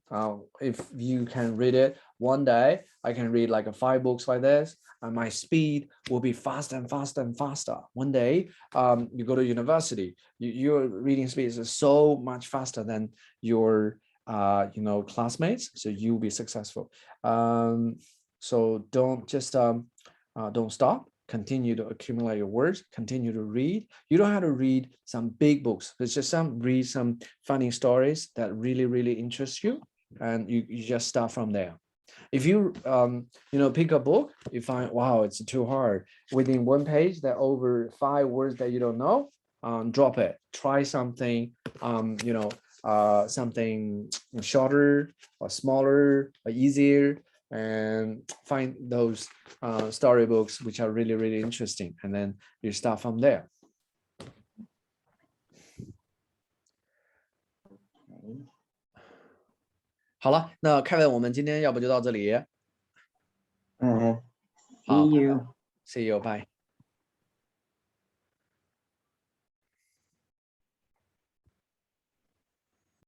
if you can read it one day, I can read like 5 books like this, and my speed will be faster and faster and faster. One day, you go to university, your reading speed is so much faster than your classmates, so you'll be successful. So don't stop. Continue to accumulate your words, continue to read. You don't have to read some big books. It's just read some funny stories that really interest you, and you just start from there. If you pick a book, you find, wow, it's too hard. Within 1 page, there are over 5 words that you don't know, drop it. Try something, something shorter or smaller or easier, and find those storybooks which are really interesting, and then you start from there. 好了，那Kevin，我们今天要不就到这里。See you. See you. Bye.